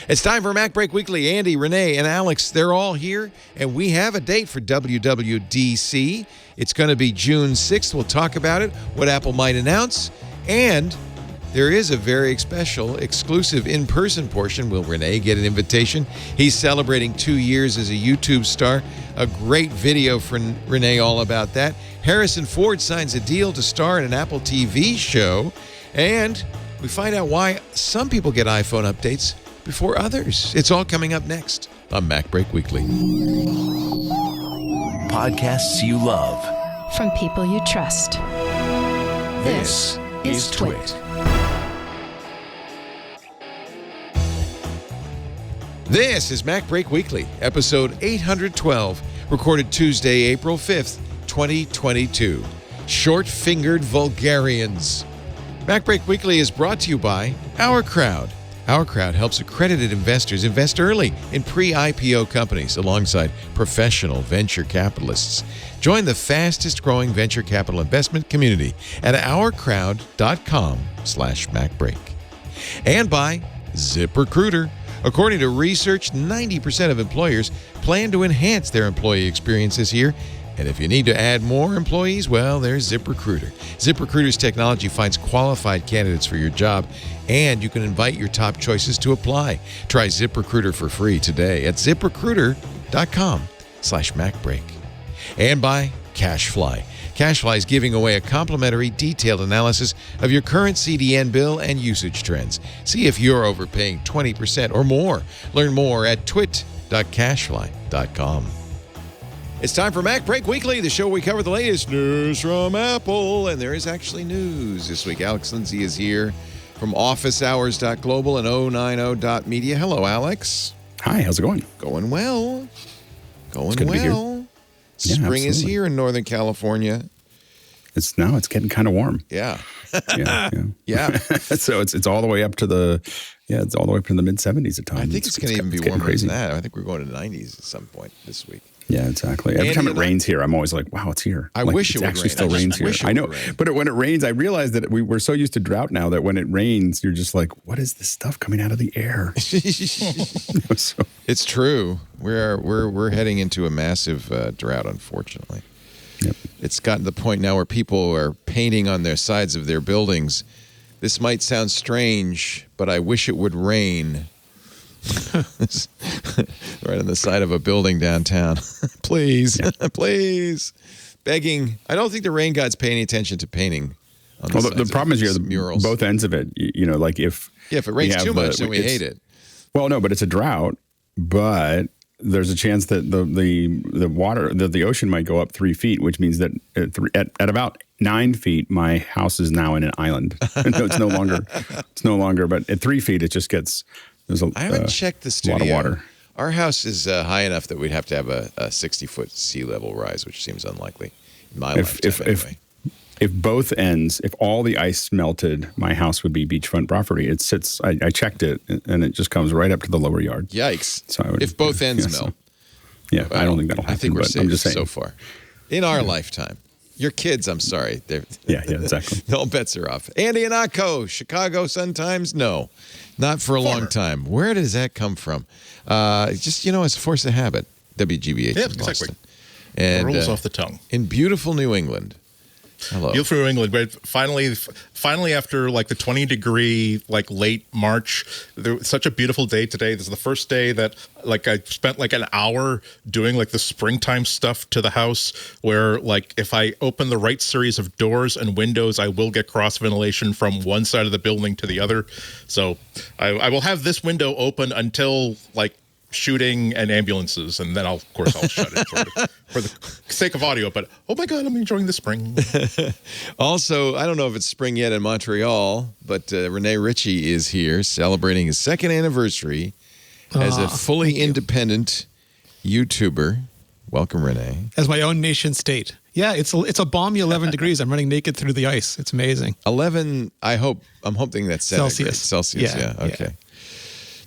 It's time for MacBreak Weekly. Andy, Renee, and Alex, they're all here, and we have a date for WWDC. It's going to be June 6th. We'll talk about it, what Apple might announce, and there is a very special, exclusive in-person portion. Will Renee get an invitation? He's celebrating 2 years as a YouTube star. A great video from Renee all about that. Harrison Ford signs a deal to star in an Apple TV show, and we find out why some people get iPhone updates before others. It's all coming up next on MacBreak Weekly. Podcasts you love. From people you trust. This is Twit. This is MacBreak Weekly, episode 812, recorded Tuesday, April 5th, 2022. Short-fingered Vulgarians. MacBreak Weekly is brought to you by Our Crowd. Our Crowd helps accredited investors invest early in pre-IPO companies alongside professional venture capitalists. Join the fastest-growing venture capital investment community at ourcrowd.com/MacBreak. And by ZipRecruiter. According to research, 90% of employers plan to enhance their employee experience this year. And if you need to add more employees, well, there's ZipRecruiter. ZipRecruiter's technology finds qualified candidates for your job, and you can invite your top choices to apply. Try ZipRecruiter for free today at ZipRecruiter.com/MacBreak. And by CashFly. CashFly is giving away a complimentary detailed analysis of your current CDN bill and usage trends. See if you're overpaying 20% or more. Learn more at twit.cashfly.com. It's time for MacBreak Weekly, the show where we cover the latest news from Apple. And there is actually news this week. Alex Lindsay is here from officehours.global and 090.media. Hello, Alex. Hi, how's it going? Going well. It's good to be here. Spring is here in Northern California. It's getting kind of warm. Yeah. Yeah. So it's all the way up to it's all the way up to the mid-70s at times. I think it's going to even be warmer crazy. than that. I think we're going to the 90s at some point this week. Yeah, exactly. Every time it rains here, I'm always like, wow, it's here. I wish it would actually rain. still rains here. I know. Rain. But when it rains, I realize that we're so used to drought now that when it rains, you're just like, what is this stuff coming out of the air? It's true. We're heading into a massive drought, unfortunately. Yep. It's gotten to the point now where people are painting on their sides of their buildings. This might sound strange, but I wish it would rain. Right on the side of a building downtown. Please, please. Begging. I don't think the rain gods pay any attention to painting. Well, the problem is you're murals. Both ends of it. Like if it rains too much, then we hate it. Well, no, but it's a drought. But there's a chance that the water, the ocean might go up 3 feet, which means that at about 9 feet, my house is now in an island. No, it's no longer. But at 3 feet, it just gets. I haven't checked the studio. A lot of water. Our house is high enough that we'd have to have a 60-foot sea level rise, which seems unlikely in my lifetime anyway. If both ends, if all the ice melted, my house would be beachfront property. It sits. I checked it, and it just comes right up to the lower yard. Yikes! So if both ends melt, I don't think that'll happen. I think we're safe I'm just saying. so far in our lifetime. Your kids, I'm sorry. Exactly. All bets are off. Andy and Akko, Chicago Sun-Times? No, not for a long time. Where does that come from? Just, it's a force of habit. WGBH in Boston. Exactly. And rolls off the tongue. In beautiful New England. Hello. Beautiful New England, but finally after like the 20-degree like late March, there was such a beautiful day today. This is the first day that like I spent like an hour doing like the springtime stuff to the house where like if I open the right series of doors and windows, I will get cross ventilation from one side of the building to the other. So I will have this window open until like shooting and ambulances, and then I'll shut it for the sake of audio. But oh my God, I'm enjoying the spring. Also, I don't know if it's spring yet in Montreal, but Rene Ritchie is here celebrating his 2nd anniversary as a fully independent YouTuber. Welcome, Rene. As my own nation state. Yeah, it's a balmy 11 degrees. I'm running naked through the ice. It's amazing. 11. I'm hoping that's Celsius. Celsius. Yeah. Okay.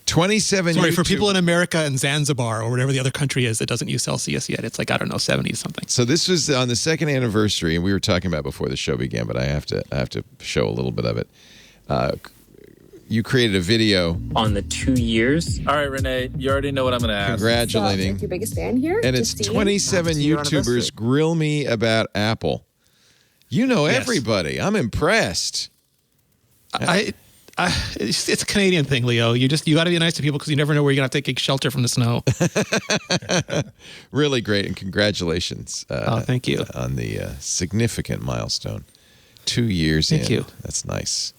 27 Sorry, for people in America and Zanzibar or whatever the other country is that doesn't use Celsius yet, it's like, 70 something. So this was on the 2nd anniversary, and we were talking about before the show began, but I have to show a little bit of it. You created a video on the 2 years. All right, Renee, you already know what I'm going to ask. congratulating. Your biggest fan here? And it's 27 YouTubers grill me about Apple. You know everybody. I'm impressed. It's a Canadian thing, Leo. You got to be nice to people because you never know where you're going to have to take shelter from the snow. Really great, and congratulations. Thank you. On the significant milestone. 2 years in. Thank you. That's nice.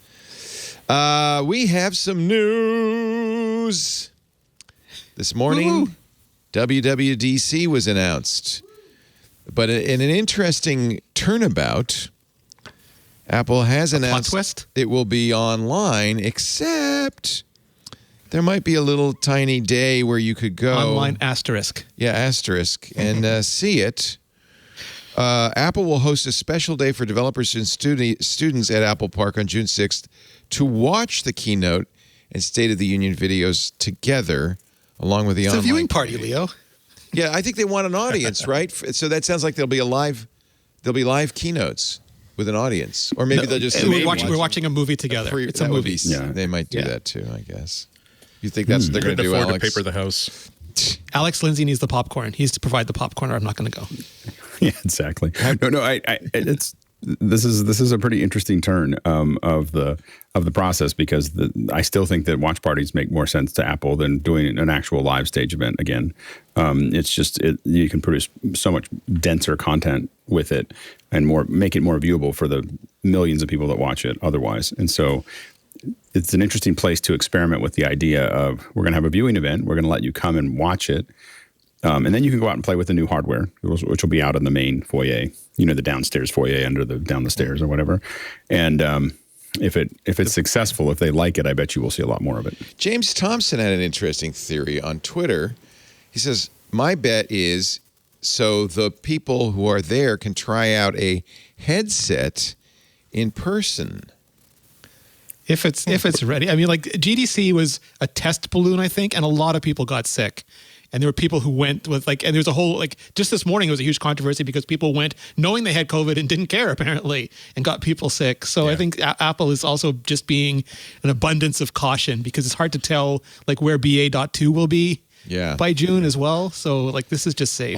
We have some news. This morning, WWDC was announced. But in an interesting turnabout, Apple has announced it will be online, except there might be a little tiny day where you could go. Online asterisk. Yeah, asterisk. And see it. Apple will host a special day for developers and students at Apple Park on June 6th to watch the keynote and State of the Union videos together, along with the online. It's a viewing party, Leo. Yeah, I think they want an audience, right? So that sounds like there'll be live keynotes with an audience, or maybe they'll just. We're watching a movie together. It's a movie. They might do that too, I guess. You think that's what they're going to do, afford Alex? to paper the house. Alex Lindsay needs the popcorn. He's to provide the popcorn, or I'm not going to go. Yeah, exactly. No. This is a pretty interesting turn of the process, because I still think that watch parties make more sense to Apple than doing an actual live stage event again. It's just you can produce so much denser content with it and make it more viewable for the millions of people that watch it otherwise. And so it's an interesting place to experiment with the idea of, we're going to have a viewing event. We're going to let you come and watch it. And then you can go out and play with the new hardware, which will be out in the main foyer, the downstairs foyer down the stairs or whatever. And if it's successful, if they like it, I bet you will see a lot more of it. James Thompson had an interesting theory on Twitter. He says, my bet is so the people who are there can try out a headset in person. If it's ready. I mean, like, GDC was a test balloon, I think, and a lot of people got sick. And there were people who went with and there's a whole, just this morning, it was a huge controversy because people went knowing they had COVID and didn't care, apparently, and got people sick. So I think Apple is also just being an abundance of caution, because it's hard to tell, where BA.2 will be by June as well. So, this is just safe.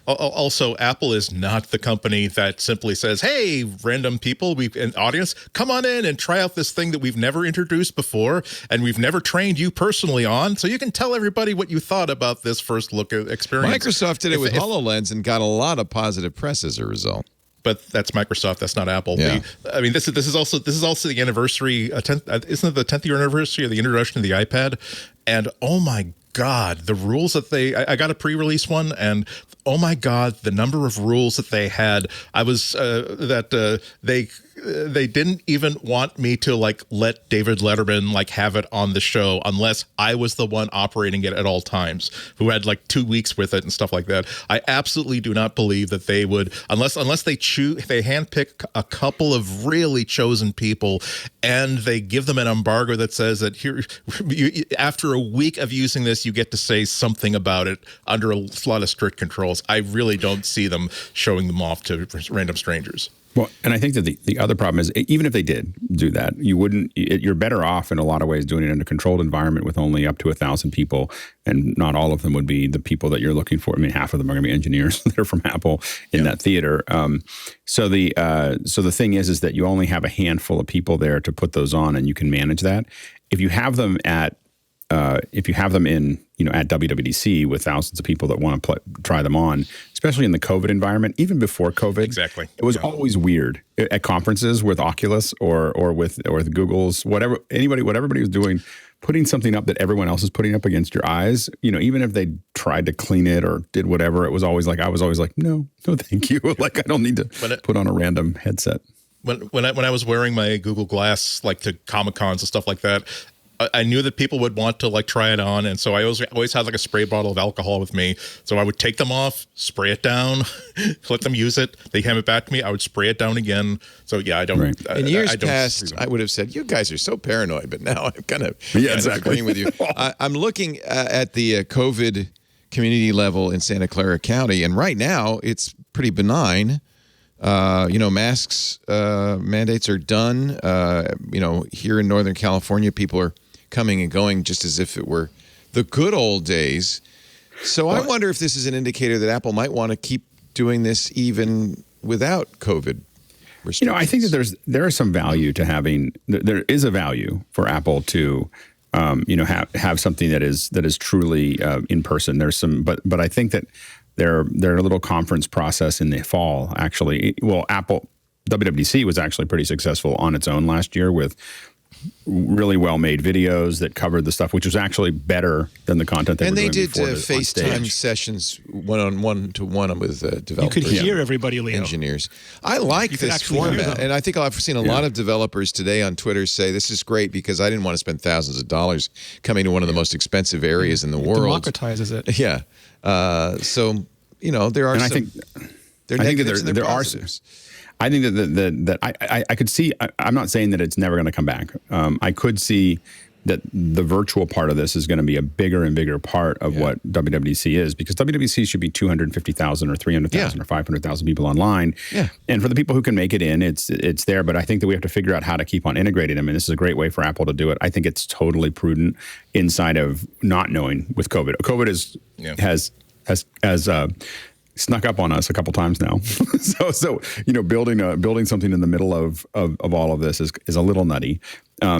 Also, Apple is not the company that simply says, hey, random people, an audience, come on in and try out this thing that we've never introduced before and we've never trained you personally on, so you can tell everybody what you thought about this first look experience. Microsoft did it with HoloLens and got a lot of positive press as a result. But that's Microsoft. That's not Apple. Yeah. This is also the anniversary. Isn't it the 10th year anniversary of the introduction of the iPad? And oh my God, the rules that I got a pre-release one, and oh my God, the number of rules that they had. I was they didn't even want me to let David Letterman have it on the show unless I was the one operating it at all times, who had 2 weeks with it and stuff like that. I absolutely do not believe that they would, unless they handpick a couple of really chosen people and they give them an embargo that says that here, after a week of using this, you get to say something about it under a lot of strict controls. I really don't see them showing them off to random strangers. Well, and I think that the other problem is, even if they did do that, you're better off in a lot of ways doing it in a controlled environment with only up to 1,000 people, and not all of them would be the people that you're looking for. I mean, half of them are going to be engineers that are from Apple in that theater. So the thing is that you only have a handful of people there to put those on, and you can manage that. If you have them at WWDC with thousands of people that want to try them on, especially in the COVID environment, even before COVID, exactly, it was always weird at conferences with Oculus or with Google's, whatever everybody was doing, putting something up that everyone else is putting up against your eyes. Even if they tried to clean it or did whatever, it was always I was always no, thank you. I don't need to put on a random headset. When I was wearing my Google Glass to Comic Cons and stuff like that, I knew that people would want to try it on, and so I always had a spray bottle of alcohol with me. So I would take them off, spray it down, let them use it. They hand it back to me. I would spray it down again. So yeah, I don't. Right. In years past, I would have said, "You guys are so paranoid," but now I'm kind of agreeing with you. I'm looking at the COVID community level in Santa Clara County, and right now it's pretty benign. Masks mandates are done. Here in Northern California, people are coming and going just as if it were the good old days. So I wonder if this is an indicator that Apple might want to keep doing this even without COVID restrictions. I think that there is some value to having. There is a value for Apple to, have something that is truly in person. There's some, but I think that their little conference process in the fall actually. Well, Apple WWDC was actually pretty successful on its own last year with really well-made videos that covered the stuff, which was actually better than the content they were doing before. And they did FaceTime sessions one-on-one with developers. You could hear everybody, Leo. Engineers. I like this format, and I think I've seen a lot of developers today on Twitter say this is great because I didn't want to spend thousands of dollars coming to one of the most expensive areas in the world. Democratizes it. Yeah. There are. And I think that there are. I think that I could see. I'm not saying that it's never going to come back. I could see that the virtual part of this is going to be a bigger and bigger part of what WWDC is, because WWDC should be 250,000 or 300,000 or 500,000 people online. Yeah. And for the people who can make it in, it's there. But I think that we have to figure out how to keep on integrating them. And this is a great way for Apple to do it. I think it's totally prudent inside of not knowing with COVID. COVID has snuck up on us a couple times now. so building something in the middle of all of this is a little nutty.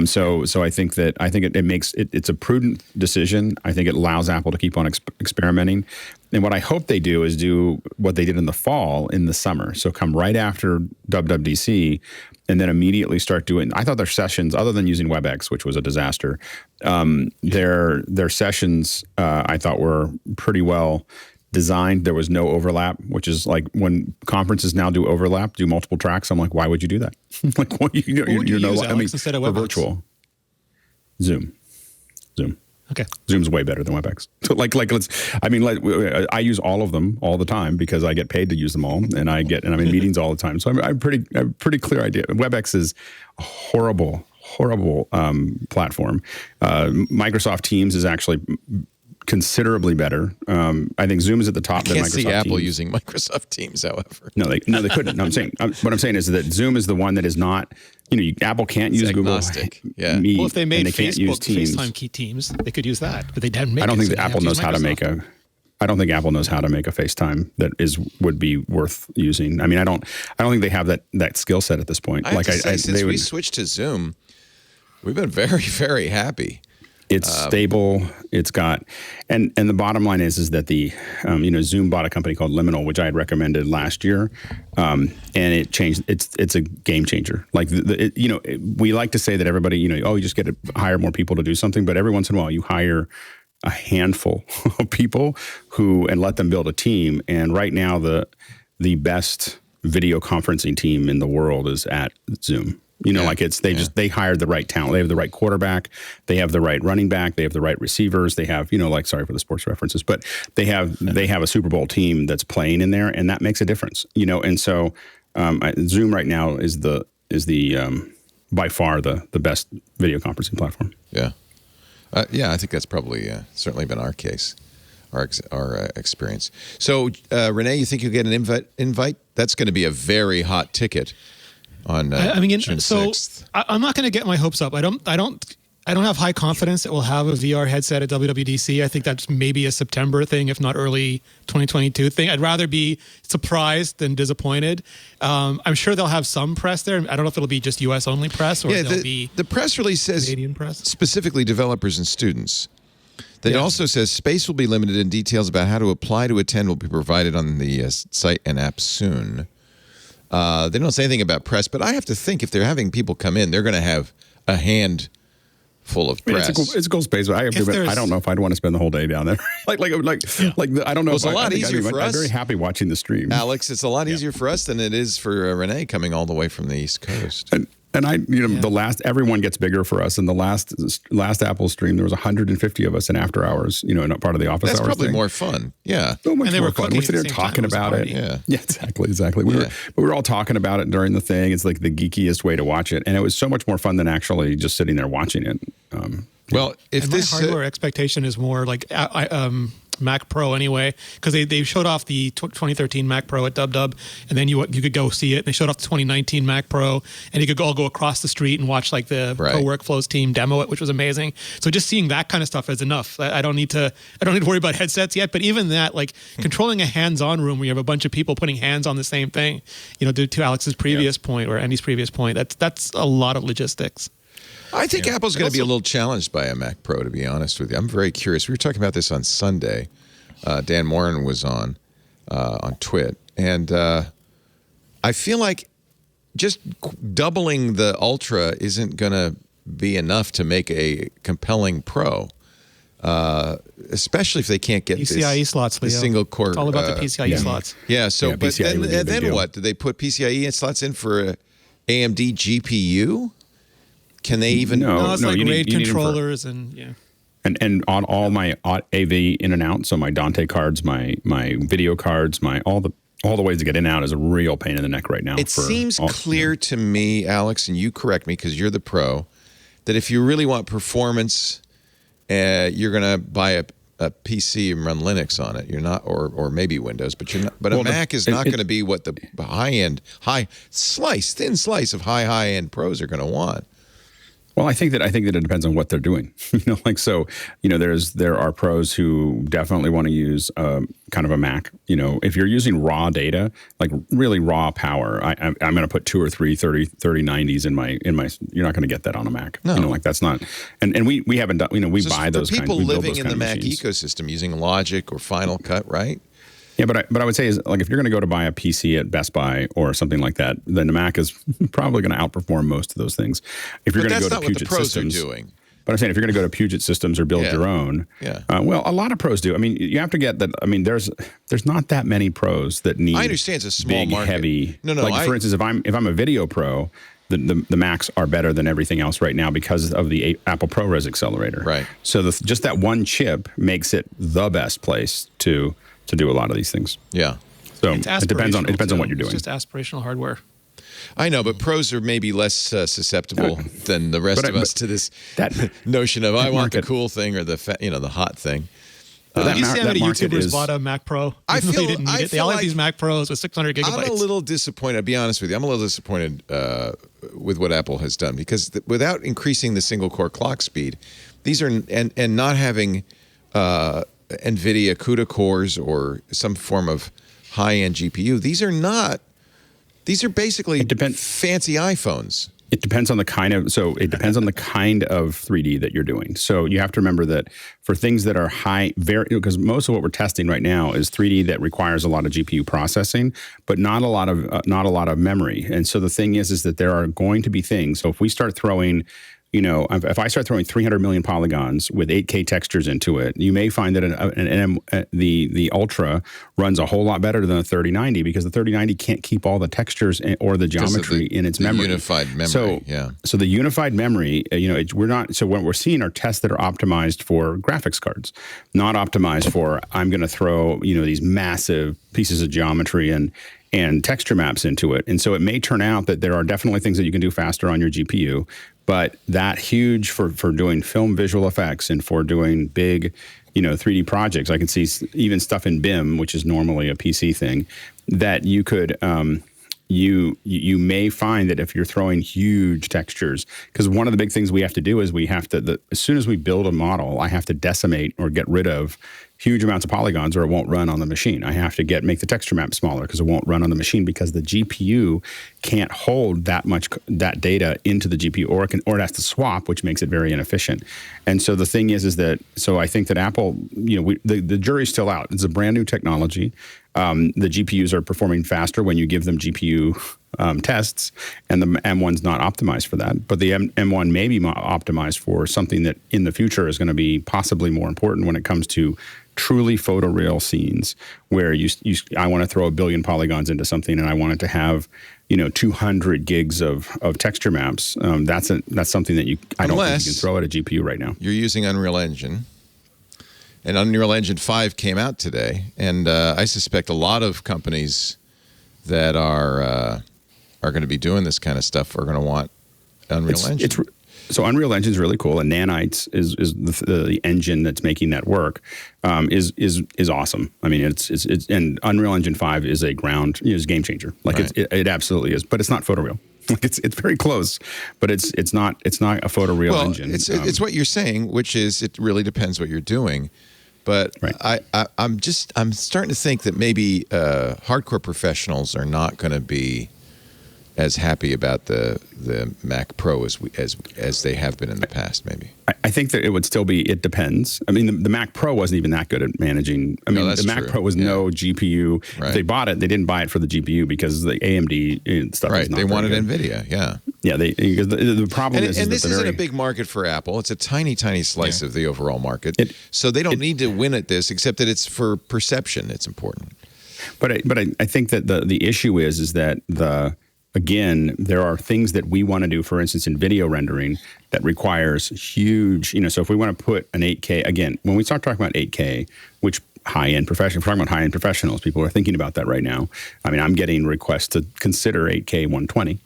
So I think it makes it's a prudent decision. I think it allows Apple to keep on experimenting. And what I hope they do is do what they did in the fall, in the summer. So come right after WWDC and then immediately start doing. I thought their sessions, other than using WebEx, which was a disaster, their sessions I thought were pretty well designed. There was no overlap, which is like when conferences now do overlap, do multiple tracks. I'm like, why would you do that? Like, well, instead of WebEx? For virtual, Zoom. Okay. Zoom's way better than WebEx. So I use all of them all the time because I get paid to use them all, and I'm in meetings all the time. So I'm pretty clear idea. WebEx is a horrible platform. Microsoft Teams is actually considerably better. I think Zoom is at the top. I can't see Apple Teams. using Microsoft Teams, however. No, they couldn't. No, what I'm saying is that Zoom is the one that is not. Apple can't use agnostic. Google. Yeah. Meet, well, if they made Facebook Teams. FaceTime key Teams, they could use that, but they didn't make. I don't think that so Apple knows how to make a. I don't think Apple knows how to make a FaceTime that would be worth using. I mean, I don't think they have that skill set at this point. Since we switched to Zoom, we've been very, very happy. It's stable. It's got, and the bottom line is that the, Zoom bought a company called Liminal, which I had recommended last year, and it changed. It's a game changer. Like we like to say that everybody, you just get to hire more people to do something, but every once in a while you hire a handful of people and let them build a team. And right now the best video conferencing team in the world is at Zoom. They hired the right talent. They have the right quarterback. They have the right running back. They have the right receivers. They have, sorry for the sports references, but they have a Super Bowl team that's playing in there, and that makes a difference. And so Zoom right now is the by far the best video conferencing platform. Yeah, I think that's probably certainly been our case, our experience. So Renee, you think you'll get an invite? That's going to be a very hot ticket. On June 6th. I'm not going to get my hopes up. I don't have high confidence that we'll have a VR headset at WWDC. I think that's maybe a September thing, if not early 2022 thing. I'd rather be surprised than disappointed. I'm sure they'll have some press there. I don't know if it'll be just US only press or the press release says Canadian press. Specifically developers and students. Then it also says space will be limited and details about how to apply to attend will be provided on the site and app soon. They don't say anything about press, but I have to think if they're having people come in, they're going to have a hand full of press. It's a cool space. I don't know if I'd want to spend the whole day down there. I don't know. It's a lot easier for us. I'm very happy watching the stream. Alex, it's a lot easier for us than it is for Renee coming all the way from the East Coast. Everyone gets bigger for us. In the last Apple stream, there was 150 of us in after hours, not part of the office hours. That's probably more fun. Yeah. So much and they more were fun. We're sitting there talking about it. Yeah, exactly. We were all talking about it during the thing. It's like the geekiest way to watch it. And it was so much more fun than actually just sitting there watching it. Well, if my hardware expectation is more like Mac Pro anyway, because they showed off the 2013 Mac Pro at DubDub, and then you could go see it. They showed off the 2019 Mac Pro, and you could all go across the street and watch like the Pro Workflows team demo it, which was amazing. So just seeing that kind of stuff is enough. I don't need to worry about headsets yet. But even that, like controlling a hands-on room where you have a bunch of people putting hands on the same thing, to Alex's previous point or Andy's previous point, that's a lot of logistics. I think Apple's going to be a little challenged by a Mac Pro, to be honest with you. I'm very curious. We were talking about this on Sunday. Dan Morin was on Twit, and I feel like just doubling the Ultra isn't going to be enough to make a compelling Pro, especially if they can't get PCIe slots, Leo. The single core. It's all about the PCIe slots. Yeah. So, yeah, but then what? Do they put PCIe slots in for a AMD GPU? Can they even? No, it's like RAID controllers and And on all my AV in and out, so my Dante cards, my video cards, all the ways to get in and out is a real pain in the neck right now. It seems clear to me, Alex, and you correct me because you're the pro, that if you really want performance, you're going to buy a PC and run Linux on it. You're not, or maybe Windows, but you're not. But a Mac is not going to be what the thin slice of high-end pros are going to want. Well, I think that it depends on what they're doing. There are pros who definitely want to use kind of a Mac. If you're using raw data, like really raw power, I'm going to put 2 or 3 3090s in my. You're not going to get that on a Mac. No, that's not. And we haven't done. We buy those for people kinds. We living in the Mac machines. ecosystem using Logic or Final Cut, right? Yeah, but I would say is like if you're going to go to buy a PC at Best Buy or something like that, then the Mac is probably going to outperform most of those things. If you're going to go to Puget Systems, doing. But I'm saying if you're going to go to Puget Systems or build your own, well, a lot of pros do. I mean, you have to get that. I mean, there's not that many pros that need. I understand it's a small big, market. Heavy. For instance, if I'm a video pro, the Macs are better than everything else right now because of the Apple ProRes accelerator. Right. So just that one chip makes it the best place to do a lot of these things. Yeah. So it depends on what you're doing. It's just aspirational hardware. I know, but pros are maybe less susceptible than the rest of us to this notion of I want the cool thing or the hot thing. Did you see how many YouTubers bought a Mac Pro? I feel they didn't need it. They all have these Mac Pros with 600 gigabytes. I'm a little disappointed. I'll be honest with you. I'm a little disappointed with what Apple has done because without increasing the single core clock speed, these are and not having NVIDIA CUDA cores or some form of high-end GPU. These are basically fancy iPhones. It depends on the kind of 3D that you're doing. So you have to remember that for things that are because most of what we're testing right now is 3D that requires a lot of GPU processing, but not a lot of memory. And so the thing is that there are going to be things. So if we start throwing if I start throwing 300 million polygons with 8K textures into it, you may find that the Ultra runs a whole lot better than the 3090 because the 3090 can't keep all the textures or the geometry in its memory. Unified memory, So the unified memory, we're not. So what we're seeing are tests that are optimized for graphics cards, not optimized for I'm going to throw these massive pieces of geometry and texture maps into it. And so it may turn out that there are definitely things that you can do faster on your GPU, but that huge for doing film visual effects and for doing big, 3D projects. I can see even stuff in BIM, which is normally a PC thing, that you could you may find that if you're throwing huge textures, because one of the big things we have to do is as soon as we build a model, I have to decimate or get rid of huge amounts of polygons or it won't run on the machine. I have to make the texture map smaller because it won't run on the machine because the GPU can't hold that data into the GPU or it has to swap, which makes it very inefficient. And so the thing is that I think that Apple, the jury's still out. It's a brand new technology. The GPUs are performing faster when you give them GPU tests, and the M1's not optimized for that. But the M1 may be optimized for something that in the future is going to be possibly more important when it comes to truly photoreal scenes where I want to throw 1 billion polygons into something and I want it to have 200 gigs of texture maps. That's something that I don't think you can throw at a GPU right now. You're using Unreal Engine. And Unreal Engine 5 came out today, and I suspect a lot of companies that are going to be doing this kind of stuff are going to want Unreal Engine. So Unreal Engine is really cool, and Nanites is the engine that's making that work. Is awesome. I mean, it's and Unreal Engine 5 is a game changer. Like it absolutely is, but it's not photoreal. Like it's very close, but it's not a photoreal engine. It's what you're saying, which is it really depends what you're doing. But I'm starting to think that maybe hardcore professionals are not going to be as happy about the Mac Pro as they have been in the past, maybe. I think that it would still be, it depends. I mean, the Mac Pro wasn't even that good at managing. I mean, the Mac Pro was no GPU. Right. If they bought it, they didn't buy it for the GPU because the AMD stuff is not they wanted good. NVIDIA, yeah. Yeah, because the problem is and that this isn't a big market for Apple. It's a tiny, tiny slice of the overall market. So they don't need to win at this, except that it's for perception. It's important. But I think that the issue is that again, there are things that we want to do, for instance, in video rendering that requires huge, so if we want to put an 8K, again, when we start talking about 8K, which high-end professionals, we're talking about high-end professionals, people are thinking about that right now. I mean, I'm getting requests to consider 8K 120,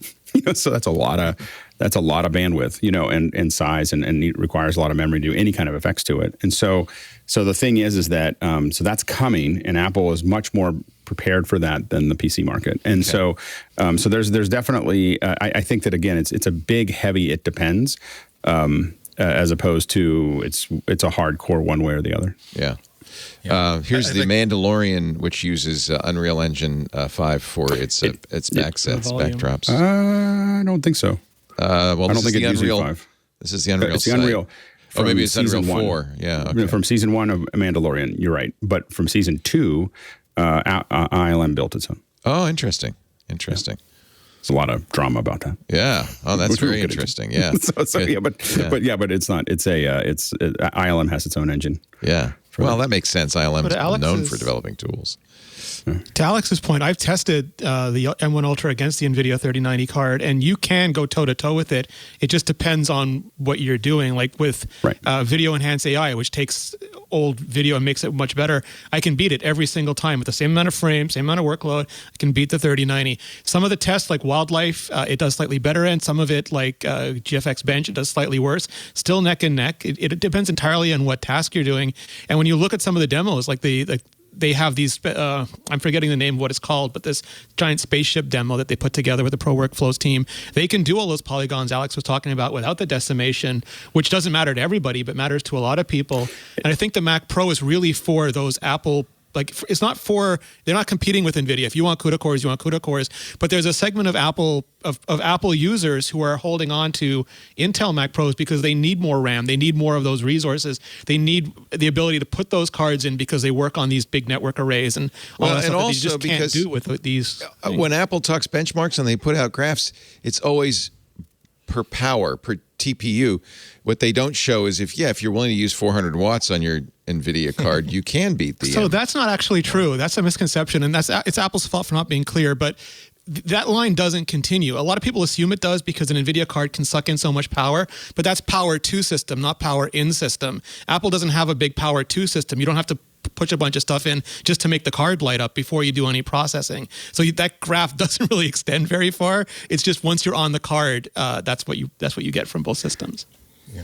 so that's a lot of bandwidth, and size, and it requires a lot of memory to do any kind of effects to it. And so the thing is that so that's coming, and Apple is much more prepared for that than the PC market. And so there's definitely I think that again it's a big heavy it depends as opposed to it's a hardcore one way or the other. Yeah. Here's the Mandalorian, which uses Unreal Engine 5 for its backsets, backdrops. I don't think so. Well, I don't think it's Unreal 5. This is the Unreal. It's the Unreal. Oh, maybe it's Unreal 4. 1. Yeah. Okay. From season 1 of Mandalorian, you're right. But from season 2, ILM built its own. Oh, interesting. Interesting. There's a lot of drama about that. Yeah. Oh, that's very interesting. Yeah. but it's not. It's ILM has its own engine. Yeah. Well, that makes sense. ILM is known for developing tools. To Alex's point, I've tested the M1 Ultra against the NVIDIA 3090 card, and you can go toe-to-toe with it. It just depends on what you're doing. Like with Video Enhanced AI, which takes old video and makes it much better, I can beat it every single time with the same amount of frames, same amount of workload. I can beat the 3090. Some of the tests, like Wildlife, it does slightly better, and some of it, like GFX Bench, it does slightly worse. Still neck and neck. It depends entirely on what task you're doing. And when you look at some of the demos, like they have these, I'm forgetting the name of what it's called, but this giant spaceship demo that they put together with the Pro Workflows team. They can do all those polygons Alex was talking about without the decimation, which doesn't matter to everybody, but matters to a lot of people. And I think the Mac Pro is really for those Apple, like it's not for, they're not competing with NVIDIA. If you want CUDA cores, you want CUDA cores. But there's a segment of Apple users who are holding on to Intel Mac Pros because they need more RAM. They need more of those resources. They need the ability to put those cards in because they work on these big network arrays and all that stuff that you just can't do with these things. When Apple talks benchmarks and they put out graphs, it's always per power, per TPU. What they don't show is if you're willing to use 400 watts on your NVIDIA card, you can beat the... So that's not actually true. That's a misconception, and it's Apple's fault for not being clear, but that line doesn't continue. A lot of people assume it does because an NVIDIA card can suck in so much power, but that's power to system, not power in system. Apple doesn't have a big power to system. You don't have to push a bunch of stuff in just to make the card light up before you do any processing. So that graph doesn't really extend very far. It's just once you're on the card, that's what you get from both systems. Yeah.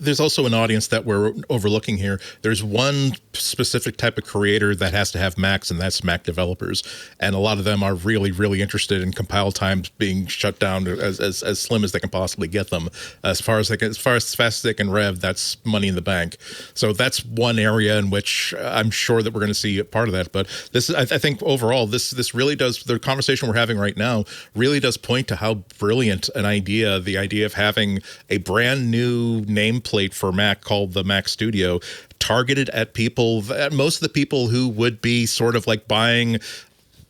There's also an audience that we're overlooking here. There's one specific type of creator that has to have Macs, and that's Mac developers. And a lot of them are really, really interested in compile times being shut down as slim as they can possibly get them. As fast as they can rev, that's money in the bank. So that's one area in which I'm sure that we're going to see a part of that. But this is, I think overall, this really does, the conversation we're having right now really does point to how brilliant the idea of having a brand new nameplate for Mac called the Mac Studio, targeted at people, most of the people who would be sort of like buying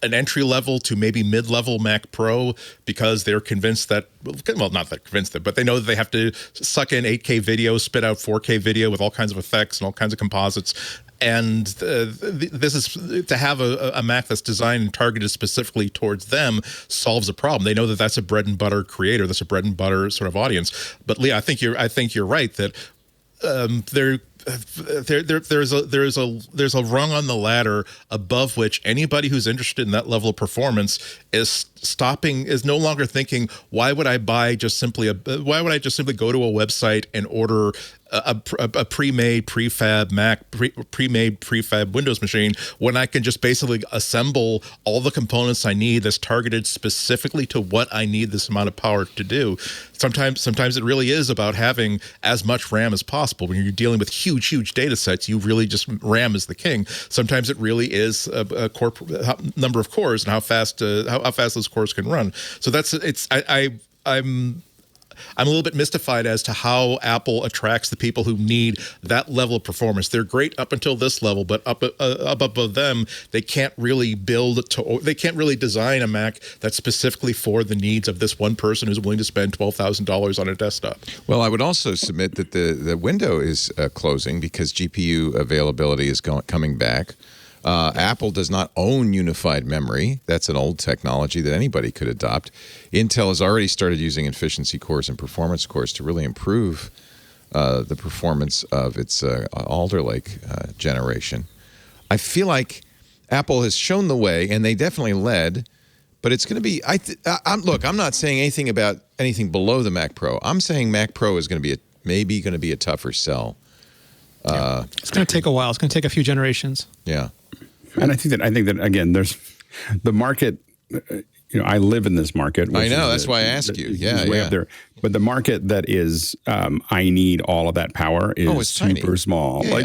an entry-level to maybe mid-level Mac Pro because they're convinced that, well, not that convinced that, but they know that they have to suck in 8K video, spit out 4K video with all kinds of effects and all kinds of composites. And this is to have a Mac that's designed and targeted specifically towards them solves a problem. They know that that's a bread and butter creator, that's a bread and butter sort of audience. But Lee, I think you're right that there's a rung on the ladder above which anybody who's interested in that level of performance is no longer thinking, why would I just simply go to a website and order a pre-made prefab Mac, pre-made prefab Windows machine, when I can just basically assemble all the components I need that's targeted specifically to what I need this amount of power to do. Sometimes it really is about having as much RAM as possible. When you're dealing with huge data sets, you really just RAM is the king. Sometimes it really is a core number of cores and how fast those cores can run. So I'm a little bit mystified as to how Apple attracts the people who need that level of performance. They're great up until this level, but up above them, they can't really design a Mac that's specifically for the needs of this one person who's willing to spend $12,000 on a desktop. Well, I would also submit that the window is closing because GPU availability is coming back. Apple does not own unified memory. That's an old technology that anybody could adopt. Intel has already started using efficiency cores and performance cores to really improve the performance of its Alder Lake generation. I feel like Apple has shown the way, and they definitely led, but it's going to be... Look, I'm not saying anything about anything below the Mac Pro. I'm saying Mac Pro is going to be maybe going to be a tougher sell. It's going to take a while. It's going to take a few generations. Yeah. And I think that again, there's the market. I live in this market. I know. That's why I ask you. Yeah. Up there. But the market that is, I need all of that power is super tiny. Small. Yeah.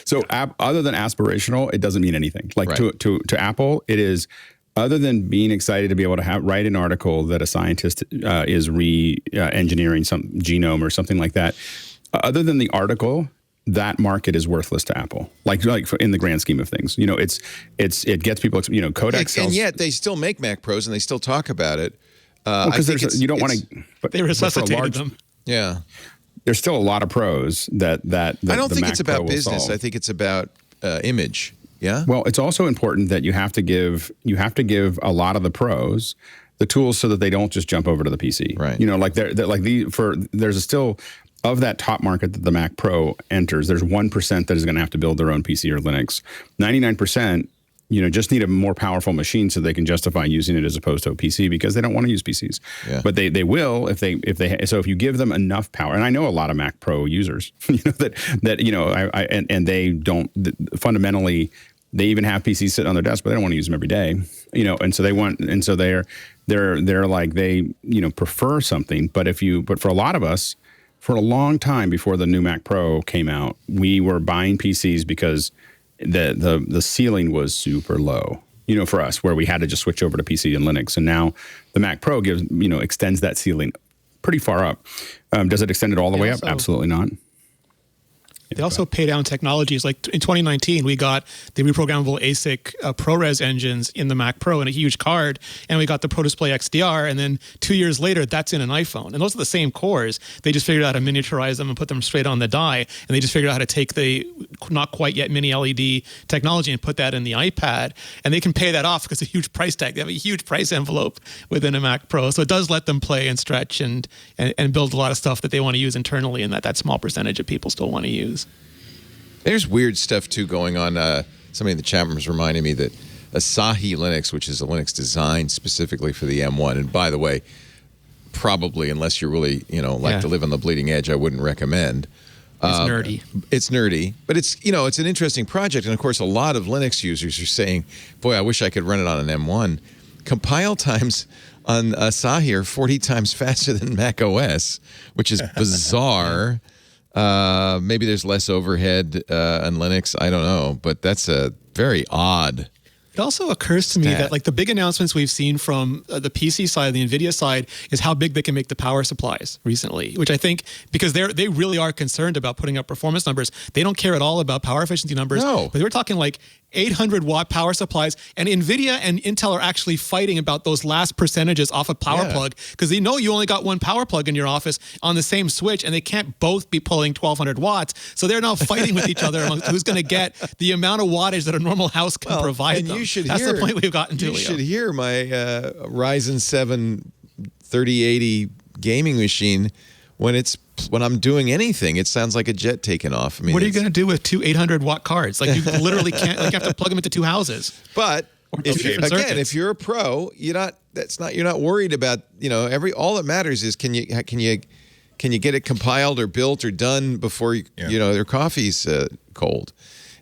So other than aspirational, it doesn't mean anything. Like right. to Apple, it is. Other than being excited to be able to write an article that a scientist is re-engineering some genome or something like that. Other than the article, that market is worthless to Apple. Like in the grand scheme of things, it gets people. Kodak sells, and yet they still make Mac Pros and they still talk about it. Because you don't want to. They resuscitated them. Yeah, there's still a lot of pros that I don't think Mac it's about Pro business. solve. I think it's about image. Yeah. Well, it's also important that you have to give a lot of the pros the tools so that they don't just jump over to the PC. Right. There's still. Of that top market that the Mac Pro enters, there's 1% that is going to have to build their own PC or Linux. 99%, just need a more powerful machine so they can justify using it as opposed to a PC because they don't want to use PCs. Yeah. But they will if if you give them enough power. And I know a lot of Mac Pro users, and they don't fundamentally. They even have PCs sitting on their desk, but they don't want to use them every day. And so they're like they prefer something. But for a lot of us. For a long time before the new Mac Pro came out, we were buying PCs because the ceiling was super low, for us, where we had to just switch over to PC and Linux. And now the Mac Pro extends that ceiling pretty far up. Does it extend it all the way up? Absolutely not. They also pay down technologies. Like in 2019, we got the reprogrammable ASIC ProRes engines in the Mac Pro in a huge card, and we got the Pro Display XDR, and then 2 years later, that's in an iPhone. And those are the same cores. They just figured out how to miniaturize them and put them straight on the die, and they just figured out how to take the not quite yet mini LED technology and put that in the iPad, and they can pay that off because it's a huge price tag. They have a huge price envelope within a Mac Pro, so it does let them play and stretch and build a lot of stuff that they want to use internally, and that small percentage of people still want to use. There's weird stuff, too, going on. Somebody in the chat room was reminding me that Asahi Linux, which is a Linux designed specifically for the M1, and by the way, probably, unless you really, to live on the bleeding edge, I wouldn't recommend. It's nerdy. It's nerdy, but it's an interesting project. And, of course, a lot of Linux users are saying, boy, I wish I could run it on an M1. Compile times on Asahi are 40 times faster than macOS, which is bizarre. Maybe there's less overhead on Linux. I don't know, but that's a very odd. It also occurs to me that the big announcements we've seen from the PC side, the NVIDIA side, is how big they can make the power supplies recently, which I think because they really are concerned about putting up performance numbers. They don't care at all about power efficiency numbers. No. But they were talking 800-watt power supplies, and NVIDIA and Intel are actually fighting about those last percentages off a power plug because they know you only got one power plug in your office on the same switch, and they can't both be pulling 1,200 watts. So they're now fighting with each other among who's going to get the amount of wattage that a normal house can provide them. That's the point we've gotten to, You should hear my Ryzen 7 3080 gaming machine when it's when I'm doing anything, it sounds like a jet taking off. I mean, what are you going to do with two 800-watt cards? Like, you literally can't. Like, you have to plug them into two houses. But if you're a pro, you're not worried about, all that matters is can you get it compiled or built or done before their coffee's cold.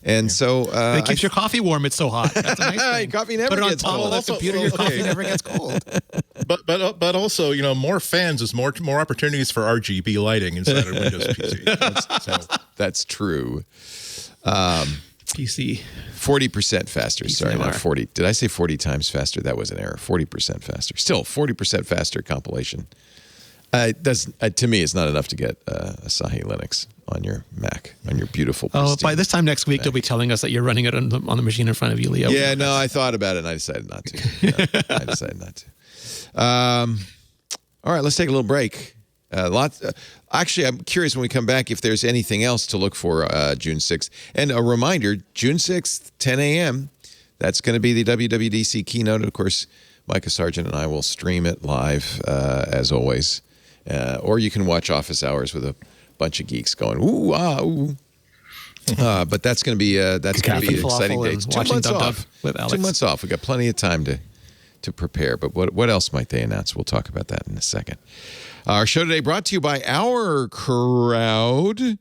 And so it keeps your coffee warm. It's so hot. That's a nice thing. Coffee never gets cold. Put it on top of that computer. Your coffee never gets cold. But also, more fans is more opportunities for RGB lighting inside a Windows PC. That's true. PC 40% faster. Sorry, not 40. Did I say 40 times faster? That was an error. 40% faster. Still 40% faster compilation. To me, it's not enough to get Asahi Linux on your Mac, on your beautiful. By this time next week, Mac. You'll be telling us that you're running it on the machine in front of you, Leo. Yeah, no, I thought about it and I decided not to. I decided not to. All right, let's take a little break. Actually, I'm curious when we come back if there's anything else to look for June 6th. And a reminder, June 6th, 10 a.m., that's going to be the WWDC keynote. Of course, Micah Sargent and I will stream it live, as always. Or you can watch Office Hours with a bunch of geeks going, ooh, ah, ooh. But that's going to be an exciting day. 2 months off. With Alex. 2 months off. We've got plenty of time to prepare. But what else might they announce? We'll talk about that in a second. Our show today brought to you by Our Crowd,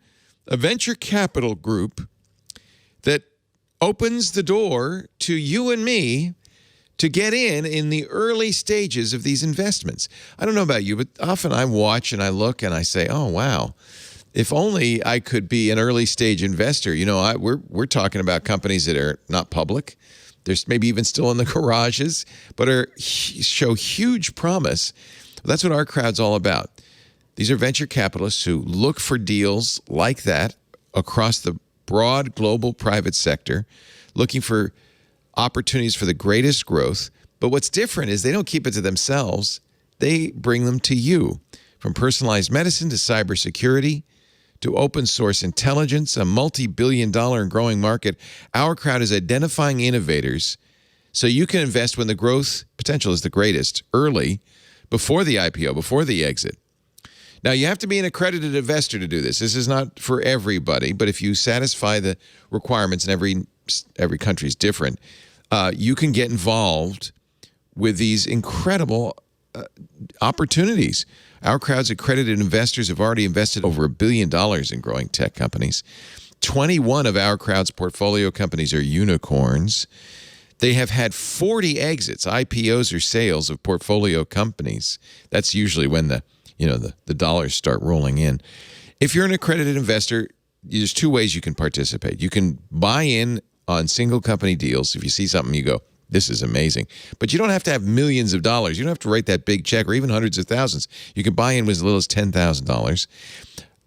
a venture capital group that opens the door to you and me to get in the early stages of these investments. I don't know about you, but often I watch and I look and I say, oh, wow, if only I could be an early stage investor. We're talking about companies that are not public. There's maybe even still in the garages, but show huge promise. That's what Our Crowd's all about. These are venture capitalists who look for deals like that across the broad global private sector, looking for opportunities for the greatest growth. But what's different is they don't keep it to themselves. They bring them to you. From personalized medicine to cybersecurity to open source intelligence, a multi-billion-dollar and growing market, Our Crowd is identifying innovators so you can invest when the growth potential is the greatest, early, before the IPO, before the exit. Now, you have to be an accredited investor to do this. This is not for everybody, but if you satisfy the requirements, and every country is different, you can get involved with these incredible opportunities. Our Crowd's accredited investors have already invested over $1 billion in growing tech companies. 21 of Our Crowd's portfolio companies are unicorns. They have had 40 exits, IPOs or sales of portfolio companies. That's usually when the dollars start rolling in. If you're an accredited investor, there's two ways you can participate. You can buy in on single company deals. If you see something, you go, this is amazing. But you don't have to have millions of dollars. You don't have to write that big check or even hundreds of thousands. You can buy in with as little as $10,000.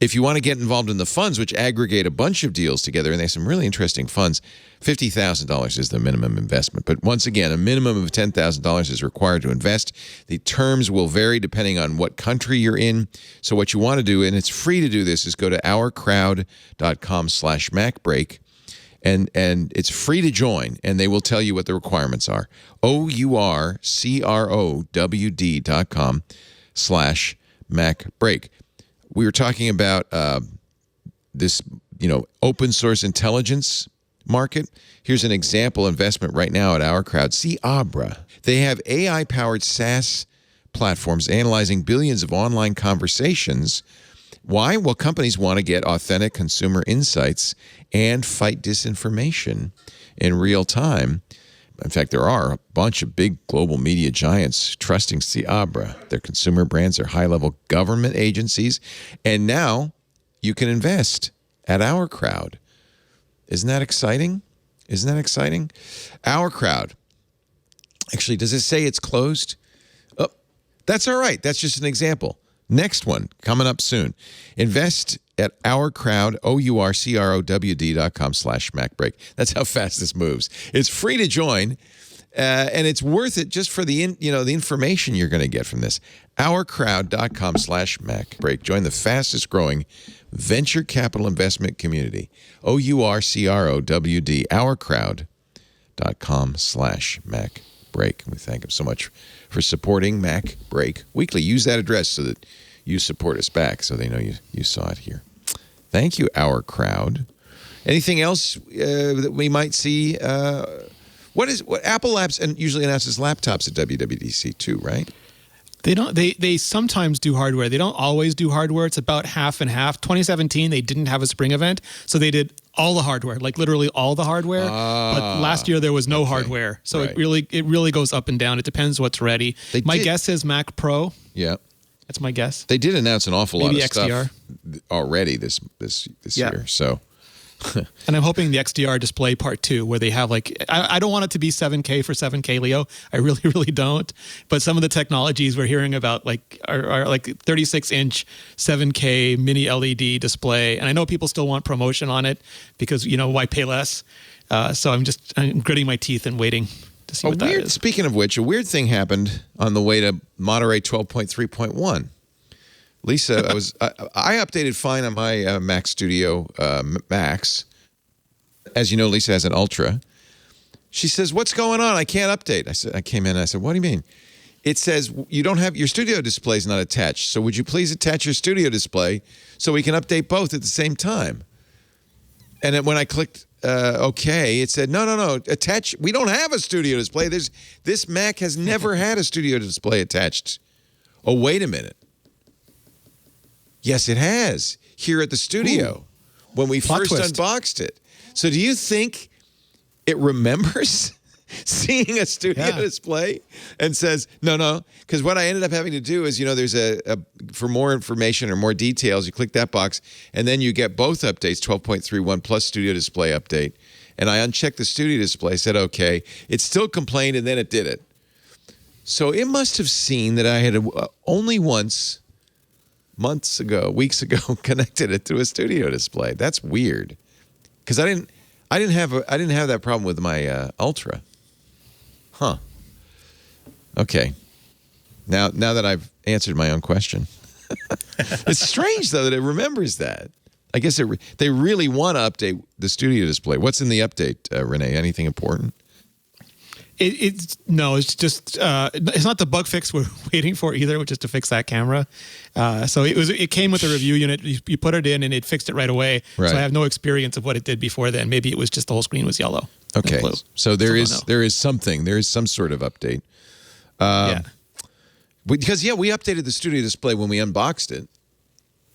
If you want to get involved in the funds, which aggregate a bunch of deals together, and they have some really interesting funds, $50,000 is the minimum investment. But once again, a minimum of $10,000 is required to invest. The terms will vary depending on what country you're in. So what you want to do, and it's free to do this, is go to ourcrowd.com/MacBreak. And it's free to join, and they will tell you what the requirements are. ourcrowd.com/MacBreak. We were talking about this, open source intelligence market. Here's an example investment right now at Our Crowd. See Abra. They have AI-powered SaaS platforms analyzing billions of online conversations. Why? Well, companies want to get authentic consumer insights and fight disinformation in real time. In fact, there are a bunch of big global media giants trusting Abra. Their consumer brands are high-level government agencies. And now you can invest at Our Crowd. Isn't that exciting? Isn't that exciting? Our Crowd. Actually, does it say it's closed? Oh, that's all right. That's just an example. Next one, coming up soon. Invest at Our Crowd, ourcrowd.com/MacBreak. That's how fast this moves. It's free to join, and it's worth it just for the information you're going to get from this. Ourcrowd.com/MacBreak. Join the fastest growing venture capital investment community. OURCROWD. Ourcrowd.com/MacBreak. We thank them so much for supporting MacBreak Weekly. Use that address so that you support us back, so they know you saw it here. Thank you, our crowd. Anything else that we might see? What Apple Labs and usually announces laptops at WWDC too, right? They don't. They sometimes do hardware. They don't always do hardware. It's about half and half. 2017, they didn't have a spring event, so they did all the hardware, like literally all the hardware. But last year there was no hardware, so right. it really goes up and down. It depends what's ready. My guess is Mac Pro. Yeah, that's my guess. They did announce an awful lot of XDR. stuff already this year. So. And I'm hoping the XDR display part 2, where they have like, I don't want it to be 7K for 7K, Leo. I really, really don't. But some of the technologies we're hearing about are like 36-inch 7K mini LED display. And I know people still want promotion on it because, why pay less? So I'm gritting my teeth and waiting to see what that is. Speaking of which, a weird thing happened on the way to Monterey 12.3.1. Lisa, I updated fine on my Mac Studio Max. As you know, Lisa has an Ultra. She says, "What's going on? I can't update." I came in and I said, "What do you mean?" It says you don't have your studio display is not attached. So would you please attach your studio display so we can update both at the same time? And then when I clicked OK, it said, no, attach. We don't have a studio display. This Mac has never had a studio display attached. Oh, wait a minute. Yes, it has, here at the studio, when we first unboxed it. So do you think it remembers seeing a studio display and says, no? Because what I ended up having to do is, there's for more information or more details, you click that box, and then you get both updates, 12.31 plus studio display update. And I unchecked the studio display, said OK. It still complained, and then it did it. So it must have seen that I had only once... weeks ago, connected it to a studio display. That's weird, because I didn't have that problem with my Ultra. Huh. Okay. Now that I've answered my own question, it's strange though that it remembers that. I guess they really want to update the studio display. What's in the update, Renee? Anything important? It's just it's not the bug fix we're waiting for either, which is to fix that camera. So it came with a review unit. You put it in and it fixed it right away. Right. So I have no experience of what it did before then. Maybe it was just the whole screen was yellow. Okay, so there is some sort of update. Because we updated the studio display when we unboxed it.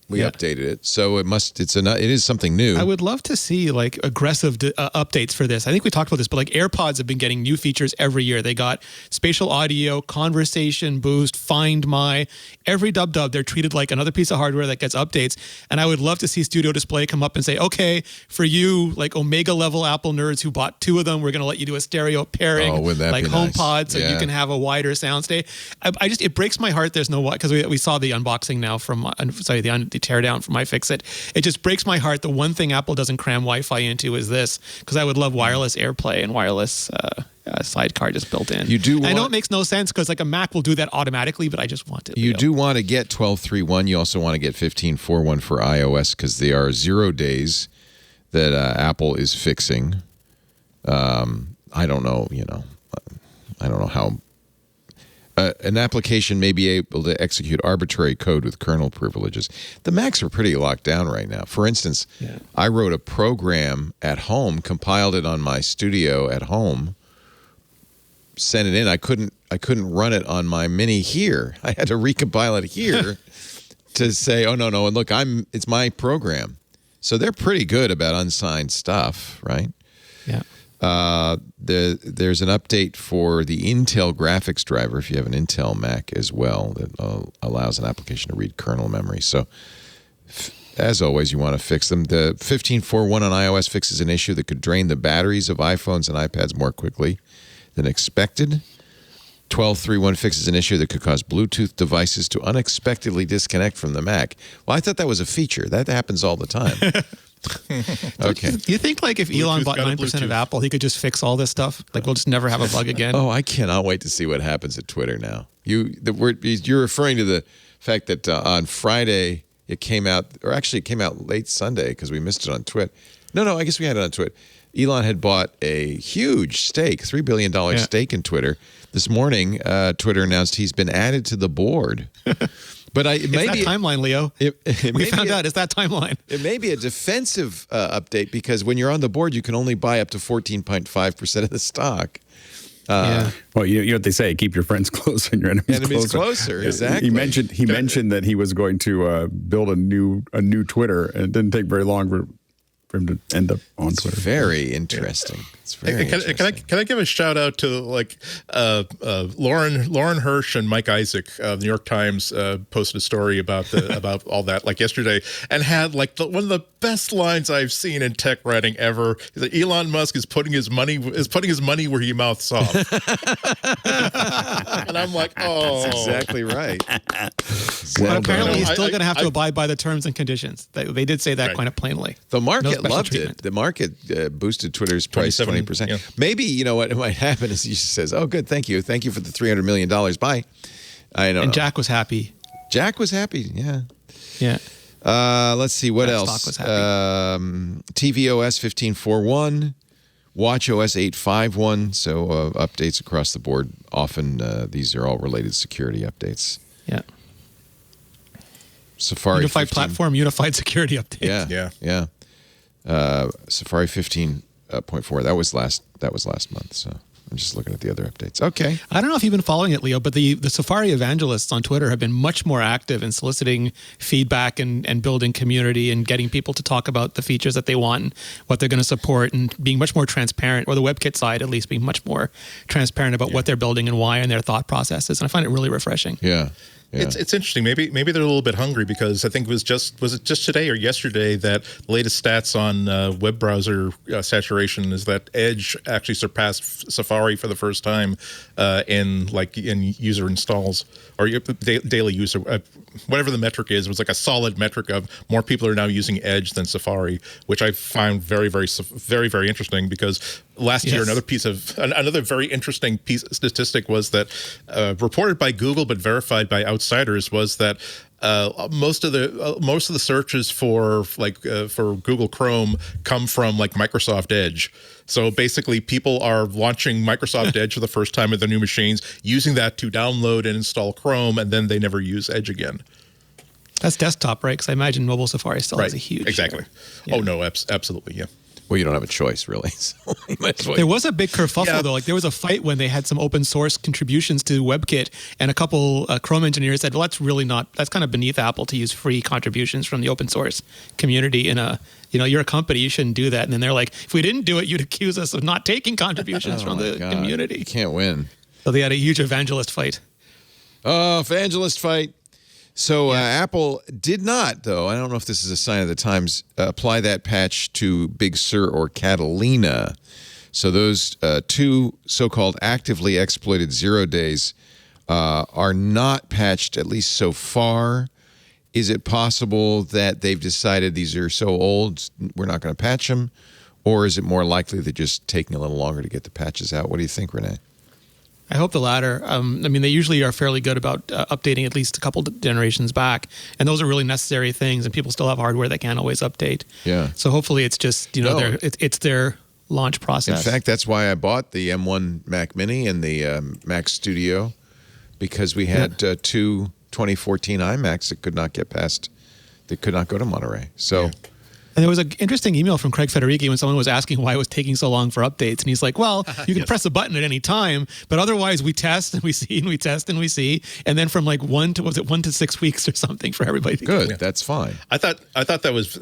We updated it, so it is something new. I would love to see like aggressive updates for this. I think we talked about this, but like AirPods have been getting new features every year. They got spatial audio, conversation boost, Find My. Every dub they're treated like another piece of hardware that gets updates. And I would love to see Studio Display come up and say, okay, for you like Omega level Apple nerds who bought 2 of them, we're going to let you do a stereo pairing, like HomePod, so you can have a wider soundstage. It breaks my heart. There's no, because we saw the unboxing now from the teardown from iFixit. It just breaks my heart. The one thing Apple doesn't cram Wi-Fi into is this, because I would love wireless AirPlay and wireless sidecar just built in. I know it makes no sense because like a Mac will do that automatically, but I just want it. You do want to get 12.3.1. You also want to get 15.4.1 for iOS because they are 0 days that Apple is fixing. I don't know. I don't know how. An application may be able to execute arbitrary code with kernel privileges. The Macs are pretty locked down right now. For instance, I wrote a program at home, compiled it on my studio at home, sent it in. I couldn't run it on my Mini here. I had to recompile it here to say, oh no, and look, it's my program. So they're pretty good about unsigned stuff, right? Yeah. There's an update for the Intel graphics driver if you have an Intel Mac as well that allows an application to read kernel memory. So, as always, you want to fix them. The 15.4.1 on iOS fixes an issue that could drain the batteries of iPhones and iPads more quickly than expected. 12.3.1 fixes an issue that could cause Bluetooth devices to unexpectedly disconnect from the Mac. Well, I thought that was a feature. That happens all the time. Okay. You think like if Elon bought 9% of Apple, he could just fix all this stuff? Like we'll just never have a bug again? Oh, I cannot wait to see what happens at Twitter now. You're referring to the fact that on Friday it came out, or actually it came out late Sunday because we missed it on Twit. No, I guess we had it on Twit. Elon had bought a huge stake, $3 billion stake in Twitter. This morning, Twitter announced he's been added to the board. But It's that timeline, Leo. We found out it's that timeline. It may be a defensive update because when you're on the board, you can only buy up to 14.5% of the stock. Well, you know what they say: keep your friends close and your enemies closer. Exactly. He mentioned that he was going to build a new Twitter, and it didn't take very long for him to end up on Twitter. It's very interesting. It's very interesting. Can I give a shout out to Lauren Hirsch and Mike Isaac of the New York Times posted a story about about all that like yesterday and had like one of the best lines I've seen in tech writing ever. That Elon Musk is putting his money where he mouths off. And I'm like, oh, that's exactly right. But apparently, he's still going to have to abide by the terms and conditions. They did say that kind of plainly. The market loved it. The market boosted Twitter's price 20%. Yeah. Maybe, you know what might happen is he just says, oh, good, thank you. Thank you for the $300 million. Bye. I don't know. Jack was happy. Jack was happy, yeah. Yeah. Let's see, what else? Stock was happy. tvOS 15.4.1, watchOS 8.5.1, so updates across the board. Often these are all related security updates. Yeah. Safari Unified 15. Platform, Unified Security Update. Yeah. Safari 15.4. That was last month. So I'm just looking at the other updates. Okay. I don't know if you've been following it, Leo, but the Safari evangelists on Twitter have been much more active in soliciting feedback and building community and getting people to talk about the features that they want and what they're going to support and being much more transparent, or the WebKit side at least being much more transparent about what they're building and why and their thought processes. And I find it really refreshing. Yeah. Yeah. It's interesting. Maybe they're a little bit hungry because I think was it just today or yesterday that the latest stats on web browser saturation is that Edge actually surpassed Safari for the first time in user installs or daily user, whatever the metric is. It was like a solid metric of more people are now using Edge than Safari, which I found very, very, very, very interesting because last year another very interesting statistic was that reported by Google but verified by outsiders was that most of the searches for Google Chrome come from like Microsoft Edge. So basically, people are launching Microsoft Edge for the first time with their new machines, using that to download and install Chrome, and then they never use Edge again. That's desktop, right? Because I imagine mobile Safari still has a huge exactly. Yeah. Oh no, absolutely, yeah. Well, you don't have a choice, really. So there was a big kerfuffle, though. Like there was a fight when they had some open source contributions to WebKit, and a couple Chrome engineers said, "Well, that's kind of beneath Apple to use free contributions from the open source community in a, you're a company, you shouldn't do that." And then they're like, "If we didn't do it, you'd accuse us of not taking contributions from the community." You can't win. So they had a huge evangelist fight. Oh, evangelist fight. So Apple did not, though, I don't know if this is a sign of the times, apply that patch to Big Sur or Catalina. So those two so-called actively exploited 0 days are not patched, at least so far. Is it possible that they've decided these are so old, we're not going to patch them? Or is it more likely they're just taking a little longer to get the patches out? What do you think, Renee? I hope the latter. They usually are fairly good about updating at least a couple generations back, and those are really necessary things. And people still have hardware that can't always update. Yeah. So hopefully, it's just it's their launch process. In fact, that's why I bought the M1 Mac Mini and the Mac Studio, because we had two 2014 iMacs that could not get past, that could not go to Monterey. So. Yeah. And there was an interesting email from Craig Federighi when someone was asking why it was taking so long for updates. And he's like, well, you can press a button at any time, but otherwise we test and we see and we test and we see. And then from like 1 to 6 weeks or something for everybody to Good, that's fine. I thought that was,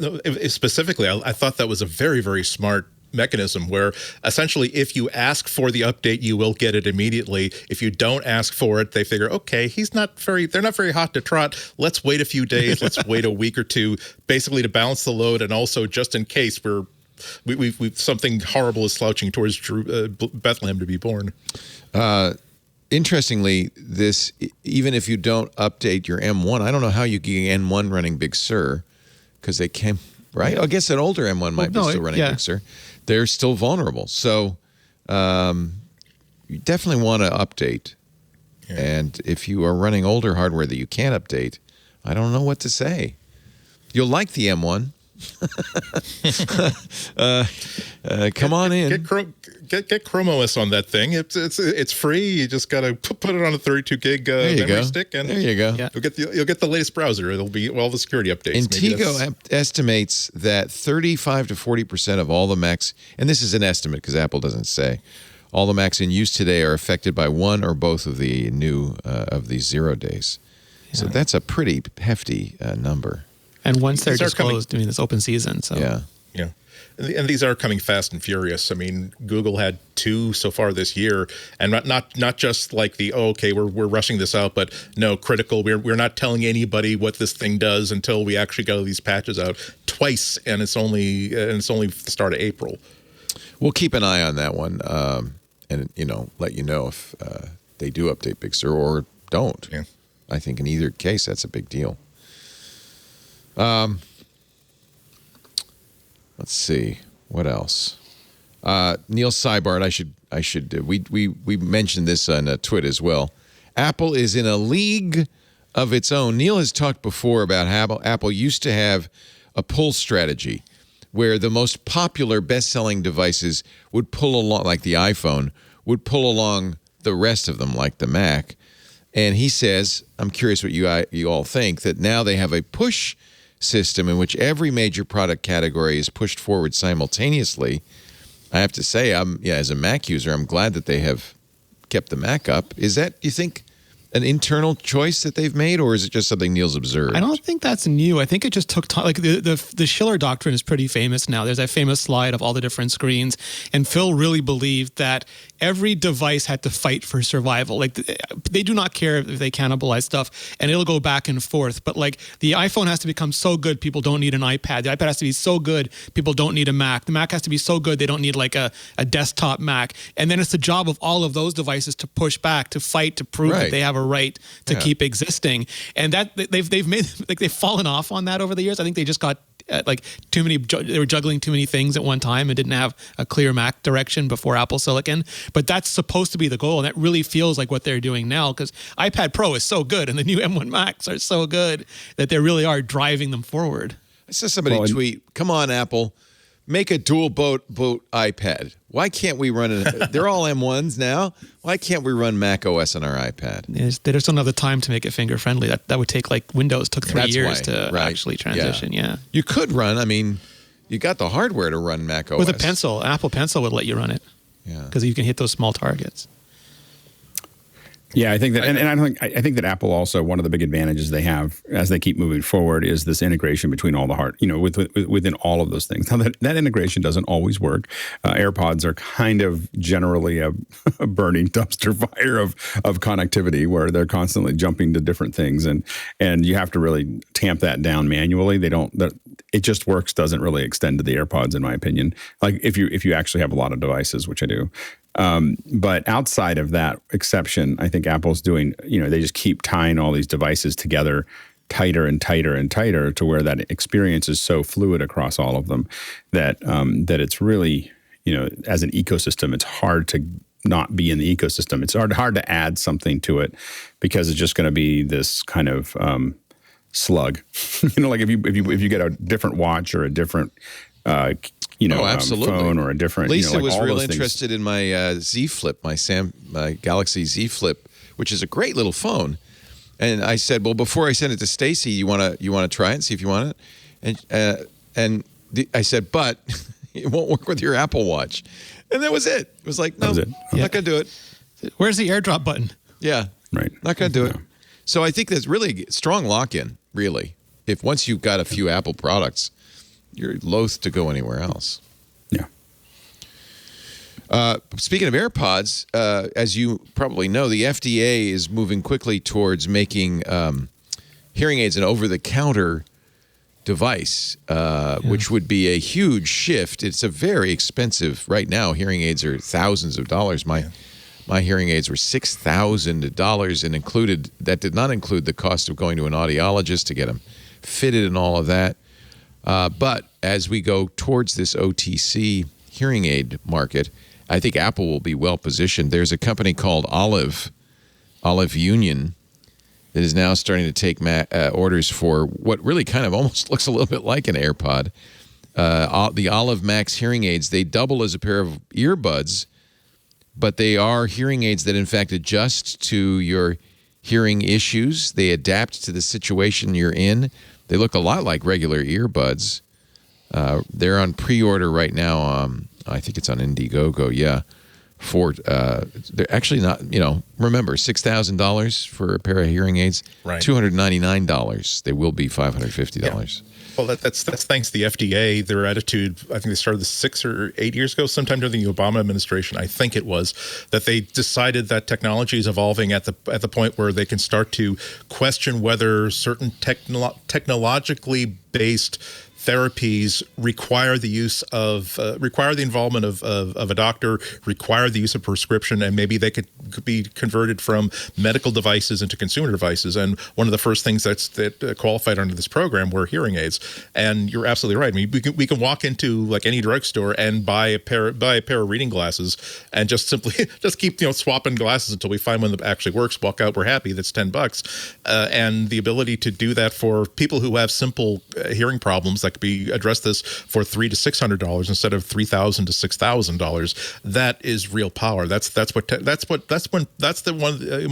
specifically, I thought that was a very, very smart mechanism where essentially if you ask for the update, you will get it immediately. If you don't ask for it, they figure, okay, they're not very hot to trot. Let's wait a few days. Let's wait a week or two, basically to balance the load. And also just in case we something horrible is slouching towards Bethlehem to be born. Interestingly, this, even if you don't update your M1, I don't know how you get M1 running Big Sur, because they came, right? I guess an older M1 might be still running Big Sur. They're still vulnerable. So you definitely want to update. Yeah. And if you are running older hardware that you can't update, I don't know what to say. You'll like the M1. Come on in. Get Chrome OS on that thing. It's free. You just gotta put it on a 32 gig memory stick, and there you go. Yeah. You'll get the latest browser. It'll be all the security updates. Intigo estimates that 35 to 40% of all the Macs, and this is an estimate because Apple doesn't say, all the Macs in use today are affected by one or both of the new of these 0 days. Yeah. So that's a pretty hefty number. And once they're disclosed, I mean, it's open season. So yeah. And these are coming fast and furious. I mean, Google had 2 so far this year, and not just like we're rushing this out, but no, critical. We're not telling anybody what this thing does until we actually get these patches out twice, and it's only the start of April. We'll keep an eye on that one, and let you know if they do update Big Sur or don't. Yeah. I think in either case, that's a big deal. Let's see what else. Neil Seibart, we mentioned this on Twitter as well. Apple is in a league of its own. Neil has talked before about how Apple used to have a pull strategy where the most popular best-selling devices would pull along, like the iPhone, would pull along the rest of them, like the Mac. And he says, I'm curious what you all think, that now they have a push system in which every major product category is pushed forward simultaneously. I have to say, as a Mac user, I'm glad that they have kept the Mac up. Is that, you think, an internal choice that they've made, or is it just something Neil's observed? I don't think that's new. I think it just took time. Like the Schiller doctrine is pretty famous now. There's that famous slide of all the different screens, and Phil really believed that every device had to fight for survival. Like they do not care if they cannibalize stuff, and it'll go back and forth. But like the iPhone has to become so good, people don't need an iPad. The iPad has to be so good, people don't need a Mac. The Mac has to be so good, they don't need like a desktop Mac. And then it's the job of all of those devices to push back, to fight, to prove that they have a right to keep existing. And that they've made, like, they've fallen off on that over the years. I think they just got too many, they were juggling too many things at one time and didn't have a clear Mac direction before Apple Silicon. But that's supposed to be the goal, and that really feels like what they're doing now, because iPad Pro is so good and the new M1 Macs are so good that they really are driving them forward. I saw somebody tweet, come on, Apple, make a dual boot iPad. Why can't we run it? They're all M1s now. Why can't we run macOS on our iPad? They just don't have the time to make it finger friendly. That would take, like, Windows took 3 years to actually transition. Yeah. You could run, I mean, you got the hardware to run macOS. With a pencil, an Apple Pencil would let you run it. Yeah. Because you can hit those small targets. Yeah, I think that, and I think that Apple also, one of the big advantages they have as they keep moving forward is this integration between all the within all of those things. Now that integration doesn't always work. AirPods are kind of generally a burning dumpster fire of connectivity, where they're constantly jumping to different things, and you have to really tamp that down manually. It just works doesn't really extend to the AirPods, in my opinion. Like if you actually have a lot of devices, which I do. But outside of that exception, I think Apple's doing, they just keep tying all these devices together tighter and tighter and tighter to where that experience is so fluid across all of them that it's really, as an ecosystem, it's hard to not be in the ecosystem. It's hard to add something to it because it's just going to be this kind of slug. Like if you get a different watch or a different phone or a different. Lisa was real things. interested in my Z Flip, my Galaxy Z Flip, which is a great little phone. And I said, well, before I send it to Stacy, you want to try it and see if you want it? And I said, but it won't work with your Apple Watch. And that was it. It was like, no, I'm not going to do it. Where's the AirDrop button? Yeah. Right. Not going to do it. So I think that's really strong lock-in, really. If once you've got a few Apple products, you're loath to go anywhere else. Yeah. Speaking of AirPods, as you probably know, the FDA is moving quickly towards making hearing aids an over-the-counter device, which would be a huge shift. It's a very expensive, right now, hearing aids are thousands of dollars. My hearing aids were $6,000 and that did not include the cost of going to an audiologist to get them fitted and all of that. But as we go towards this OTC hearing aid market, I think Apple will be well positioned. There's a company called Olive Union, that is now starting to take orders for what really kind of almost looks a little bit like an AirPod. the Olive Max hearing aids, they double as a pair of earbuds, but they are hearing aids that in fact adjust to your hearing issues. They adapt to the situation you're in. They look a lot like regular earbuds. They're on pre-order right now. I think it's on Indiegogo. Yeah. They're actually not, remember, $6,000 for a pair of hearing aids, Right. $299. They will be $550. Yeah. Well, that's thanks to the FDA. Their attitude, I think they started this 6 or 8 years ago, sometime during the Obama administration, I think it was, that they decided that technology is evolving at the point where they can start to question whether certain technologically based therapies require the use of require the involvement of a doctor, require the use of prescription, and maybe they could be converted from medical devices into consumer devices. And one of the first things that qualified under this program were hearing aids. And you're absolutely right. I mean, we can walk into like any drugstore and buy a pair of reading glasses and just simply keep swapping glasses until we find one that actually works. Walk out, we're happy. That's $10, and the ability to do that for people who have simple hearing problems that could be addressed this for $300 to $600 instead of $3,000 to $6,000. That is real power. That's one of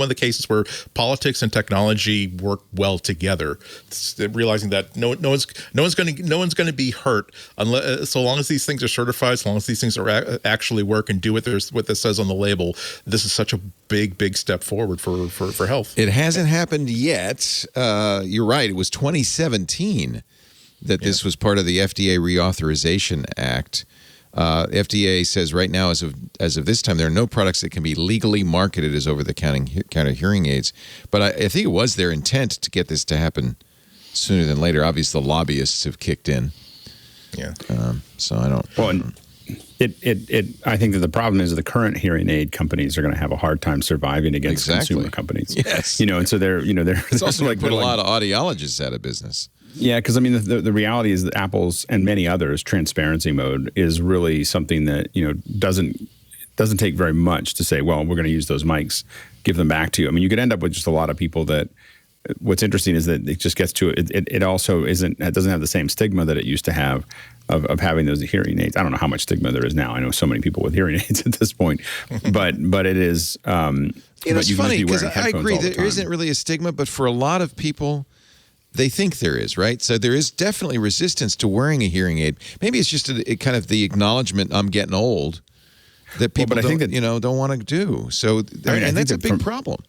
the cases where politics and technology work well together. It's realizing that no one's going to be hurt unless so long as these things are certified, so long as these things are actually work and do what this says on the label. This is such a big step forward for health. It hasn't happened yet. You're right. It was 2017 that this was part of the FDA Reauthorization Act. FDA says right now, as of this time, there are no products that can be legally marketed as over-the-counter hearing aids. But I think it was their intent to get this to happen sooner than later. Obviously, the lobbyists have kicked in. Yeah. So I don't. Well, I think that the problem is the current hearing aid companies are going to have a hard time surviving against consumer companies. Yes. And so they're It's also like put a lot of audiologists out of business. Yeah, because I mean the reality is that Apple's and many others transparency mode is really something that doesn't take very much to say, well, we're going to use those mics, give them back to you. I mean, you could end up with just a lot of people that. What's interesting is that it just gets to it. It also doesn't have the same stigma that it used to have of having those hearing aids. I don't know how much stigma there is now. I know so many people with hearing aids at this point, but it is. It's funny because I agree there isn't really a stigma, but for a lot of people. They think there is, right? So there is definitely resistance to wearing a hearing aid. Maybe it's just a kind of the acknowledgement I'm getting old that people don't want to do. So that's a big problem.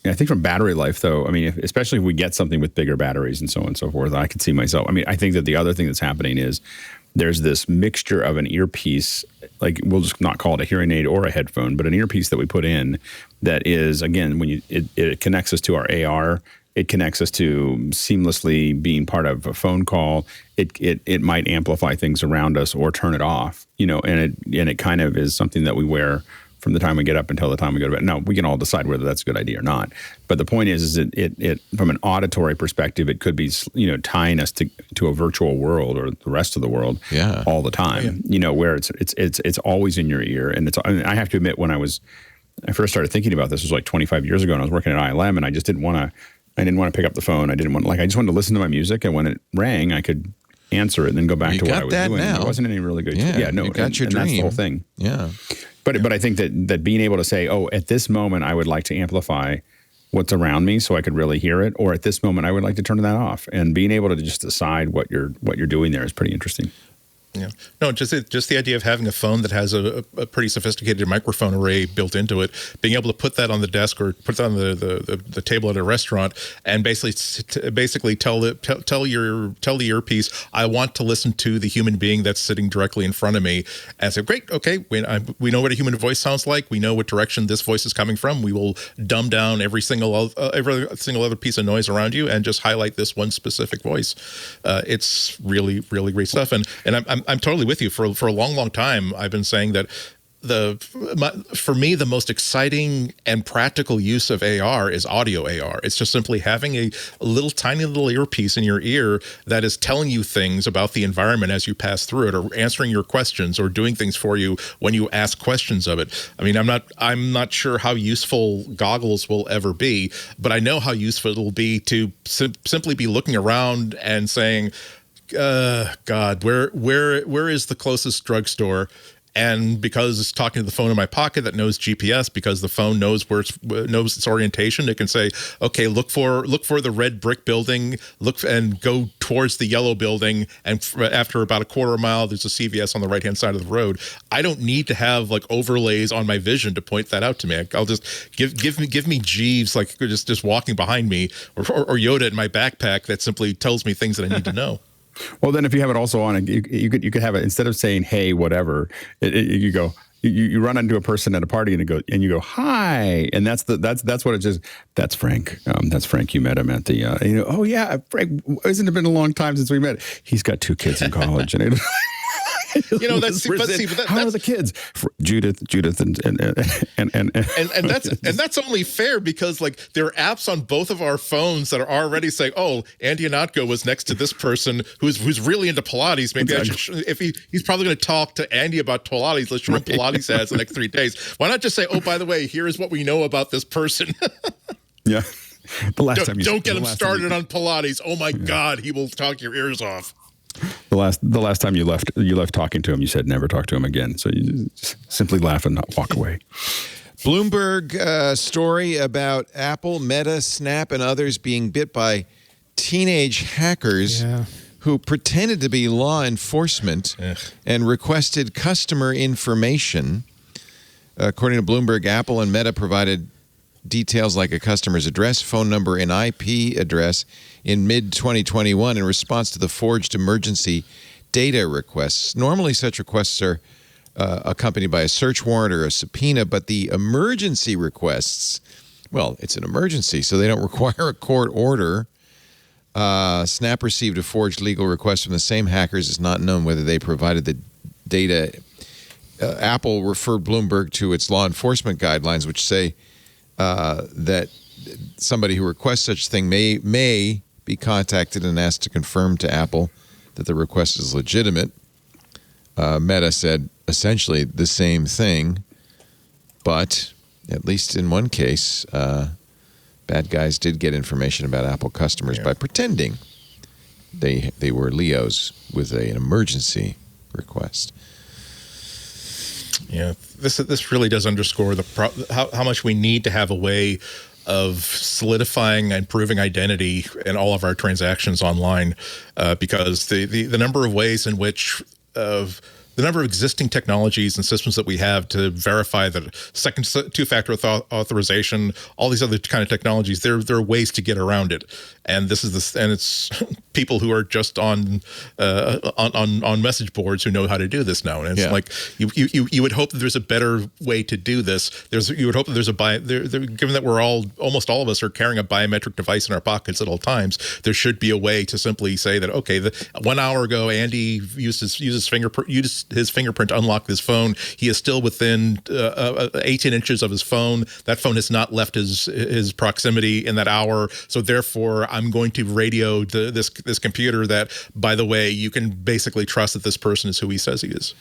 I think from battery life, though, I mean, especially if we get something with bigger batteries and so on and so forth, I could see myself. I mean, I think that the other thing that's happening is there's this mixture of an earpiece, like we'll just not call it a hearing aid or a headphone, but an earpiece that we put in that is, again, when it connects us to our AR. It connects us to seamlessly being part of a phone call. It might amplify things around us or turn it off, and it kind of is something that we wear from the time we get up until the time we go to bed. Now, we can all decide whether that's a good idea or not. But the point is that it from an auditory perspective, it could be tying us to a virtual world or the rest of the world all the time. Where it's always in your ear, and I have to admit when I first started thinking about this was like 25 years ago, and I was working at ILM, and I just didn't want to. I didn't want to pick up the phone. I just wanted to listen to my music, and when it rang, I could answer it and then go back to what I was doing. Now. It wasn't any really good. You got your dream. That's the whole thing. Yeah. But I think that being able to say, oh, at this moment, I would like to amplify what's around me so I could really hear it, or at this moment, I would like to turn that off, and being able to just decide what you're doing there is pretty interesting. Yeah. No, just the idea of having a phone that has a pretty sophisticated microphone array built into it, being able to put that on the desk or put that on the table at a restaurant, and basically tell the earpiece, I want to listen to the human being that's sitting directly in front of me, and say, great, okay, we know what a human voice sounds like, we know what direction this voice is coming from, we will dumb down every single other piece of noise around you and just highlight this one specific voice. It's really, really great stuff, and I'm totally with you. For a long time, I've been saying that for me, the most exciting and practical use of AR is audio AR. It's just simply having a tiny little earpiece in your ear that is telling you things about the environment as you pass through it, or answering your questions, or doing things for you when you ask questions of it. I mean, I'm not sure how useful goggles will ever be, but I know how useful it'll be to simply be looking around and saying, God, where is the closest drugstore? And because it's talking to the phone in my pocket that knows GPS, because the phone knows knows its orientation, it can say, okay, look for the red brick building, and go towards the yellow building, and after about a quarter mile, there's a CVS on the right hand side of the road. I don't need to have like overlays on my vision to point that out to me. I'll just give me Jeeves like just walking behind me, or Yoda in my backpack that simply tells me things that I need to know. Well, then if you have it also on, you could have it instead of saying "Hey, whatever," you go. You run into a person at a party and you go hi, and that's what it is. That's Frank. That's Frank. You met him at the. Oh yeah, Frank. Isn't it been a long time since we met? He's got 2 kids in college, and how are the kids? Judith, and that's only fair because like there are apps on both of our phones that are already saying, "Oh, Andy Anatko was next to this person who's really into Pilates. Maybe I should." If he's probably going to talk to Andy about Pilates, let's show him Pilates ads the next 3 days. Why not just say, "Oh, by the way, here is what we know about this person." Yeah. Don't get him started on Pilates. Oh my God, he will talk your ears off. The last time you left talking to him, you said never talk to him again. So you just simply laugh and not walk away. Bloomberg story about Apple, Meta, Snap, and others being bit by teenage hackers who pretended to be law enforcement and requested customer information. According to Bloomberg, Apple and Meta provided details like a customer's address, phone number, and IP address in mid-2021 in response to the forged emergency data requests. Normally, such requests are accompanied by a search warrant or a subpoena, but the emergency requests, well, it's an emergency, so they don't require a court order. Snap received a forged legal request from the same hackers. It's not known whether they provided the data. Apple referred Bloomberg to its law enforcement guidelines, which say that somebody who requests such thing may be contacted and asked to confirm to Apple that the request is legitimate. Meta said essentially the same thing, but at least in one case, bad guys did get information about Apple customers by pretending they were Leos with an emergency request. Yeah, this really does underscore how much we need to have a way of solidifying and proving identity in all of our transactions online, because the number of ways in which the number of existing technologies and systems that we have to verify that second two-factor authorization, all these other kind of technologies, there are ways to get around it. And it's people who are just on message boards who know how to do this now. And it's like you would hope that there's a better way to do this. You would hope that there's given that almost all of us are carrying a biometric device in our pockets at all times, there should be a way to simply say that, okay, 1 hour ago Andy used his fingerprint to unlock this phone. He is still within 18 inches of his phone. That phone has not left his proximity in that hour. So therefore, I'm going to radio this computer that, by the way, you can basically trust that this person is who he says he is.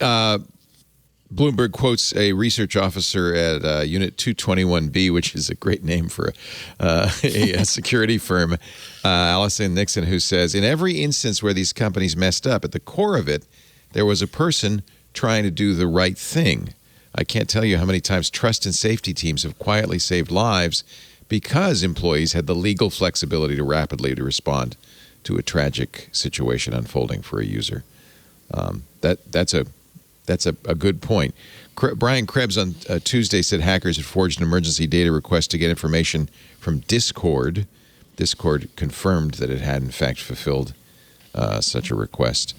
Bloomberg quotes a research officer at Unit 221B, which is a great name for a security firm, Allison Nixon, who says, in every instance where these companies messed up, at the core of it, there was a person trying to do the right thing. I can't tell you how many times trust and safety teams have quietly saved lives because employees had the legal flexibility to rapidly respond to a tragic situation unfolding for a user. That's a good point. Brian Krebs on Tuesday said hackers had forged an emergency data request to get information from Discord. Discord confirmed that it had in fact fulfilled such a request.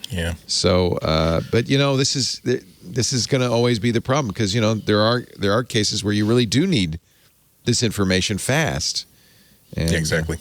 Yeah. So, but this is going to always be the problem because there are cases where you really do need this information fast. And, exactly.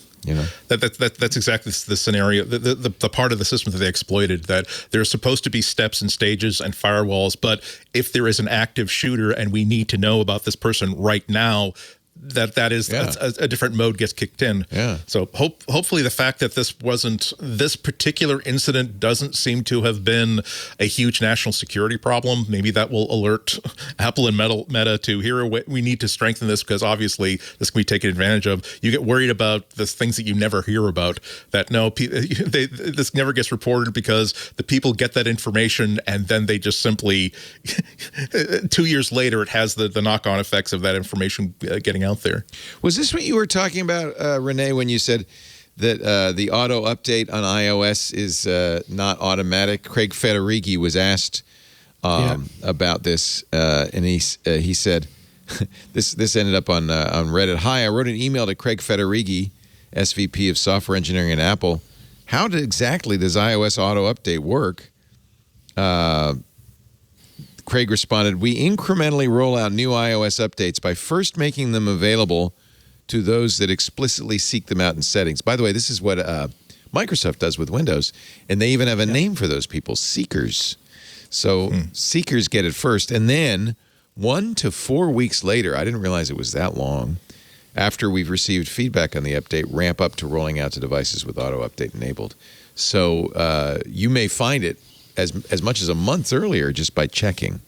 That's exactly the scenario. The part of the system that they exploited, that there's supposed to be steps and stages and firewalls, but if there is an active shooter and we need to know about this person right now, that is a different mode gets kicked in. Yeah. So hopefully the fact that this particular incident doesn't seem to have been a huge national security problem, maybe that will alert Apple and Meta to here we need to strengthen this, because obviously this can be taken advantage of. You get worried about the things that you never hear about, that this never gets reported because the people get that information and then they just simply 2 years later it has the knock-on effects of that information getting out there. Was this what you were talking about, Renee, when you said that the auto update on iOS is not automatic? Craig Federighi was asked about this, and he said, this ended up on Reddit. Hi, I wrote an email to Craig Federighi, SVP of Software Engineering at Apple. How exactly does iOS auto update work? Craig responded, we incrementally roll out new iOS updates by first making them available to those that explicitly seek them out in settings. By the way, this is what Microsoft does with Windows, and they even have a name for those people, seekers. So seekers get it first, and then 1 to 4 weeks later, I didn't realize it was that long, after we've received feedback on the update, ramp up to rolling out to devices with auto update enabled. So you may find it as much as a month earlier just by checking.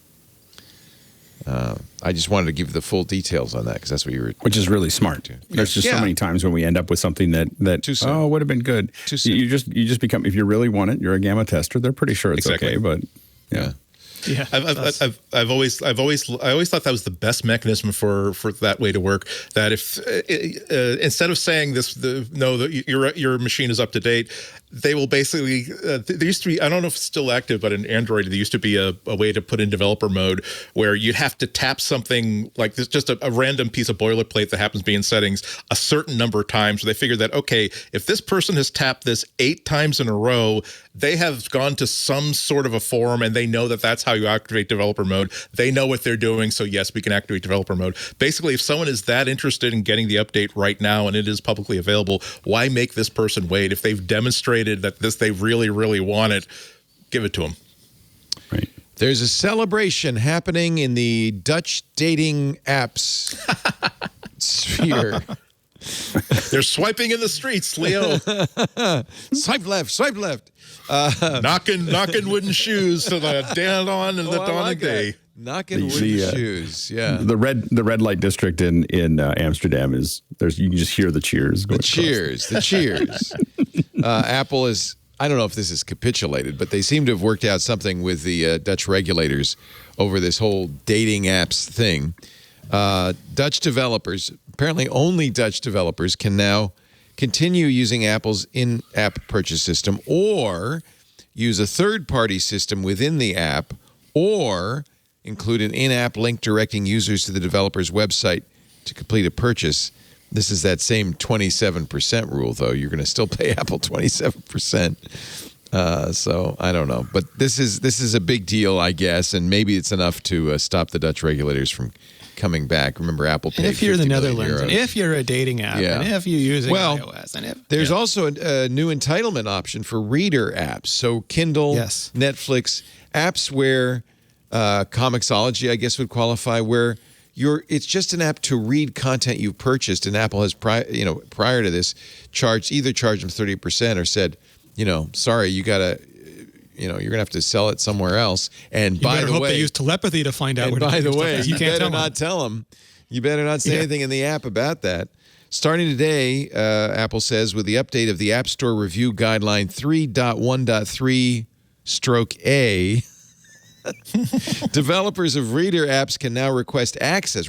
I just wanted to give you the full details on that because that's what you were... Which is really smart. There's just so many times when we end up with something that would have been good. Too soon. You just become, if you really want it, you're a gamma tester. They're pretty sure it's okay, but yeah. Yeah, I always thought that was the best mechanism for that way to work. That if instead of saying your machine is up to date, they will basically there used to be, I don't know if it's still active, but in Android there used to be a way to put in developer mode where you'd have to tap something like this, just a random piece of boilerplate that happens to be in settings a certain number of times. So they figured that, okay, if this person has tapped this 8 times in a row, they have gone to some sort of a forum and they know that that's how you activate developer mode. They know what they're doing, so yes, we can activate developer mode. Basically, if someone is that interested in getting the update right now and it is publicly available, why make this person wait? If they've demonstrated that they really, really want it, give it to them. Right. There's a celebration happening in the Dutch dating apps sphere. They're swiping in the streets, Leo. Swipe left, swipe left. Knocking wooden shoes to the dawn and the dawn of day. Knocking wooden shoes, yeah. The red light district in Amsterdam you can just hear the cheers. The cheers. Apple is, I don't know if this is capitulated, but they seem to have worked out something with the Dutch regulators over this whole dating apps thing. Dutch developers, apparently only Dutch developers, can now continue using Apple's in-app purchase system or use a third-party system within the app or include an in-app link directing users to the developer's website to complete a purchase. This is that same 27% rule, though. You're going to still pay Apple 27%. So I don't know. But this is a big deal, I guess, and maybe it's enough to stop the Dutch regulators from coming back. Remember, Apple paid if you're the 50 million Netherlands, euros. and if you're a dating app, and if you're using iOS, and if there's also a new entitlement option for reader apps. So Kindle, Netflix, apps where Comixology, I guess, would qualify, where it's just an app to read content you've purchased, and Apple has prior to this either charged them 30% or said, sorry, you gotta. You're going to have to sell it somewhere else. And by the way, they use telepathy to find out. And by the way, you better not tell them. You better not say anything in the app about that. Starting today, Apple says, with the update of the App Store Review Guideline 3.1.3/A, developers of reader apps can now request access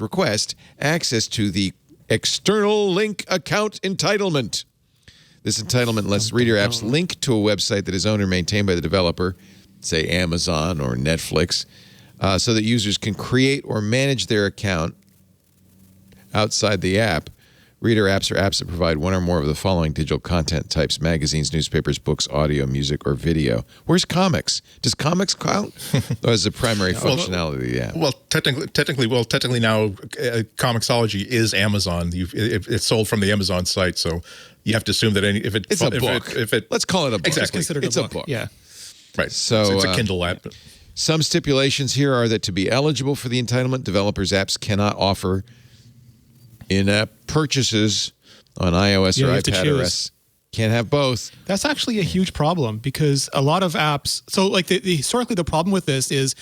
to the external link account entitlement. This entitlement lets reader apps link to a website that is owned or maintained by the developer, say Amazon or Netflix, so that users can create or manage their account outside the app. Reader apps are apps that provide one or more of the following digital content types: magazines, newspapers, books, audio, music, or video. Where's comics? Does comics count? As the primary functionality of the app? Well, technically now, Comixology is Amazon. It's sold from the Amazon site, so you have to assume that it's a book. Let's call it a book. Exactly. It's a book. Yeah. Right. So it's a Kindle app. Some stipulations here are that to be eligible for the entitlement, developers' apps cannot offer in-app purchases on iOS Yeah, or you have to iPad OS. choose. Can't have both. That's actually a huge problem because a lot of apps. So, like historically, the problem with this is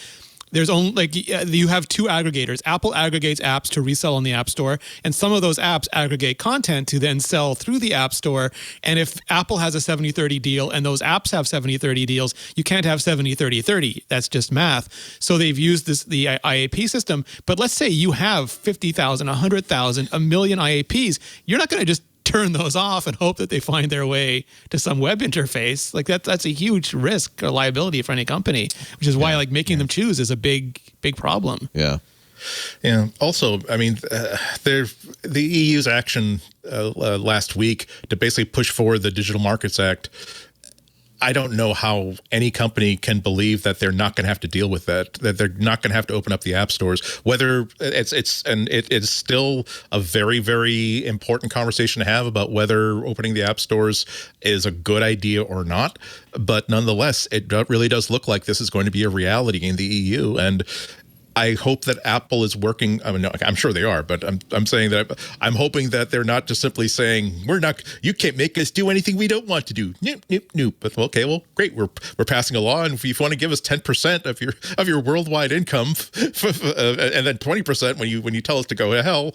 there's only you have two aggregators. Apple aggregates apps to resell on the App Store, and some of those apps aggregate content to then sell through the App Store. And if Apple has a 70-30 deal and those apps have 70-30 deals, you can't have 70-30-30. That's just math. So they've used the IAP system. But let's say you have 50,000, 100,000, a million IAPs. You're not going to just turn those off and hope that they find their way to some web interface. Like that's a huge risk or liability for any company, which is why making them choose is a big problem. Yeah. Yeah. Also, I mean, the EU's action last week to basically push forward the Digital Markets Act. I don't know how any company can believe that they're not going to have to deal with that they're not going to have to open up the app stores. Whether it's still a very, very important conversation to have about whether opening the app stores is a good idea or not. But nonetheless, it really does look like this is going to be a reality in the EU. And I hope that Apple is working. I mean, no, I'm sure they are, but I'm saying that I'm hoping that they're not just simply saying you can't make us do anything we don't want to do. Nope, nope, nope. But okay, well, great. We're passing a law, and if you want to give us 10% of your worldwide income, and then 20% when you tell us to go to hell,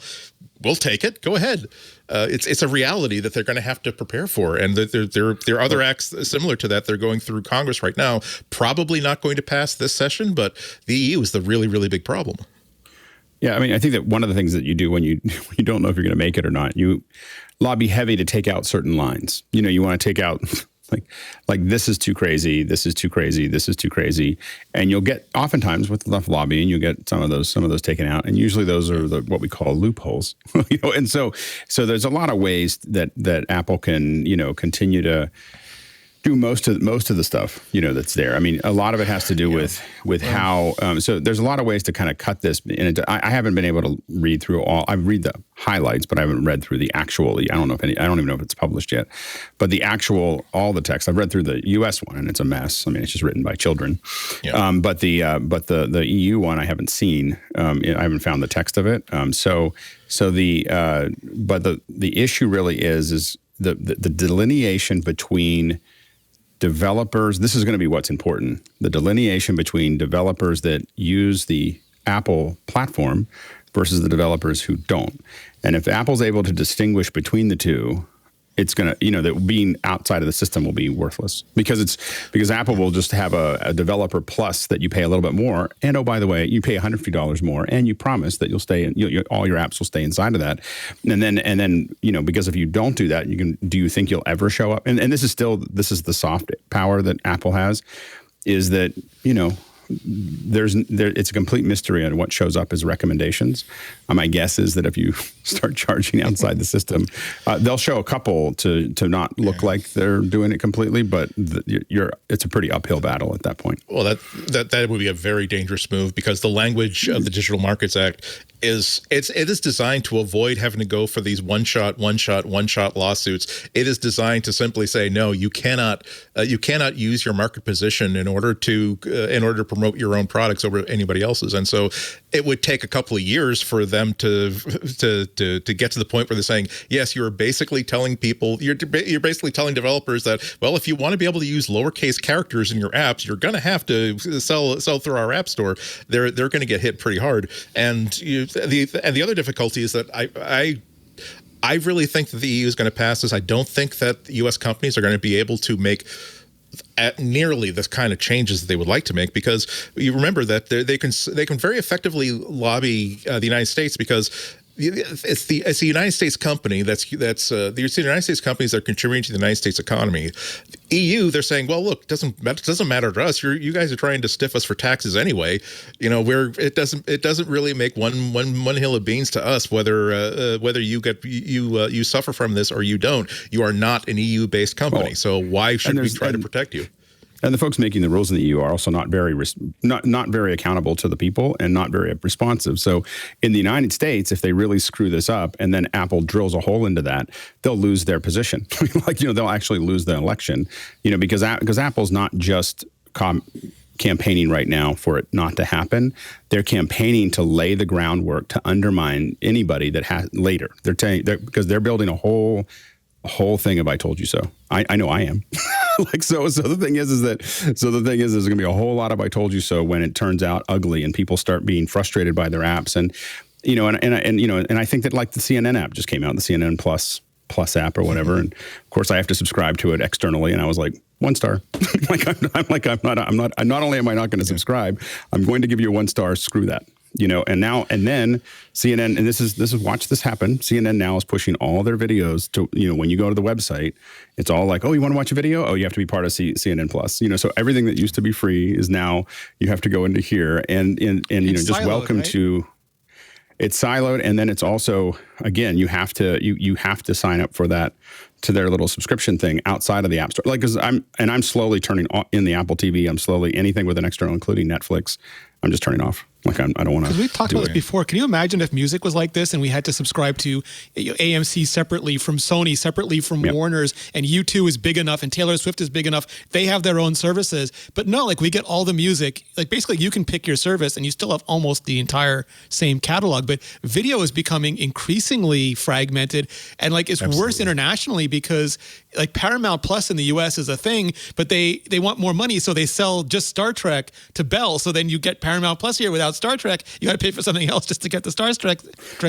we'll take it. Go ahead. It's a reality that they're going to have to prepare for, and there are other acts similar to that. They're going through Congress right now. Probably not going to pass this session, but the EU is the really, really big problem. Yeah, I mean, I think that one of the things that you do when you don't know if you're going to make it or not, you lobby heavy to take out certain lines. You want to take out like this is too crazy, this is too crazy, this is too crazy, and you'll get oftentimes with enough lobbying, you'll get some of those taken out, and usually those are what we call loopholes. And so there's a lot of ways that Apple can continue to do most of the stuff that's there. I mean, a lot of it has to do with how. So there's a lot of ways to kind of cut this. And I haven't been able to read through all. I've read the highlights, but I haven't read through the actual. I don't even know if it's published yet. But the actual all the text I've read through the U.S. one, and it's a mess. I mean, it's just written by children. Yeah. But the EU one I haven't seen. I haven't found the text of it. But the issue really is the delineation between developers. This is going to be what's important. The delineation between developers that use the Apple platform versus the developers who don't. And if Apple's able to distinguish between the two, it's going to, that being outside of the system will be worthless because Apple will just have a developer plus that you pay a little bit more. And oh, by the way, you pay $150 more and you promise that you'll stay in, all your apps will stay inside of that. And then, because if you don't do that, do you think you'll ever show up? And this is the soft power that Apple has is that, it's a complete mystery on what shows up as recommendations. My guess is that if you start charging outside the system, they'll show a couple to not look like they're doing it completely, but it's a pretty uphill battle at that point. Well, that would be a very dangerous move because the language of the Digital Markets Act it is designed to avoid having to go for these one-shot lawsuits. It is designed to simply say, no, you cannot use your market position in order to promote your own products over anybody else's. And so it would take a couple of years for them to get to the point where they're saying, yes, you're basically telling people, you're basically telling developers that, well, if you want to be able to use lowercase characters in your apps, you're going to have to sell through our app store. They're going to get hit pretty hard. And the other difficulty is that I really think that the EU is going to pass this. I don't think that U.S. companies are going to be able to make at nearly the kind of changes that they would like to make, because you remember that they can very effectively lobby the United States because it's the United States company the United States companies that are contributing to the United States economy. The EU, they're saying, well, look, it doesn't matter to us. You guys are trying to stiff us for taxes anyway. It doesn't really make one hill of beans to us whether you suffer from this or you don't. You are not an EU based company, so why should we try to protect you? And the folks making the rules in the EU are also not very accountable to the people and not very responsive. So in the United States, if they really screw this up and then Apple drills a hole into that, they'll lose their position. They'll actually lose the election, because Apple's not just campaigning right now for it not to happen. They're campaigning to lay the groundwork to undermine anybody that has later. Because they're building a whole thing of "I told you so." I know I am. So the thing is there's going to be a whole lot of "I told you so" when it turns out ugly and people start being frustrated by their apps. And and I think that like the CNN app just came out, the CNN Plus app or whatever, and of course I have to subscribe to it externally, and I was like, 1 star. I'm not. Not only am I not going to subscribe, I'm going to give you a 1 star. Screw that. And then CNN, and this is watch this happen. CNN now is pushing all their videos to, when you go to the website, it's all like, oh, you want to watch a video? Oh, you have to be part of CNN Plus. So everything that used to be free is now you have to go into here and just siloed, welcome right? to. It's siloed, and then it's also, again, you have to sign up for that, to their little subscription thing outside of the App Store. Like, because I'm slowly turning on in the Apple TV. I'm slowly anything with an external, including Netflix, I'm just turning off. Like I don't want to. Because we've talked about this before. Can you imagine if music was like this and we had to subscribe to AMC separately from Sony, separately from Warner's, and U2 is big enough and Taylor Swift is big enough, they have their own services. But no, like we get all the music. Like basically you can pick your service and you still have almost the entire same catalog. But video is becoming increasingly fragmented, and like it's worse internationally because like Paramount Plus in the US is a thing, but they want more money, so they sell just Star Trek to Bell. So then you get Paramount Plus here without Star Trek. You got to pay for something else just to get the Star Trek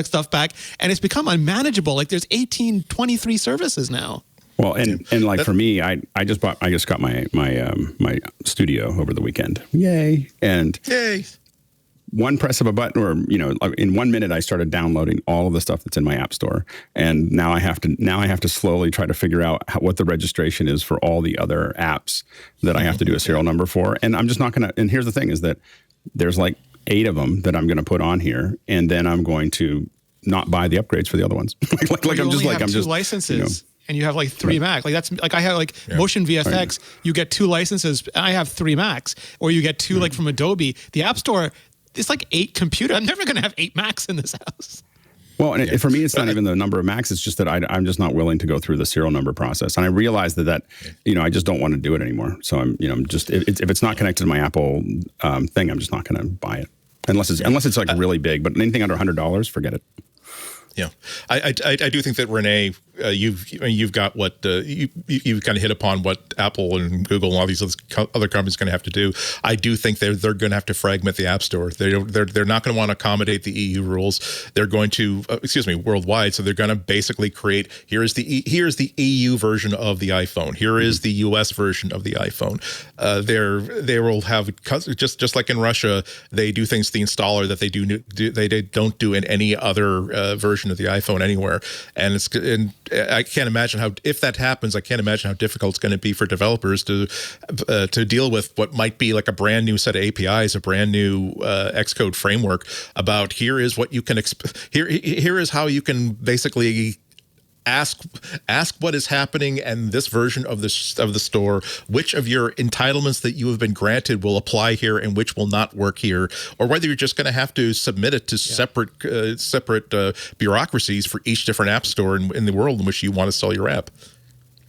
stuff back, and it's become unmanageable. Like there's 23 services now. Well, and like for me, I just got my studio over the weekend. Yay! And one press of a button, or in 1 minute, I started downloading all of the stuff that's in my app store, and now I have to slowly try to figure out what the registration is for all the other apps that I have to do a serial number for. And I'm just not going to. And here's the thing: is that there's like 8 of them that I'm going to put on here, and then I'm going to not buy the upgrades for the other ones. I'm just licenses. And you have like 3 Macs. Like that's like I have like Motion VFX. You get 2 licenses. And I have 3 Macs, or you get 2 like from Adobe. The App Store. It's like 8 computers. I'm never going to have 8 Macs in this house. Well, and for me, it's not even the number of Macs. It's just that I'm just not willing to go through the serial number process. And I realize that I just don't want to do it anymore. So I'm just if it's not connected to my Apple thing, I'm just not going to buy it unless it's like really big. But anything under $100, forget it. Yeah, I do think that Renee, you've got what you've kind of hit upon what Apple and Google and all these other companies are going to have to do. I do think they're going to have to fragment the App Store. They're not going to want to accommodate the EU rules. They're going to worldwide. So they're going to basically create here's the EU version of the iPhone. Here is the US version of the iPhone. They will have just like in Russia, they do things to the installer that they don't do in any other version of the iPhone anywhere. And I can't imagine if that happens, I can't imagine how difficult it's going to be for developers to deal with what might be like a brand new set of APIs, a brand new Xcode framework about here is what you can here is how you can basically ask what is happening and this version of the store, which of your entitlements that you have been granted will apply here and which will not work here, or whether you're just going to have to submit it to separate bureaucracies for each different app store in the world in which you want to sell your app.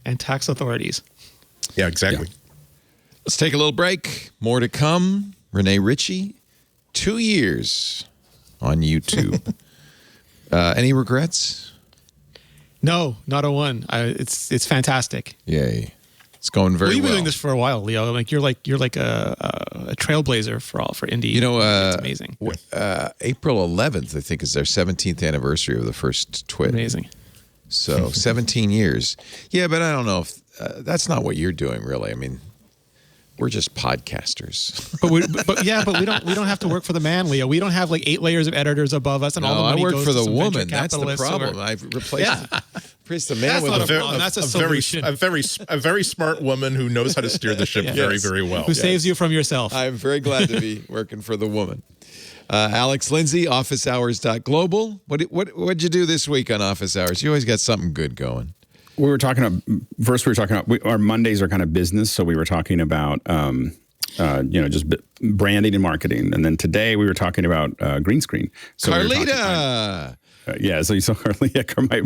And tax authorities. Yeah, exactly. Yeah. Let's take a little break. More to come. Renee Ritchie, 2 years on YouTube. Any regrets? No, not a one. It's fantastic. Yay! It's going very well. You've been doing this for a while, Leo. Like you're like a trailblazer for indie. It's amazing. April 11th, I think, is their 17th anniversary of the first twit. Amazing. So 17 years. Yeah, but I don't know if that's not what you're doing, really. I mean, we're just podcasters. But we don't have to work for the man, Leo. We don't have like 8 layers of editors above us, and all the money goes for to the woman. That's the problem. I've replaced the man with a problem. That's a solution. A very smart woman who knows how to steer the ship very, very well. Who saves you from yourself. I'm very glad to be working for the woman. Alex Lindsay, officehours.global. What'd you do this week on Office Hours? You always got something good going. We were talking about our Mondays are kind of business, so we were talking about just branding and marketing, and then today we were talking about green screen. So Carlita, Yeah, so you saw her. Yeah,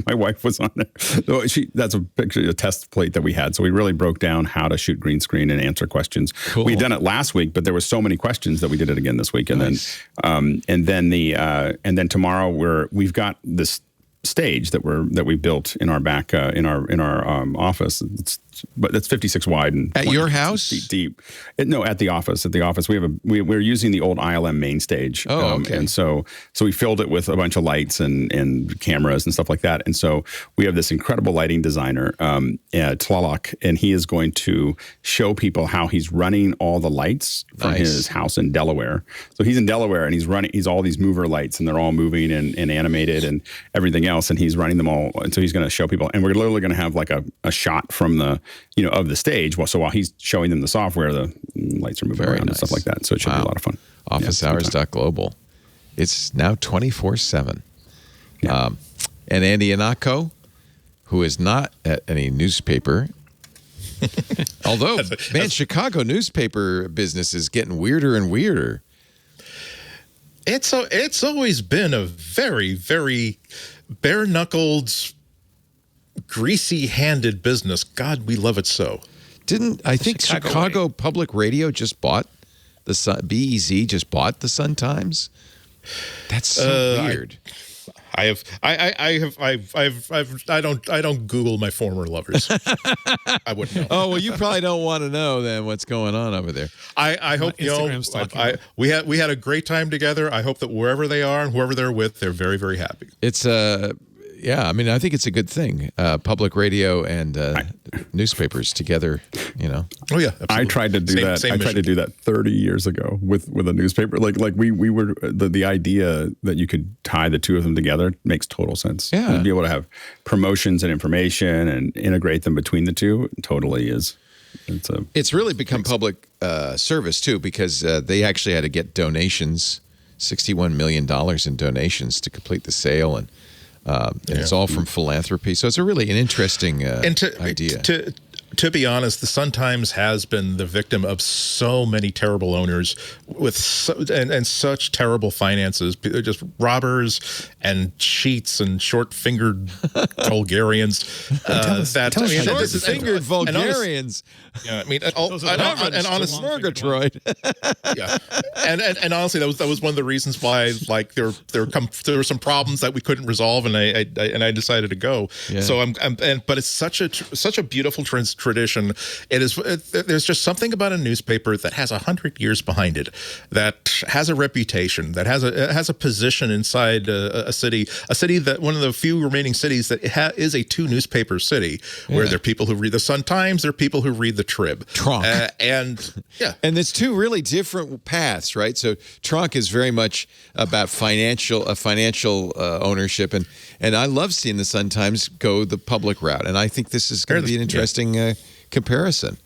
my wife was on there. So that's a picture, a test plate that we had. So we really broke down how to shoot green screen and answer questions. Cool. We had done it last week, but there were so many questions that we did it again this week. And nice. then tomorrow we've got this stage that we built in our back in our office. But it's 56 wide and at your house deep. No, at the office. We're using the old ILM main stage. Oh, okay. And so we filled it with a bunch of lights and cameras and stuff like that. And so we have this incredible lighting designer, Tlaloc, and he is going to show people how he's running all the lights from his house in Delaware. So he's in Delaware and he's all these mover lights and they're all moving and animated and everything else. And he's running them all. And so he's going to show people, and we're literally going to have like a shot from of the stage. So while he's showing them the software, the lights are moving around and stuff like that. So it should be a lot of fun. OfficeHours.global. It's now 24/7. Yeah. And Andy Anako, who is not at any newspaper, although, Chicago newspaper business is getting weirder and weirder. It's always been a very, very bare-knuckled, greasy-handed business. God, we love it so. I think Chicago Public Radio just bought the Sun? BEZ just bought the Sun Times. That's so weird. I don't Google my former lovers. I wouldn't know. Oh, well, you probably don't want to know then what's going on over there. I hope we had a great time together. I hope that wherever they are and whoever they're with, they're very, very happy. It's yeah, I mean, I think it's a good thing. Public radio and newspapers together, Oh yeah, absolutely. I tried to do that. I tried to do that 30 years ago with a newspaper. Like we were the idea that you could tie the two of them together makes total sense. Yeah, to be able to have promotions and information and integrate them between the two totally is. It's really become public service too, because they actually had to get donations, $61 million in donations to complete the sale, and it's all from philanthropy. So it's an interesting idea. To be honest, the Sun-Times has been the victim of so many terrible owners with such terrible finances, just robbers and cheats and short-fingered Vulgarians. Short-fingered Vulgarians. Yeah, I mean, and honestly, Murgatroyd. Yeah, and honestly, that was one of the reasons why, like, there were some problems that we couldn't resolve, and I decided to go. Yeah. So but it's such a beautiful tradition. There's just something about a newspaper that has 100 years behind it, that has a reputation, that has a position inside a city that one of the few remaining cities that is a two newspaper city, where there are people who read the Sun-Times, there are people who read the Trib. Tronc. And it's two really different paths, right? So Tronc is very much about financial ownership, and I love seeing the Sun-Times go the public route, and I think this is going to be an interesting comparison.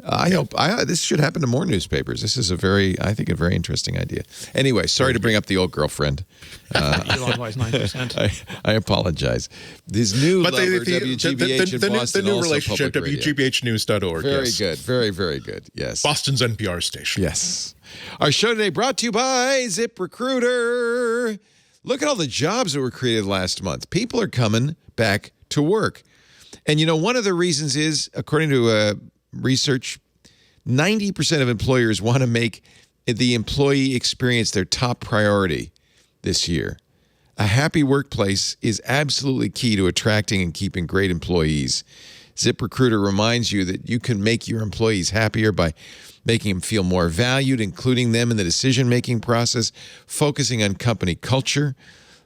I hope this should happen to more newspapers. This is a very interesting idea. Anyway, sorry to bring up the old girlfriend. Elon Wise 9%. I apologize. These new lovers, WGBH in Boston, the new also relationship, WGBHnews.org. Very good. Very, very good. Yes. Boston's NPR station. Yes. Our show today brought to you by ZipRecruiter. Look at all the jobs that were created last month. People are coming back to work. And one of the reasons is, according to research, 90% of employers want to make the employee experience their top priority this year. A happy workplace is absolutely key to attracting and keeping great employees. ZipRecruiter reminds you that you can make your employees happier by making them feel more valued, including them in the decision-making process, focusing on company culture,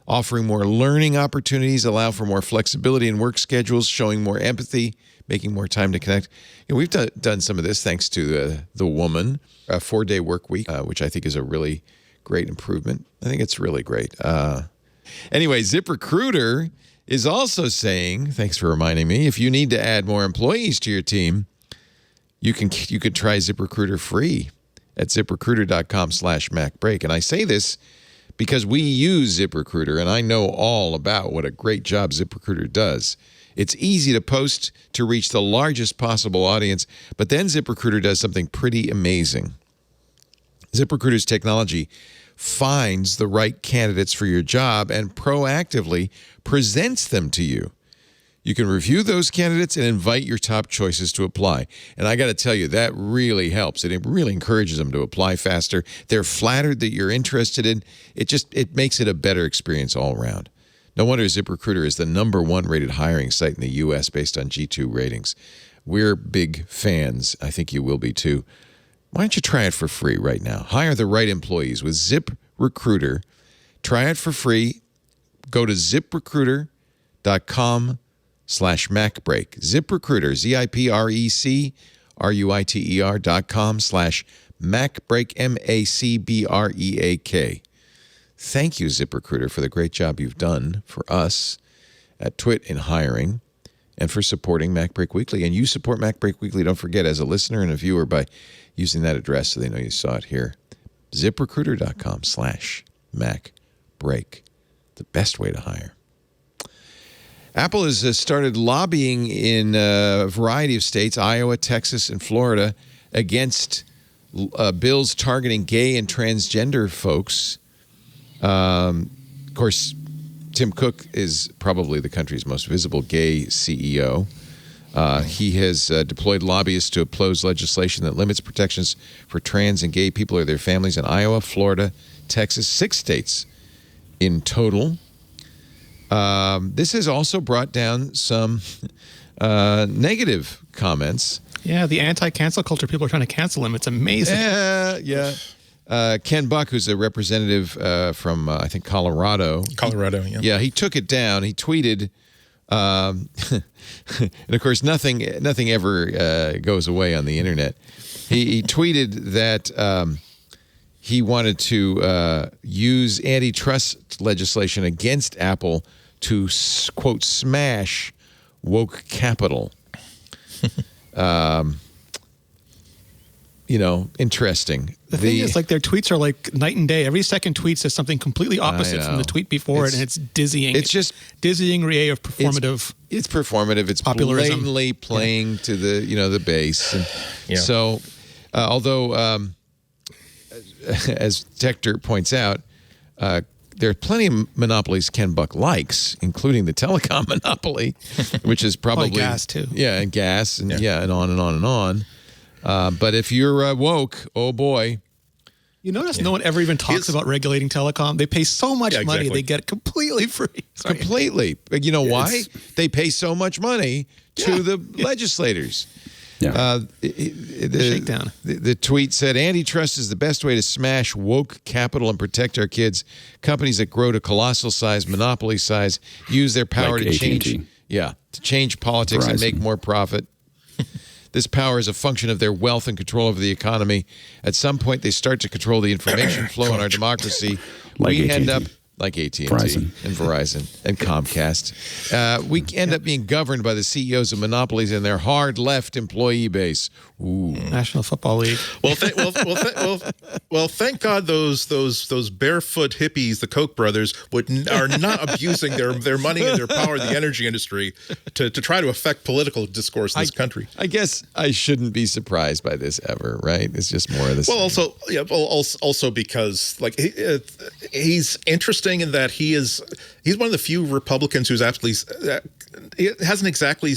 offering more learning opportunities, allow for more flexibility in work schedules, showing more empathy, making more time to connect. We've done some of this thanks to The Woman, a 4-day work week, which I think is a really great improvement. I think it's really great. Anyway, ZipRecruiter is also saying, thanks for reminding me, if you need to add more employees to your team, you could try ZipRecruiter free at ZipRecruiter.com/MacBreak. And I say this because we use ZipRecruiter, and I know all about what a great job ZipRecruiter does. It's easy to post to reach the largest possible audience, but then ZipRecruiter does something pretty amazing. ZipRecruiter's technology finds the right candidates for your job and proactively presents them to you. You can review those candidates and invite your top choices to apply. And I got to tell you, that really helps. It really encourages them to apply faster. They're flattered that you're interested in. It makes it a better experience all around. No wonder ZipRecruiter is the #1 rated hiring site in the U.S. based on G2 ratings. We're big fans. I think you will be too. Why don't you try it for free right now? Hire the right employees with ZipRecruiter. Try it for free. Go to ZipRecruiter.com/MacBreak. ZipRecruiter, ZipRecruiter.com/MacBreak, MacBreak. Thank you, ZipRecruiter, for the great job you've done for us at Twit in hiring and for supporting MacBreak Weekly. And you support MacBreak Weekly, don't forget, as a listener and a viewer by using that address so they know you saw it here. ZipRecruiter.com/MacBreak. The best way to hire. Apple has started lobbying in a variety of states, Iowa, Texas, and Florida, against bills targeting gay and transgender folks. Of course, Tim Cook is probably the country's most visible gay CEO. He has deployed lobbyists to oppose legislation that limits protections for trans and gay people or their families in Iowa, Florida, Texas, 6 states in total. This has also brought down some negative comments. Yeah, the anti-cancel culture. People are trying to cancel him. It's amazing. Yeah. Ken Buck, who's a representative from, I think, Colorado. Colorado, yeah. Yeah, he took it down. He tweeted, and of course, nothing ever goes away on the internet. He tweeted that he wanted to use antitrust legislation against Apple to, quote, smash woke capital. Interesting. The thing is, like, their tweets are like night and day. Every second tweet says something completely opposite from the tweet before it, and it's dizzying. It's just dizzying array of performative. It's performative. It's popularism. Blatantly playing to the the base. And so, although as Tector points out, there are plenty of monopolies Ken Buck likes, including the telecom monopoly, which is probably gas too. Yeah, and gas, and and on and on and on. But if you're woke, oh boy. You notice no one ever even talks about regulating telecom. They pay so much money, they get it completely free. Completely. But you know why? They pay so much money to the legislators. Yeah. The shakedown. The tweet said, antitrust is the best way to smash woke capital and protect our kids. Companies that grow to colossal size, monopoly size, use their power to change. Yeah, to change politics and make more profit. This power is a function of their wealth and control over the economy. At some point, they start to control the information flow in our democracy. We end up like AT&T and Verizon and Comcast. We end up being governed by the CEOs of monopolies and their hard left employee base. Ooh. National Football League. Well, thank God those barefoot hippies, the Koch brothers, are not abusing their money and their power in the energy industry to try to affect political discourse in this country. I guess I shouldn't be surprised by this ever, right? It's just more of the same. Also because like he's interesting in that he's one of the few Republicans who's actually hasn't exactly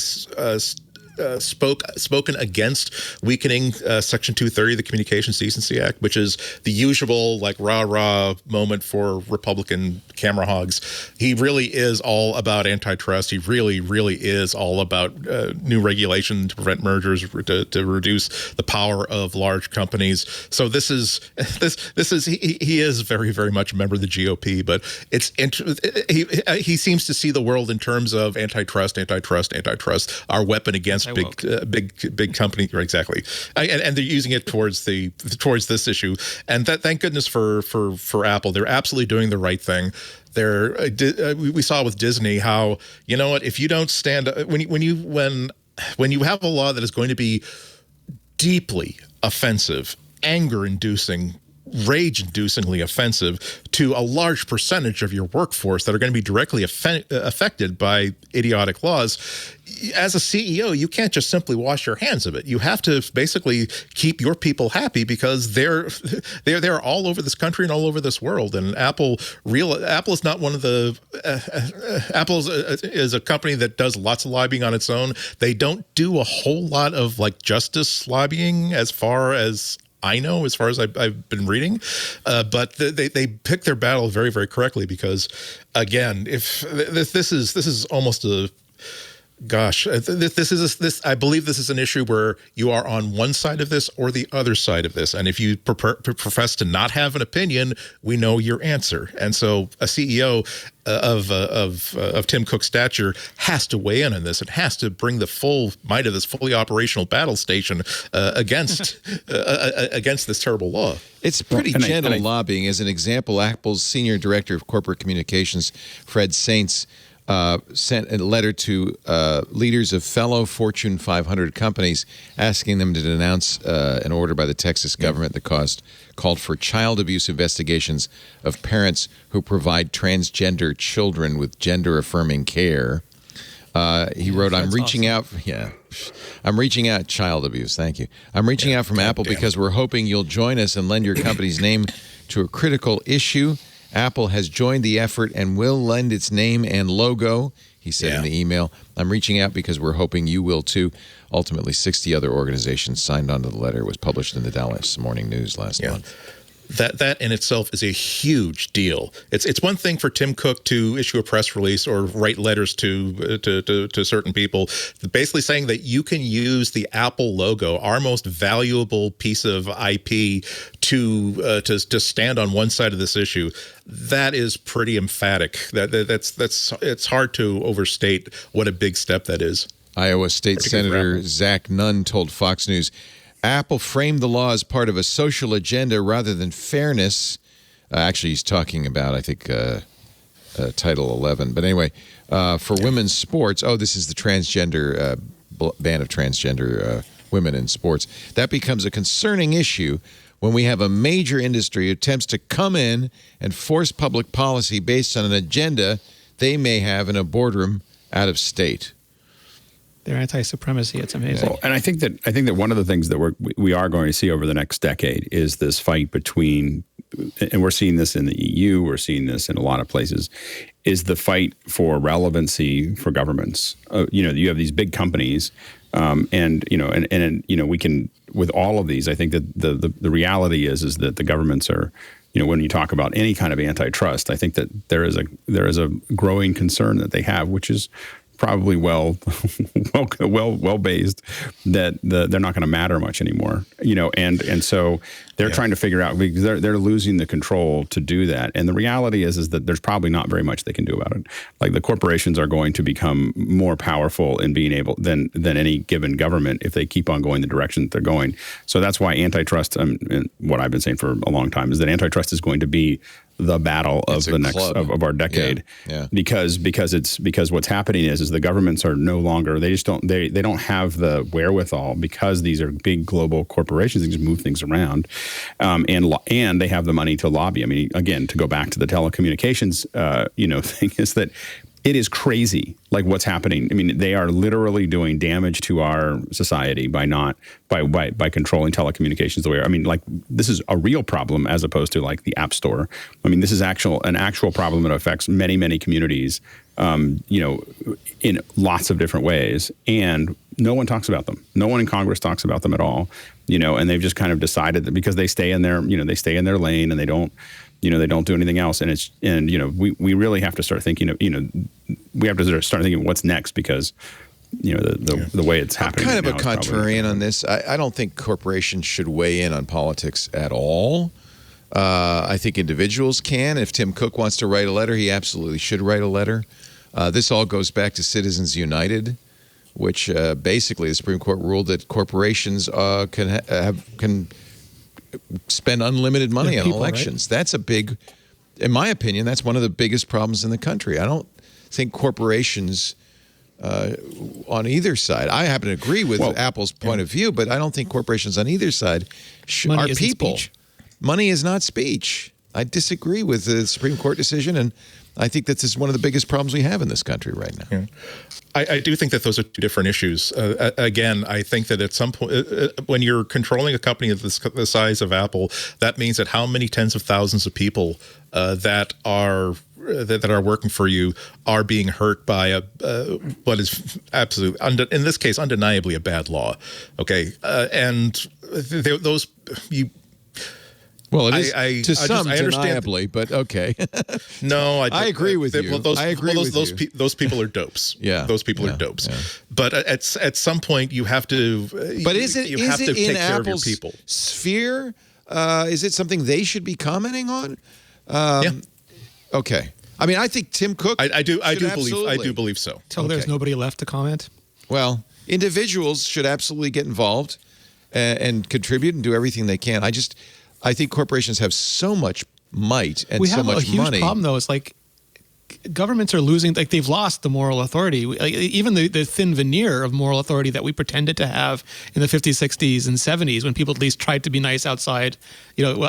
spoken against weakening Section 230 of the Communications Decency Act, which is the usual like rah-rah moment for Republican camera hogs. He really is all about antitrust. He really, really is all about new regulation to prevent mergers, to reduce the power of large companies. So he is very, very much a member of the GOP, but he seems to see the world in terms of antitrust, our weapon against big company, right, exactly, and they're using it towards this issue, and thank goodness for Apple. They're absolutely doing the right thing. We saw with Disney how, you know what, if you don't stand when you have a law that is going to be deeply offensive, anger-inducing, rage-inducingly offensive to a large percentage of your workforce that are going to be directly affected by idiotic laws. As a CEO, you can't just simply wash your hands of it. You have to basically keep your people happy because they're all over this country and all over this world. And Apple is not one of the Apple is a company that does lots of lobbying on its own. They don't do a whole lot of like justice lobbying as far as I know, as far as I've been reading, but they pick their battle very, very correctly because, again, if this is almost a gosh, I believe this is an issue where you are on one side of this or the other side of this, and if you profess to not have an opinion, we know your answer. And so, a CEO of Tim Cook's stature has to weigh in on this. It has to bring the full might of this fully operational battle station against this terrible law. It's pretty gentle lobbying. As an example, Apple's Senior Director of Corporate Communications, Fred Saints, sent a letter to leaders of fellow Fortune 500 companies asking them to denounce an order by the Texas government that called for child abuse investigations of parents who provide transgender children with gender-affirming care. He wrote, I'm reaching out. I'm reaching out. Child abuse. Thank you. I'm reaching out from Apple because we're hoping you'll join us and lend your company's name to a critical issue. Apple has joined the effort and will lend its name and logo, he said in the email. I'm reaching out because we're hoping you will too. Ultimately, 60 other organizations signed on to the letter. It was published in the Dallas Morning News last month. That in itself is a huge deal. It's one thing for Tim Cook to issue a press release or write letters to certain people, basically saying that you can use the Apple logo, our most valuable piece of IP, to stand on one side of this issue. That is pretty emphatic. It's hard to overstate what a big step that is. Iowa State Senator Zach Nunn told Fox News, Apple framed the law as part of a social agenda rather than fairness. Actually, he's talking about, I think, Title 11. But anyway, for women's sports, this is the transgender ban of transgender women in sports. That becomes a concerning issue when we have a major industry attempts to come in and force public policy based on an agenda they may have in a boardroom out of state. They're anti-supremacy. It's amazing. Well, and I think that one of the things that we are going to see over the next decade is this fight between, and we're seeing this in the EU, we're seeing this in a lot of places, is the fight for relevancy for governments. You have these big companies, and we can, with all of these, I think that the reality is that the governments are, when you talk about any kind of antitrust, I think that there is a growing concern that they have, which is probably well based, that they're not going to matter much anymore, and so they're trying to figure out, because they're losing the control to do that. And the reality is that there's probably not very much they can do about it. Like, the corporations are going to become more powerful in being able than any given government if they keep on going the direction that they're going. So that's why antitrust, and what I've been saying for a long time, is that antitrust is going to be the battle of the next of our decade, because what's happening is the governments are no longer, they don't have the wherewithal, because these are big global corporations. They just move things around, and they have the money to lobby. I mean, again, to go back to the telecommunications thing, is that it is crazy, like, what's happening. I mean, they are literally doing damage to our society by controlling telecommunications the way. I mean, like, this is a real problem as opposed to like the App Store. I mean, this is an actual problem that affects many, many communities, in lots of different ways, and no one talks about them. No one in Congress talks about them at all. And they've just kind of decided that because they stay in their lane and they don't do anything else. And we really have to start thinking of, we have to start thinking of what's next, because, the way it's happening. I'm kind of a contrarian on this. I don't think corporations should weigh in on politics at all. I think individuals can. If Tim Cook wants to write a letter, he absolutely should write a letter. This all goes back to Citizens United, which basically the Supreme Court ruled that corporations can spend unlimited money on elections. Right? That's a big, in my opinion, that's one of the biggest problems in the country. I don't think corporations on either side, I happen to agree with Apple's point of view, but I don't think corporations on either side are people. money is not speech. I disagree with the Supreme Court decision, and I think this is one of the biggest problems we have in this country right now. Yeah. I do think that those are two different issues. Again, I think that at some point, when you're controlling a company of the size of Apple, that means that how many tens of thousands of people that are working for you are being hurt by what is absolutely, in this case, undeniably a bad law. Okay, and those you. Well, it is to some undeniably, but okay. No, I agree with you. I agree with you. Those people are dopes. Yeah, those people are dopes. Yeah. But at some point, you have to. But is it take in care of your Apple's people. sphere? Is it something they should be commenting on? Yeah. Okay. I mean, I think Tim Cook. I do believe so. Till there's nobody left to comment. Well, individuals should absolutely get involved and contribute and do everything they can. I think corporations have so much might and so much money. We have a huge problem, though. It's like governments are losing, like they've lost the moral authority. Like, even the thin veneer of moral authority that we pretended to have in the 50s, 60s, and 70s when people at least tried to be nice outside,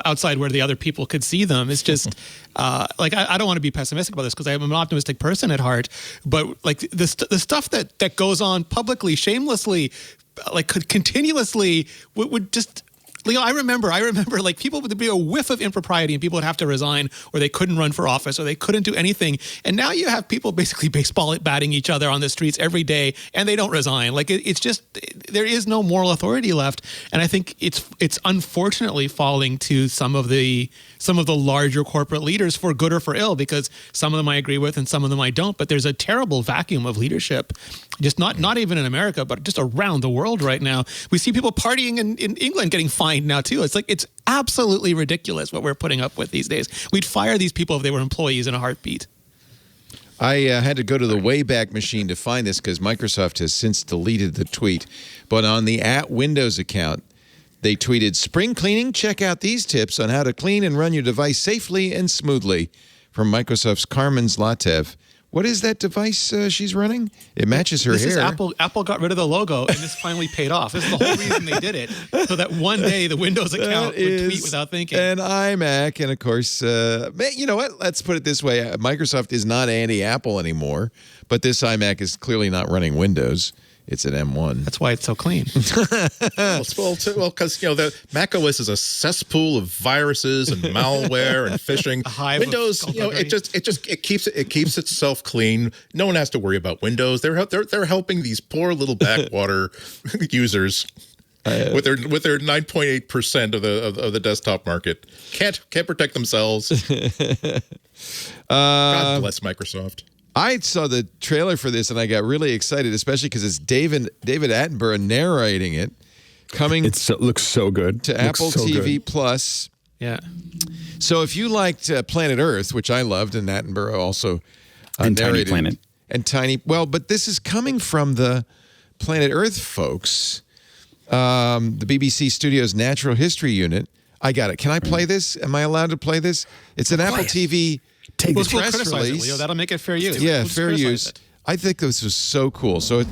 outside where the other people could see them. It's just, like, I don't want to be pessimistic about this because I'm an optimistic person at heart, but like the stuff that goes on publicly, shamelessly, like continuously would just... Leo, I remember like people would be a whiff of impropriety and people would have to resign or they couldn't run for office or they couldn't do anything. And now you have people basically baseball batting each other on the streets every day and they don't resign. Like it's just, there is no moral authority left. And I think it's unfortunately falling to some of the larger corporate leaders for good or for ill, because some of them I agree with and some of them I don't. But there's a terrible vacuum of leadership, just not even in America, but just around the world right now. We see people partying in England getting fined now too. It's like, it's absolutely ridiculous what we're putting up with these days. We'd fire these people if they were employees in a heartbeat. I had to go to the Wayback Machine to find this because Microsoft has since deleted the tweet. But on the @Windows account, they tweeted, "Spring cleaning? Check out these tips on how to clean and run your device safely and smoothly," from Microsoft's Carmen Zlatev. What is that device she's running? It matches her hair. This is Apple. Apple got rid of the logo, and this finally paid off. This is the whole reason they did it, so that one day the Windows account would tweet without thinking. An iMac, and of course, you know what? Let's put it this way: Microsoft is not anti-Apple anymore, but this iMac is clearly not running Windows. It's an M1. That's why it's so clean. Well, because the macOS is a cesspool of viruses and malware and phishing. Windows, it keeps itself clean. No one has to worry about Windows. They're helping these poor little backwater users with their 9.8% of the desktop market. Can't protect themselves. God bless Microsoft. I saw the trailer for this and I got really excited, especially because it's David Attenborough narrating it, coming. It looks so good to Apple TV Plus. Yeah. So if you liked Planet Earth, which I loved, and Attenborough also and narrated, Tiny Planet and Tiny. Well, but this is coming from the Planet Earth folks, the BBC Studios Natural History Unit. I got it. Can I play this? Am I allowed to play this? It's an Apple TV. Take the press release. Leo, that'll make it fair use. Yeah, fair use. I think this was so cool. So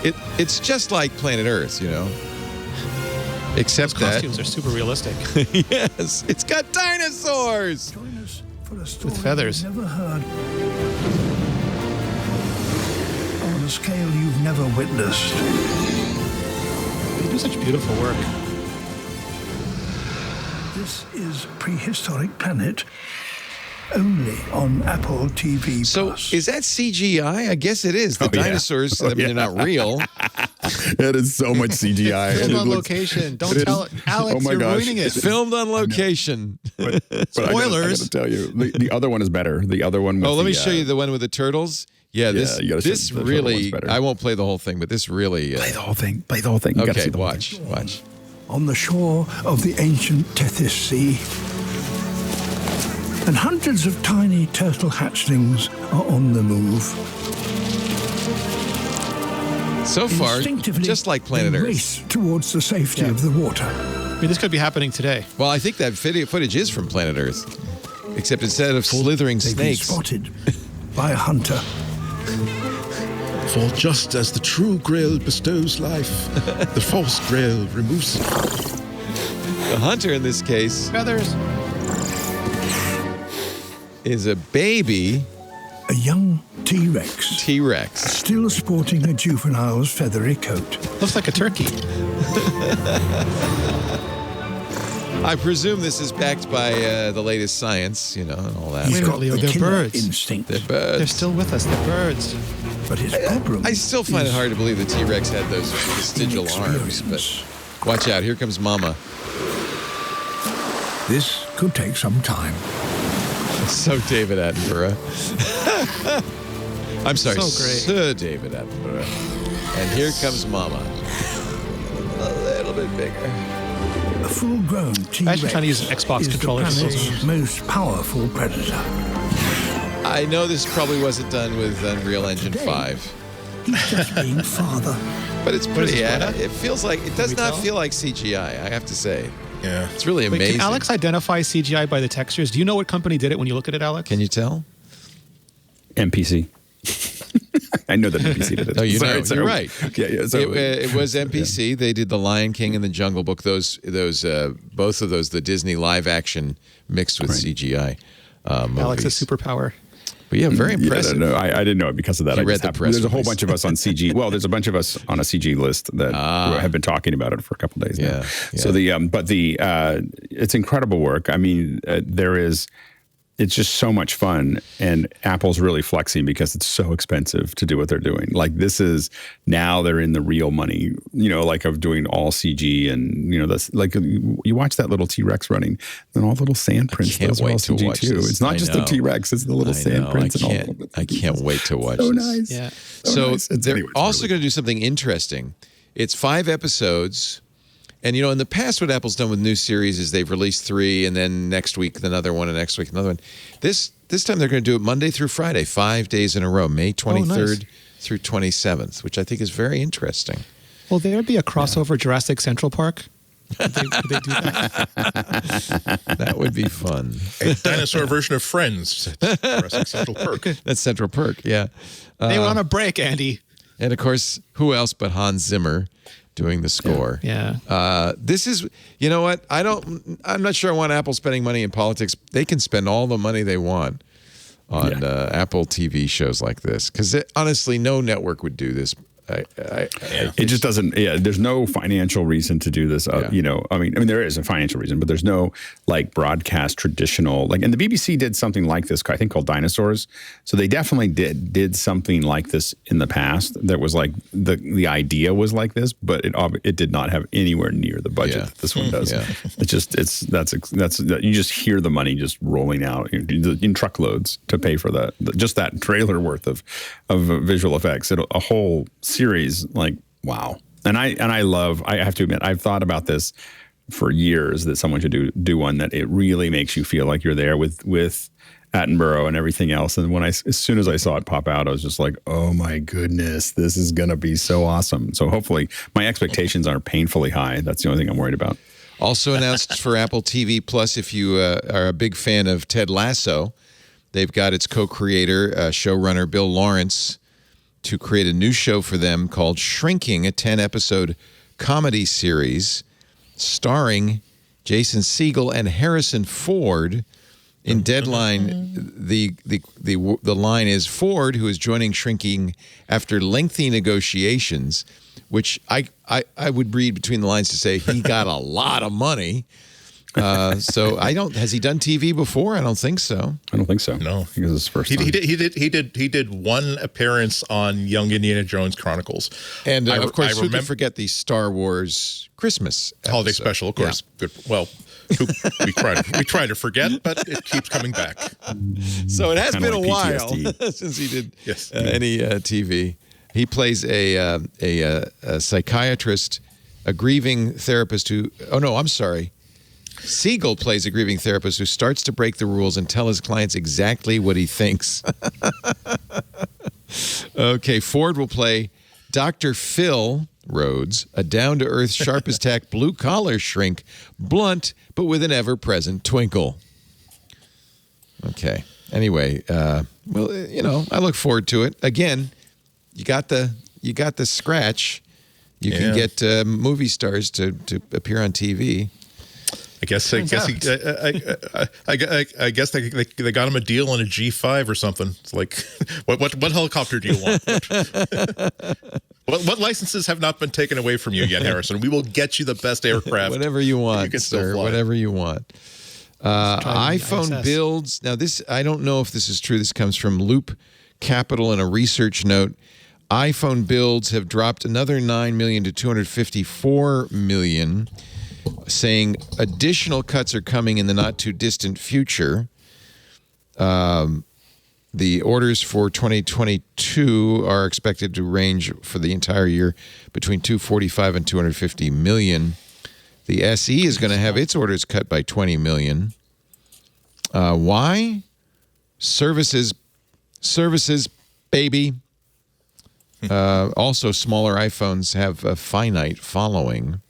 it's just like Planet Earth, except those costumes are super realistic. Yes, it's got dinosaurs with feathers. Never heard. On a scale you've never witnessed. They do such beautiful work. This is Prehistoric Planet. Only on Apple TV Plus. So is that CGI? I guess it is. The dinosaurs, I mean, they're not real. That is so much CGI. Filmed on location. Don't tell it. Alex, you're ruining it. It's filmed on location. But spoilers. I gotta tell you, the other one is better. The other one with let me show you the one with the turtles. Yeah, this really, I won't play the whole thing, but this really... Play the whole thing. Play the whole thing. You okay, gotta see the watch. On the shore of the ancient Tethys Sea, and hundreds of tiny turtle hatchlings are on the move. So far, just like Planet Earth. Race towards the safety of the water. I mean, this could be happening today. Well, I think that footage is from Planet Earth, except instead of slithering snakes, spotted by a hunter. For just as the true grail bestows life, the false grail removes it. The hunter in this case Feathers. is a baby A young T-Rex, T-Rex. still sporting a juvenile's feathery coat. Looks like a turkey. I presume this is backed by the latest science, and all that. He's Wait a minute, got Leo, the they're killer birds. instinct. They're birds. They're still with us. They're birds. But his problem I still find it is hard to believe the T-Rex had those vestigial arms, but inexperience. watch out. Here comes Mama. This could take some time. So David Attenborough. I'm sorry, So great. Sir David Attenborough. And here comes Mama. A little bit bigger. A full-grown T-Rex Imagine trying to use an Xbox is controller the to planet's solve most powerful predator. I know this probably wasn't done with Unreal Engine Today, 5, He's just being father. but it's is pretty. this, what? It feels like it does we not tell? feel like CGI. I have to say, Yeah. it's really Wait, amazing. can Alex identify CGI by the textures? Do you know what company did it when you look at it, Alex? Can you tell? MPC. I know that NPC did it. No, you know, Sorry. you're right. Yeah. So, It was NPC. They did The Lion King and The Jungle Book. Those both of those, the Disney live action mixed with CGI movies. Alex's superpower. But yeah, very Yeah, impressive. no, I didn't know it because of that. You I read just the happened- press There's a whole release. bunch of us on CG. Well, there's a bunch of us on a CG list that have been talking about it for a couple of days now. Yeah, So it's incredible work. I mean, it's just so much fun, and Apple's really flexing because it's so expensive to do what they're doing. Like now they're in the real money, like of doing all CG, and that's like you watch that little T-Rex running, and all the little sand prints. can't Those are all wait to CG watch too. this. It's not I just know. the T-Rex; it's the little sand prints and all of it. I can't wait to watch So this. nice. Yeah. So nice. they're Anyway, it's also really- going to do something interesting. It's 5 episodes. And, in the past, what Apple's done with new series is they've released 3, and then next week another one, and next week another one. This time they're going to do it Monday through Friday, 5 days in a row, May 23rd through 27th, which I think is very interesting. Will there be a crossover Jurassic Central Park? Would they do that? That would be fun. A dinosaur version of Friends. Jurassic Central Park. That's Central Perk, yeah. They were on a break, Andy. And, of course, who else but Hans Zimmer doing the score? Yeah. This is, you know what? I'm not sure I want Apple spending money in politics. They can spend all the money they want on Apple TV shows like this, because honestly, no network would do this. It just doesn't. Yeah, there's no financial reason to do this. I mean, there is a financial reason, but there's no like broadcast traditional and the BBC did something like this, I think, called Dinosaurs. So they definitely did something like this in the past. That was like the idea was like this, but it did not have anywhere near the budget that this one does. Yeah. That's you just hear the money just rolling out in truckloads to pay for just that trailer worth of visual effects. A whole series, like, wow. And I have to admit, I've thought about this for years, that someone should do one that it really makes you feel like you're there with Attenborough and everything else. And as soon as I saw it pop out, I was just like, oh my goodness, this is going to be so awesome. So hopefully my expectations aren't painfully high. That's the only thing I'm worried about. Also announced for Apple TV Plus, if you are a big fan of Ted Lasso, they've got its co-creator, showrunner Bill Lawrence, to create a new show for them called Shrinking, a 10-episode comedy series starring Jason Segel and Harrison Ford. In Deadline, the line is Ford, who is joining Shrinking after lengthy negotiations, which I would read between the lines to say he got a lot of money. So has he done TV before? I don't think so. I don't think so. No, I think this is his first time. He did one appearance on Young Indiana Jones Chronicles, And of course, who remember could forget the Star Wars Christmas holiday episode? special, of course. Yeah. Good. Well, we try to forget, but it keeps coming back. So it has Kinda been a like while PTSD. since he did Yes. any TV. He plays a psychiatrist, a grieving therapist who. Oh no, I'm sorry. Siegel plays a grieving therapist who starts to break the rules and tell his clients exactly what he thinks. Okay, Ford will play Dr. Phil Rhodes, a down-to-earth, sharp-as-tack, blue-collar shrink, blunt, but with an ever-present twinkle. Okay. Anyway, I look forward to it. Again, you got the scratch. You can get movie stars to appear on TV. I guess they got him a deal on a G5 or something. It's like, what helicopter do you want? What licenses have not been taken away from you yet, Harrison? We will get you the best aircraft. Whatever you want, you can sir. fly. Whatever you want. iPhone builds. Now, this, I don't know if this is true. This comes from Loop Capital in a research note. iPhone builds have dropped another 9 million to 254 million, saying additional cuts are coming in the not-too-distant future. The orders for 2022 are expected to range for the entire year between 245 and 250 million. The SE is going to have its orders cut by 20 million. Why? Services, baby. Also, smaller iPhones have a finite following.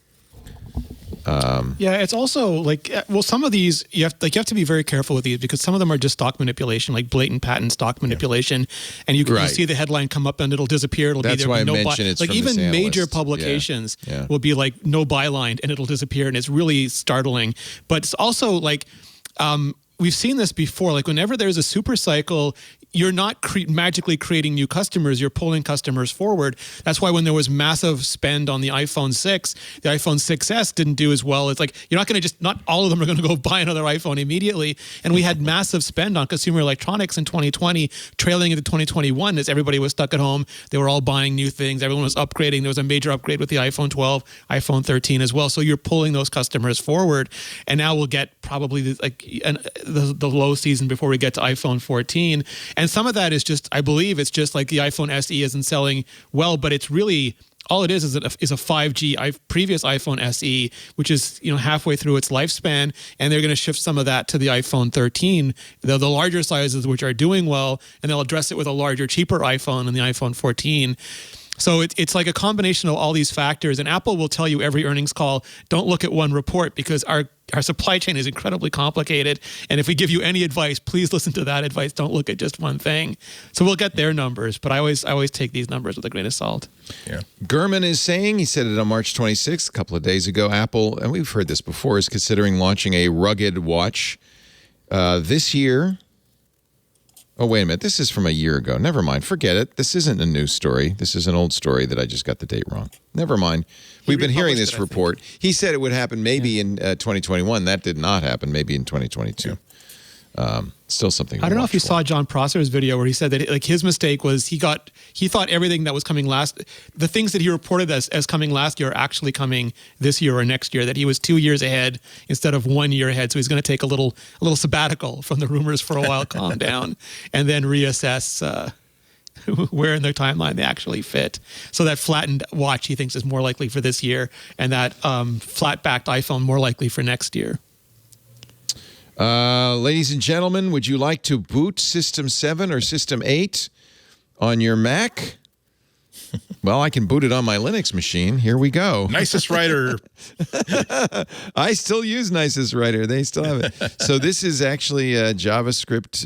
Yeah, it's also like, well, some of these you have to be very careful with these because some of them are just stock manipulation, like blatant patent stock manipulation, and you can see the headline come up and it'll disappear. It'll That's be there. why I no mentioned it's like from even this major analyst. publications Yeah. will be like no byline and it'll disappear, and it's really startling. But it's also like we've seen this before. Like whenever there's a super cycle, you're not magically creating new customers. You're pulling customers forward. That's why when there was massive spend on the iPhone 6, the iPhone 6S didn't do as well. It's like you're not going to just, not all of them are going to go buy another iPhone immediately. And we had massive spend on consumer electronics in 2020, trailing into 2021 as everybody was stuck at home. They were all buying new things. Everyone was upgrading. There was a major upgrade with the iPhone 12, iPhone 13 as well. So you're pulling those customers forward. And now we'll get probably the low season before we get to iPhone 14. And some of that is just, I believe it's just like the iPhone SE isn't selling well, but it's really, all it is a 5G previous iPhone SE, which is halfway through its lifespan, and they're going to shift some of that to the iPhone 13, the larger sizes, which are doing well, and they'll address it with a larger, cheaper iPhone in the iPhone 14. So it's like a combination of all these factors, and Apple will tell you every earnings call, don't look at one report because our supply chain is incredibly complicated. And if we give you any advice, please listen to that advice. Don't look at just one thing. So we'll get their numbers, but I always take these numbers with a grain of salt. Yeah. Gurman is saying, he said it on March 26th, a couple of days ago, Apple, and we've heard this before, is considering launching a rugged watch this year. Oh, wait a minute. This is from a year ago. Never mind. Forget it. This isn't a new story. This is an old story that I just got the date wrong. Never mind. We've been hearing this report. He said it would happen maybe in 2021. That did not happen. Maybe in 2022. Still something. I don't know if you saw John Prosser's video where he said that like his mistake was he thought everything that was coming the things that he reported as coming last year are actually coming this year or next year, that he was 2 years ahead instead of 1 year ahead. So he's going to take a little sabbatical from the rumors for a while, calm down, and then reassess where in their timeline they actually fit. So that flattened watch he thinks is more likely for this year, and that flat-backed iPhone more likely for next year. Ladies and gentlemen, would you like to boot System 7 or System 8 on your Mac? Well, I can boot it on my Linux machine. Here we go. Nicest writer. I still use Nicest Writer. They still have it. So this is actually a JavaScript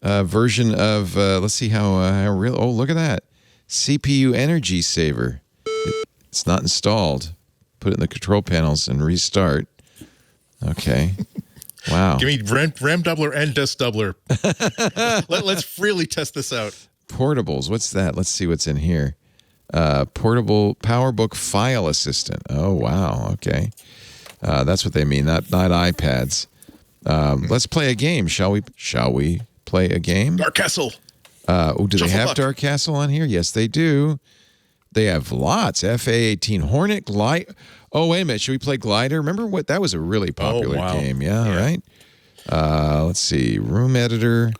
version of, let's see how real. Oh, look at that. CPU energy saver. It's not installed. Put it in the control panels and restart. Okay. Wow. Give me RAM doubler and disk doubler. Let's really test this out. Portables. What's that? Let's see what's in here. Portable PowerBook File Assistant. Oh, wow. Okay. That's what they mean. Not iPads. Let's play a game. Shall we play a game? Dark Castle. Do they have Dark Castle on here? Yes, they do. They have lots. FA-18 Hornet, Glide. Oh, wait a minute. Should we play Glider? Remember what? That was a really popular game. Yeah, right? Let's see. Room Editor.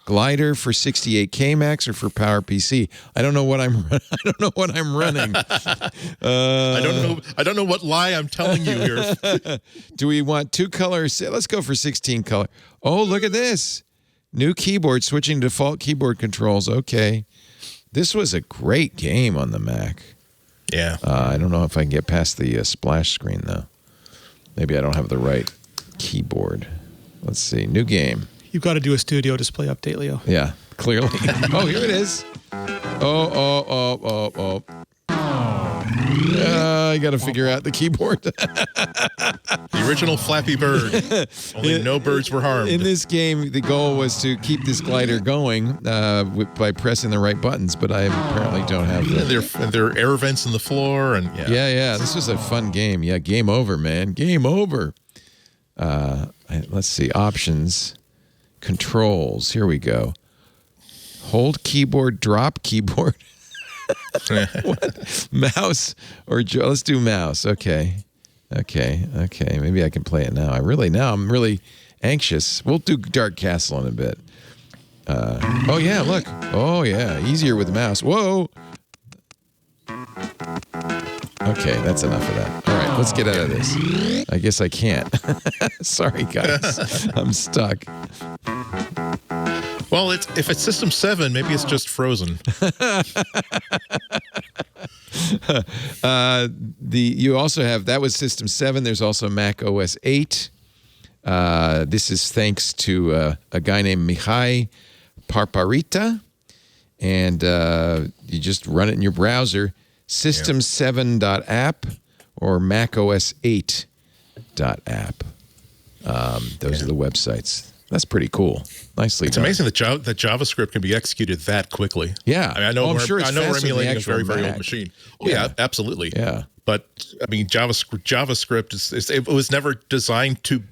Glider for 68K Max or for PowerPC? I don't know what I'm running. I don't know what lie I'm telling you here. Do we want 2 colors? Let's go for 16 color. Oh, look at this. New keyboard, switching default keyboard controls. Okay. This was a great game on the Mac. Yeah. I don't know if I can get past the splash screen, though. Maybe I don't have the right keyboard. Let's see. New game. You've got to do a studio display update, Leo. Yeah, clearly. Oh, here it is. Oh. I got to figure out the keyboard. The original Flappy Bird. Only no birds were harmed. In this game, the goal was to keep this glider going by pressing the right buttons, but I apparently don't have that. And there are air vents in the floor. And Yeah. This was a fun game. Yeah, game over, man. Game over. Let's see. Options. Controls. Here we go. Hold keyboard, drop keyboard. What? Mouse or let's do mouse. Okay. Maybe I can play it now. I'm really anxious. We'll do Dark Castle in a bit. Oh yeah, look. Oh yeah, easier with the mouse. Whoa. Okay, that's enough of that. All right, let's get out of this. I guess I can't. Sorry, guys. I'm stuck. Well, if it's System 7, maybe it's just frozen. You also have, that was System 7. There's also macOS 8. This is thanks to a guy named Mihai Parparita. And you just run it in your browser. System7.app or macOS 8.app. Those are the websites. That's pretty cool. Nicely It's done. amazing that JavaScript can be executed that quickly. Yeah. I mean, I know I'm sure it's I know we're faster than the emulating a very, actual very Mac. old machine. Oh, yeah, absolutely. Yeah. But, I mean, JavaScript, it was never designed to...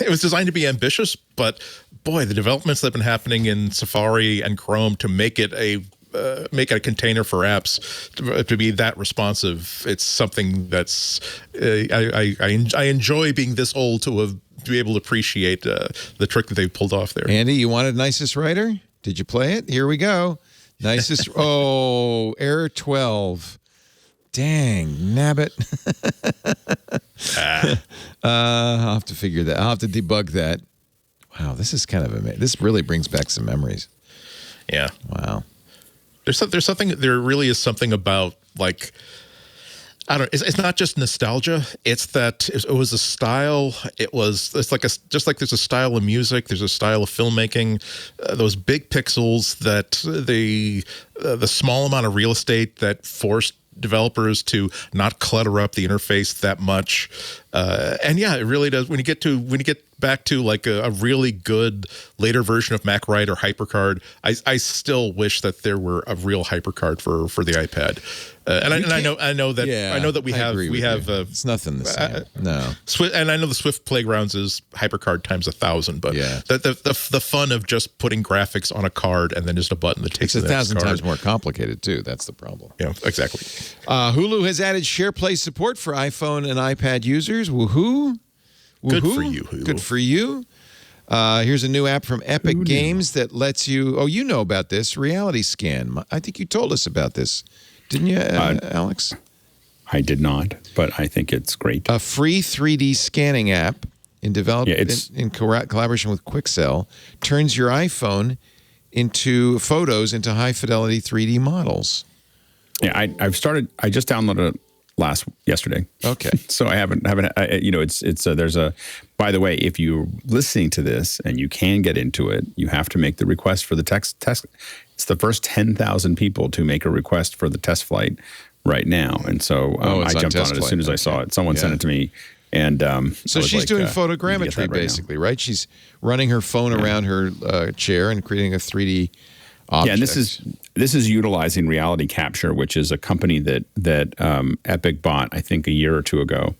It was designed to be ambitious, but, boy, the developments that have been happening in Safari and Chrome to make it a container for apps to be that responsive. It's something that's I enjoy being this old to be able to appreciate the trick that they pulled off there. Andy, you wanted Nicest Writer? Did you play it? Here we go. Nicest. Oh, error 12. Dang, nabbit. I'll have to figure that. I'll have to debug that. Wow, this is kind of amazing. This really brings back some memories. Yeah. Wow. There really is something about, like, I don't know, it's not just nostalgia. It's that it was a style. It's like just like there's a style of music, there's a style of filmmaking. Those big pixels, that the small amount of real estate that forced developers to not clutter up the interface that much. And yeah, it really does. When you get back to like a really good later version of MacWrite or HyperCard, I still wish that there were a real HyperCard for the iPad. I know that we have it's nothing the same. No. And I know the Swift Playgrounds is HyperCard times 1,000, but yeah. the fun of just putting graphics on a card and then just a button that takes it's the next 1,000 card. times more complicated too. That's the problem. Yeah, exactly. Hulu has added SharePlay support for iPhone and iPad users. Woohoo! Good for you, Hulu. Good for you. Here's a new app from Epic Games that lets you. Oh, you know about this Reality Scan. I think you told us about this, didn't you, Alex? I did not, but I think it's great. A free 3D scanning app in collaboration with Quixel turns your iPhone into photos into high fidelity 3D models. Yeah, I just downloaded it yesterday. Okay. So I haven't there's a, by the way, if you're listening to this and you can get into it, you have to make the request for the test. It's the first 10,000 people to make a request for the test flight right now. And so I jumped on it as soon as I saw it. Someone sent it to me. And so she's doing photogrammetry, basically, right? She's running her phone around her chair and creating a 3D object. Yeah, and this is utilizing Reality Capture, which is a company that Epic bought, I think, a year or two ago.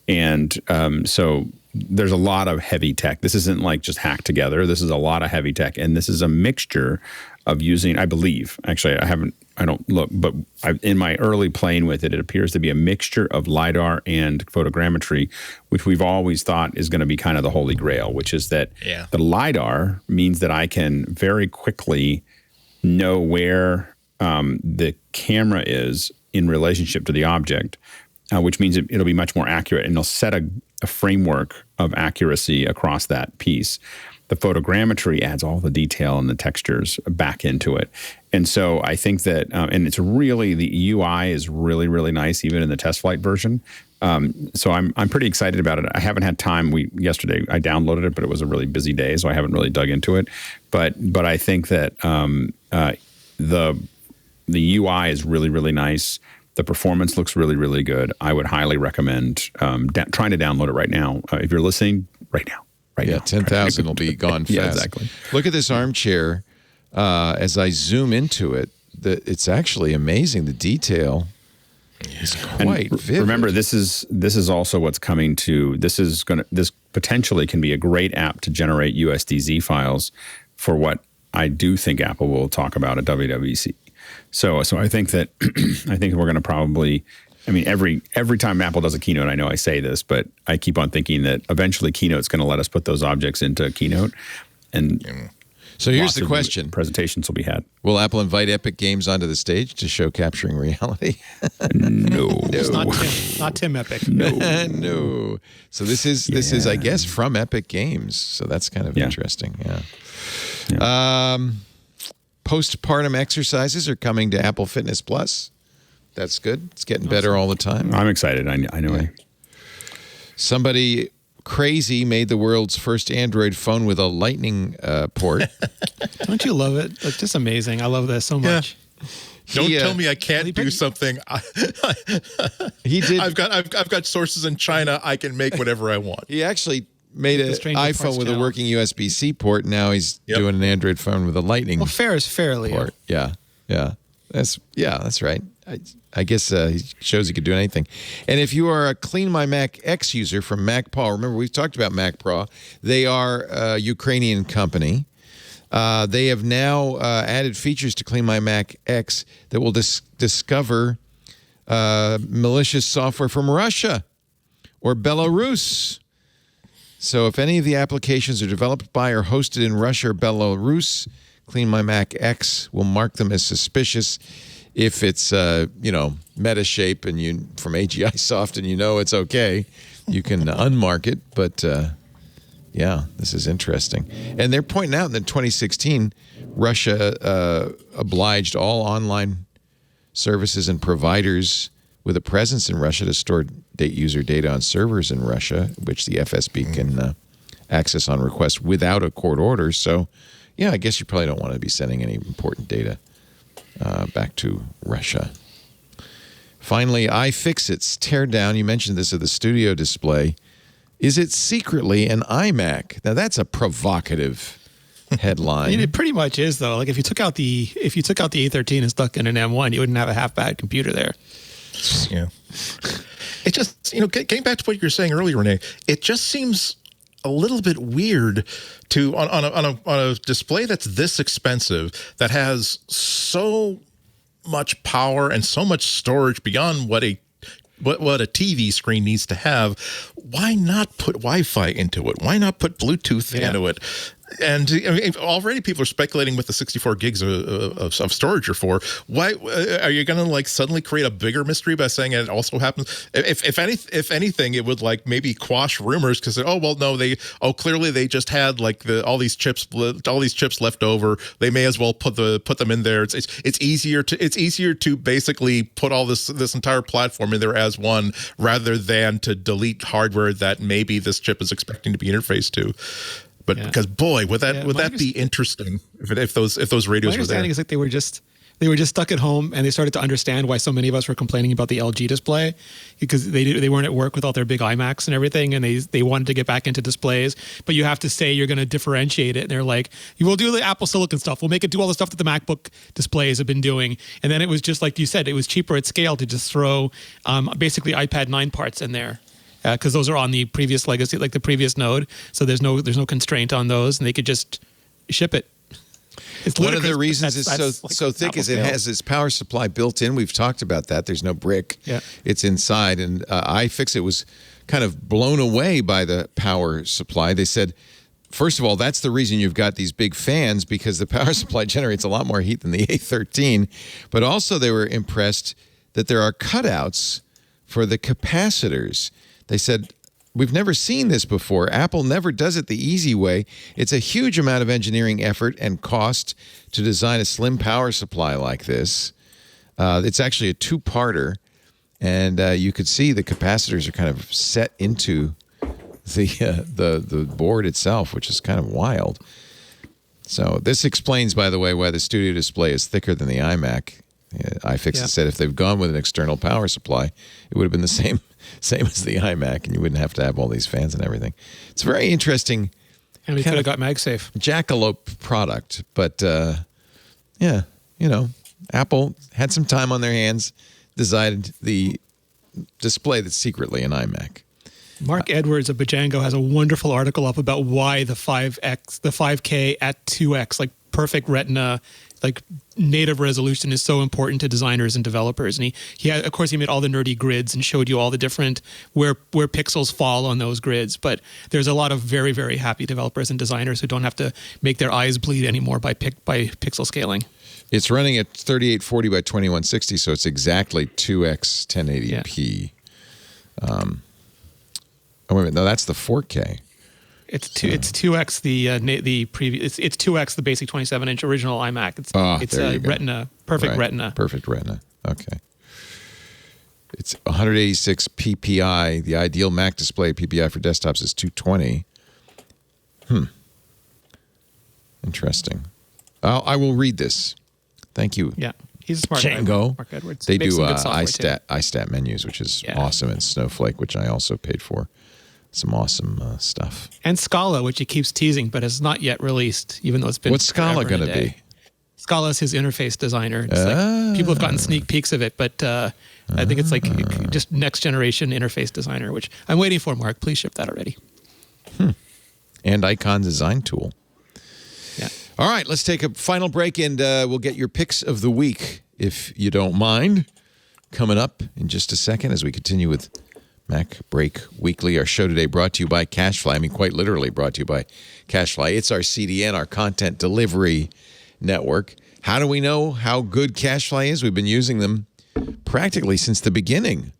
And so there's a lot of heavy tech. This isn't like just hacked together. This is a lot of heavy tech. And this is a mixture of using, I believe, actually, I don't look, but in my early playing with it, it appears to be a mixture of LiDAR and photogrammetry, which we've always thought is going to be kind of the holy grail, which is that the LiDAR means that I can very quickly know where the camera is in relationship to the object, which means it'll be much more accurate, and it'll set a framework of accuracy across that piece. The photogrammetry adds all the detail and the textures back into it. And so I think that, and it's really, the UI is really, really nice, even in the test flight version. So I'm pretty excited about it. I haven't had time. Yesterday I downloaded it, but it was a really busy day, so I haven't really dug into it. But I think that the UI is really, really nice. The performance looks really, really good. I would highly recommend trying to download it right now. If you're listening, right now. Yeah, 10,000 will be gone fast. Yeah, exactly. Look at this armchair. As I zoom into it, it's actually amazing. The detail is quite vivid. Remember, this is also what's coming to. This potentially can be a great app to generate USDZ files for what I do think Apple will talk about at WWDC. So I think that we're going to probably. I mean, every time Apple does a keynote, I know I say this, but I keep on thinking that eventually Keynote's going to let us put those objects into Keynote, and so here's the question: presentations will be had. Will Apple invite Epic Games onto the stage to show capturing reality? No, It's not Tim Epic. No. No. So this is I guess from Epic Games. So that's kind of interesting. Yeah. Postpartum exercises are coming to Apple Fitness Plus. That's good. It's getting better all the time. I'm excited. I know. Yeah. Somebody crazy made the world's first Android phone with a Lightning port. Don't you love it? It's just amazing. I love that so much. Don't tell me I can't do something. He did. I've got sources in China. I can make whatever I want. He actually made an iPhone with a working USB-C port. Now he's doing an Android phone with a Lightning. Well, fair is fair, Leo. Port. Yeah. That's right. I guess he shows he could do anything. And if you are a Clean My Mac X user from MacPaw, remember we've talked about MacPaw. They are a Ukrainian company. They have now added features to Clean My Mac X that will discover malicious software from Russia or Belarus. So if any of the applications are developed by or hosted in Russia or Belarus, Clean My Mac X will mark them as suspicious. If it's Metashape and you from AGI Soft and it's okay, you can unmark it. But this is interesting. And they're pointing out that in 2016, Russia obliged all online services and providers with a presence in Russia to store user data on servers in Russia, which the FSB can access on request without a court order. So, I guess you probably don't want to be sending any important data back to Russia. Finally, iFixit's Teardown. You mentioned this at the studio display. Is it secretly an iMac? Now that's a provocative headline. I mean, it pretty much is, though. Like if you took out the A13 and stuck in an M1, you wouldn't have a half bad computer there. Yeah. It just getting back to what you were saying earlier, Renee. It just seems a little bit weird to on a display that's this expensive, that has so much power and so much storage beyond what a TV screen needs to have. Why not put Wi-Fi into it? Why not put Bluetooth into it? And already people are speculating with the 64 gigs of storage you're for. Why are you going to suddenly create a bigger mystery by saying it also happens? If anything, it would maybe quash rumors because clearly they just had all these chips left over. They may as well put them in there. It's easier to basically put all this entire platform in there as one rather than to delete hardware that maybe this chip is expecting to be interfaced to. But because boy, would that be interesting if those radios were there. My understanding is they were just stuck at home and they started to understand why so many of us were complaining about the LG display because they weren't at work with all their big iMacs and everything, and they wanted to get back into displays. But you have to say you're going to differentiate it, and they're like, "You will do the Apple Silicon stuff. We'll make it do all the stuff that the MacBook displays have been doing." And then it was just like you said, it was cheaper at scale to just throw basically iPad 9 parts in there. Because those are on the previous legacy, like the previous node, so there's no constraint on those, and they could just ship it. It's one of the reasons it's so thick is it has this power supply built in. We've talked about that. There's no brick. Yeah. It's inside, and iFixit was kind of blown away by the power supply. They said, first of all, that's the reason you've got these big fans, because the power supply generates a lot more heat than the A13. But also they were impressed that there are cutouts for the capacitors. They said, we've never seen this before. Apple never does it the easy way. It's a huge amount of engineering effort and cost to design a slim power supply like this. It's actually a two-parter, and you could see the capacitors are kind of set into the board itself, which is kind of wild. So this explains, by the way, why the studio display is thicker than the iMac. iFixit said if they've gone with an external power supply, it would have been the same as the iMac, and you wouldn't have to have all these fans and everything. It's very interesting. And we could have got MagSafe. Jackalope product, but Apple had some time on their hands, decided the display that's secretly an iMac. Mark Edwards of Bajango has a wonderful article up about why the 5K at 2X, like perfect retina, like native resolution is so important to designers and developers. And he had, of course, he made all the nerdy grids and showed you all the different where pixels fall on those grids. But there's a lot of very, very happy developers and designers who don't have to make their eyes bleed anymore by pixel scaling. It's running at 3840 by 2160, so it's exactly 2x 1080p. Yeah. Wait a minute, no, that's the 4K. It's 2x the previous. It's 2x the basic 27-inch original iMac. It's a Retina, perfect Retina. Perfect Retina. Okay. It's 186 ppi. The ideal Mac display PPI for desktops is 220. Interesting. I will read this. Thank you. Yeah, he's a smart Django. guy, Mark Edwards. They Makes do some good software, iStat menus, which is awesome, and Snowflake, which I also paid for. Some awesome stuff. And Scala, which he keeps teasing, but has not yet released, even though it's been. What's Scala going to be? Scala is his interface designer. It's like, people have gotten sneak peeks of it, but I think it's like just next generation interface designer, which I'm waiting for. Mark, please ship that already. And icon design tool. Yeah. All right, let's take a final break, and we'll get your picks of the week, if you don't mind, coming up in just a second as we continue with MacBreak Weekly. Our show today brought to you by CacheFly. I mean, quite literally brought to you by CacheFly. It's our CDN, our content delivery network. How do we know how good CacheFly is? We've been using them practically since the beginning.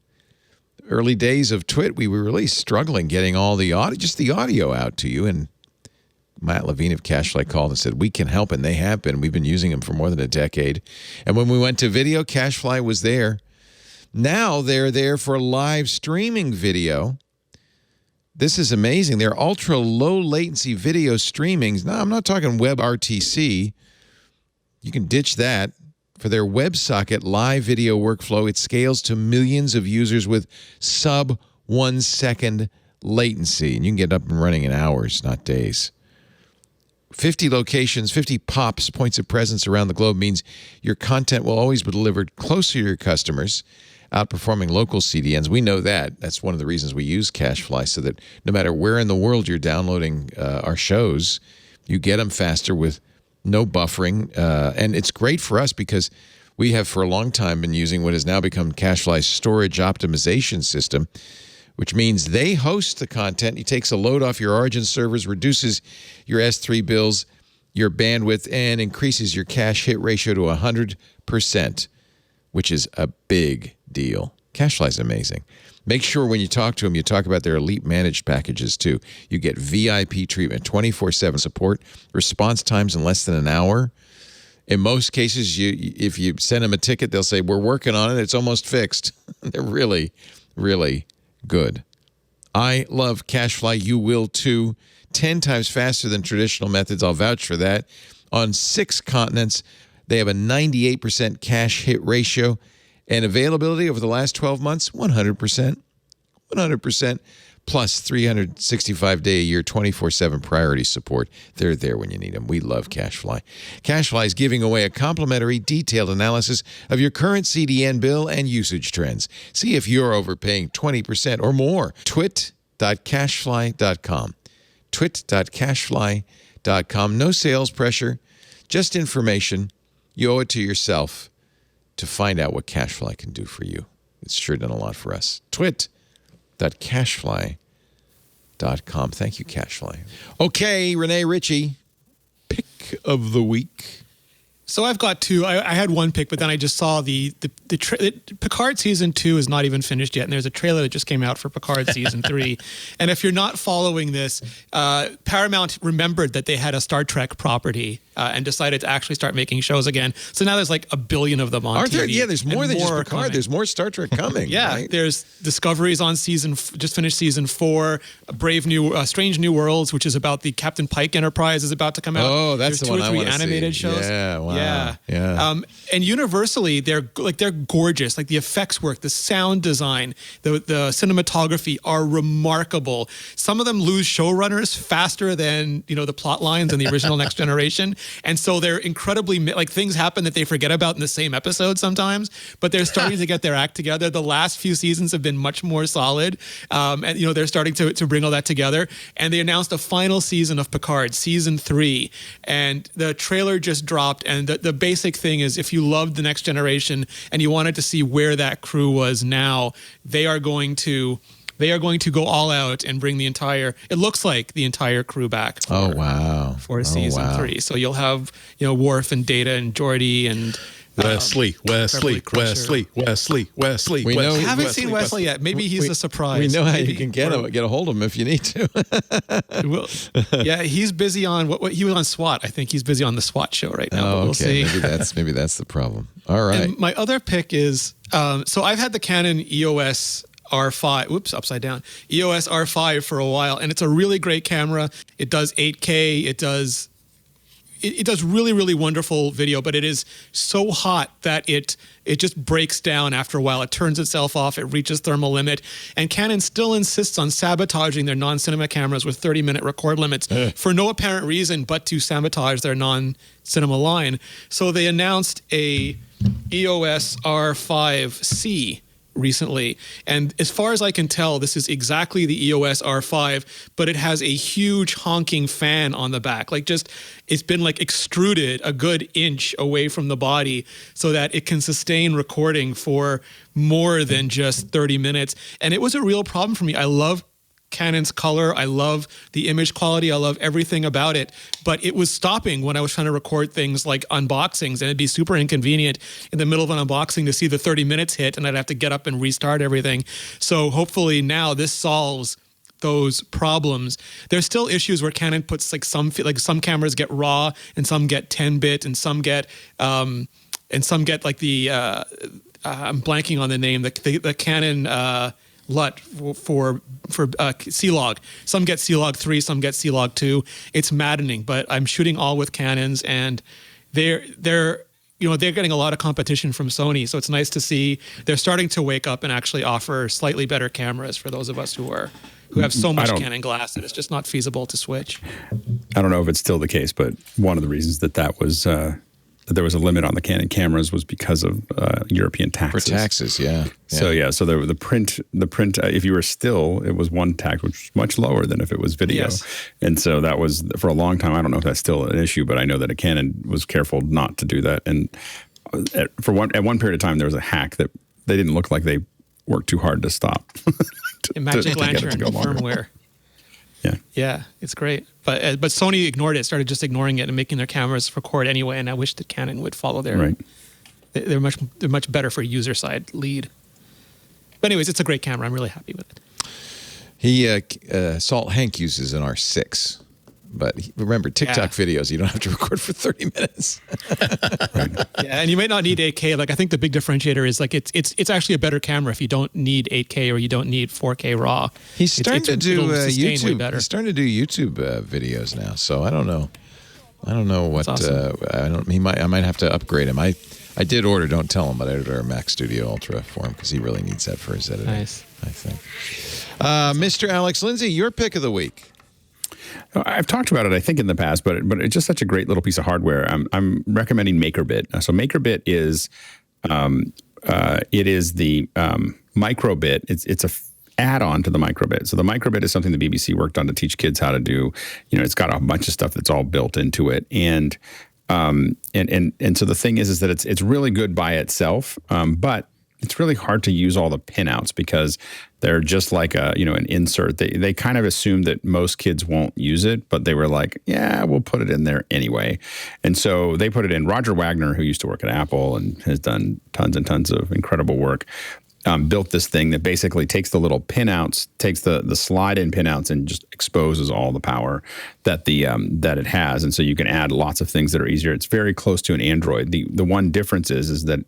Early days of Twit, we were really struggling getting all the audio, just the audio out to you. And Matt Levine of CacheFly called and said, we can help, and they have been. We've been using them for more than a decade. And when we went to video, CacheFly was there. Now they're there for live streaming video. This is amazing. They're ultra low latency video streamings. Now, I'm not talking WebRTC. You can ditch that. For their WebSocket live video workflow, it scales to millions of users with sub 1 second latency. And you can get up and running in hours, not days. 50 locations, 50 POPs, points of presence around the globe means your content will always be delivered closer to your customers, outperforming local CDNs. We know that. That's one of the reasons we use CacheFly, so that no matter where in the world you're downloading our shows, you get them faster with no buffering. And it's great for us because we have for a long time been using what has now become CacheFly's storage optimization system, which means they host the content. It takes a load off your origin servers, reduces your S3 bills, your bandwidth, and increases your cache hit ratio to 100%, which is a big deal. CacheFly is amazing. Make sure when you talk to them, you talk about their elite managed packages too. You get VIP treatment, 24/7 support, response times in less than an hour. In most cases, if you send them a ticket, they'll say, we're working on it. It's almost fixed. They're really, really good. I love CacheFly. You will too. 10 times faster than traditional methods. I'll vouch for that. On 6 continents, they have a 98% cache hit ratio. And availability over the last 12 months, 100%. 100%. Plus 365-day-a-year, 24/7 priority support. They're there when you need them. We love CacheFly. CacheFly is giving away a complimentary detailed analysis of your current CDN bill and usage trends. See if you're overpaying 20% or more. Twit.cachefly.com. Twit.cachefly.com. No sales pressure, just information. You owe it to yourself to find out what CacheFly can do for you. It's sure done a lot for us. Twit.cachefly.com. Thank you, CacheFly. Okay, Renee Ritchie, pick of the week. So I've got 2. I had one pick, but then I just saw the Picard season 2 is not even finished yet, and there's a trailer that just came out for Picard season 3. And if you're not following this, Paramount remembered that they had a Star Trek property and decided to actually start making shows again. So now there's like a billion of them on Aren't TV. there? Yeah, there's more than just are Picard. coming. There's more Star Trek coming. Yeah, right? there's Discovery's on just finished season 4. Strange New Worlds, which is about the Captain Pike Enterprise, is about to come out. Oh, that's there's the one 2 or I 3 want to see. animated shows. Yeah, wow. Yeah. And universally, they're gorgeous. Like the effects work, the sound design, the cinematography are remarkable. Some of them lose showrunners faster than the plot lines in the original Next Generation, and so they're incredibly like things happen that they forget about in the same episode sometimes. But they're starting to get their act together. The last few seasons have been much more solid, and they're starting to bring all that together. And they announced a final season of Picard, season 3, and the trailer just dropped. And the basic thing is, if you loved the Next Generation and you wanted to see where that crew was now, they are going to go all out and bring it looks like the entire crew back for season 3. So you'll have, Worf and Data and Geordi and Wesley. We know I haven't seen Wesley yet. Maybe he's a surprise. We know how you can get a hold of him if you need to. Yeah, he's busy on what he was on SWAT. I think he's busy on the SWAT show right now. Oh, but we'll see. Maybe that's the problem. All right. And my other pick is so I've had the Canon EOS R5. Oops, upside down. EOS R5 for a while, and it's a really great camera. It does 8K. It does really, really wonderful video, but it is so hot that it just breaks down after a while. It turns itself off. It reaches thermal limit. And Canon still insists on sabotaging their non-cinema cameras with 30-minute record limits for no apparent reason but to sabotage their non-cinema line. So they announced a EOS R5C recently, and as far as I can tell, this is exactly the EOS R5, but it has a huge honking fan on the back. It's been extruded a good inch away from the body so that it can sustain recording for more than just 30 minutes. And it was a real problem for me. I love Canon's color. I love the image quality. I love everything about it. But it was stopping when I was trying to record things like unboxings, and it'd be super inconvenient in the middle of an unboxing to see the 30 minutes hit, and I'd have to get up and restart everything. So hopefully now this solves those problems. There's still issues where Canon puts some cameras get RAW and some get 10-bit and some get I'm blanking on the name, the Canon LUT for C-Log. Some get C-Log 3, some get C-Log 2. It's maddening, but I'm shooting all with Canons, and they're getting a lot of competition from Sony. So it's nice to see they're starting to wake up and actually offer slightly better cameras for those of us who have so much Canon glass that it's just not feasible to switch. I don't know if it's still the case, but one of the reasons that was that there was a limit on the Canon cameras was because of European taxes. For taxes, yeah. So the print. If you were still, it was one tax, which was much lower than if it was video. Yes. And so that was for a long time. I don't know if that's still an issue, but I know that a Canon was careful not to do that. And at one period of time, there was a hack that they didn't look like they worked too hard to stop. Magic Lantern firmware. Yeah, it's great. But Sony ignored it, started just ignoring it and making their cameras record anyway. And I wish that Canon would follow their. Right. They're much better for user side lead. But anyways, it's a great camera. I'm really happy with it. Salt Hank uses an R6. But remember, TikTok videos, you don't have to record for 30 minutes. Yeah, and you might not need 8K. I think the big differentiator is it's actually a better camera if you don't need 8K or you don't need 4K RAW. He's starting to do YouTube. Better. He's starting to do YouTube videos now. So I don't know. What awesome. I might have to upgrade him. I did order. Don't tell him, but I ordered a Mac Studio Ultra for him because he really needs that for his editing. Nice. I think. Mr. Alex Lindsay, your pick of the week. I've talked about it, I think, in the past, but it's just such a great little piece of hardware. I'm recommending MakerBit. So MakerBit is it is the microbit. It's a add-on to the microbit. So the microbit is something the BBC worked on to teach kids how to do. It's got a bunch of stuff that's all built into it, and so the thing is that it's really good by itself, but it's really hard to use all the pinouts because they're just like an insert. They kind of assume that most kids won't use it, but they were like, yeah, we'll put it in there anyway. And so they put it in. Roger Wagner, who used to work at Apple and has done tons and tons of incredible work, built this thing that basically takes the little pinouts, takes the slide-in pinouts, and just exposes all the power that that it has. And so you can add lots of things that are easier. It's very close to an Android. The one difference is that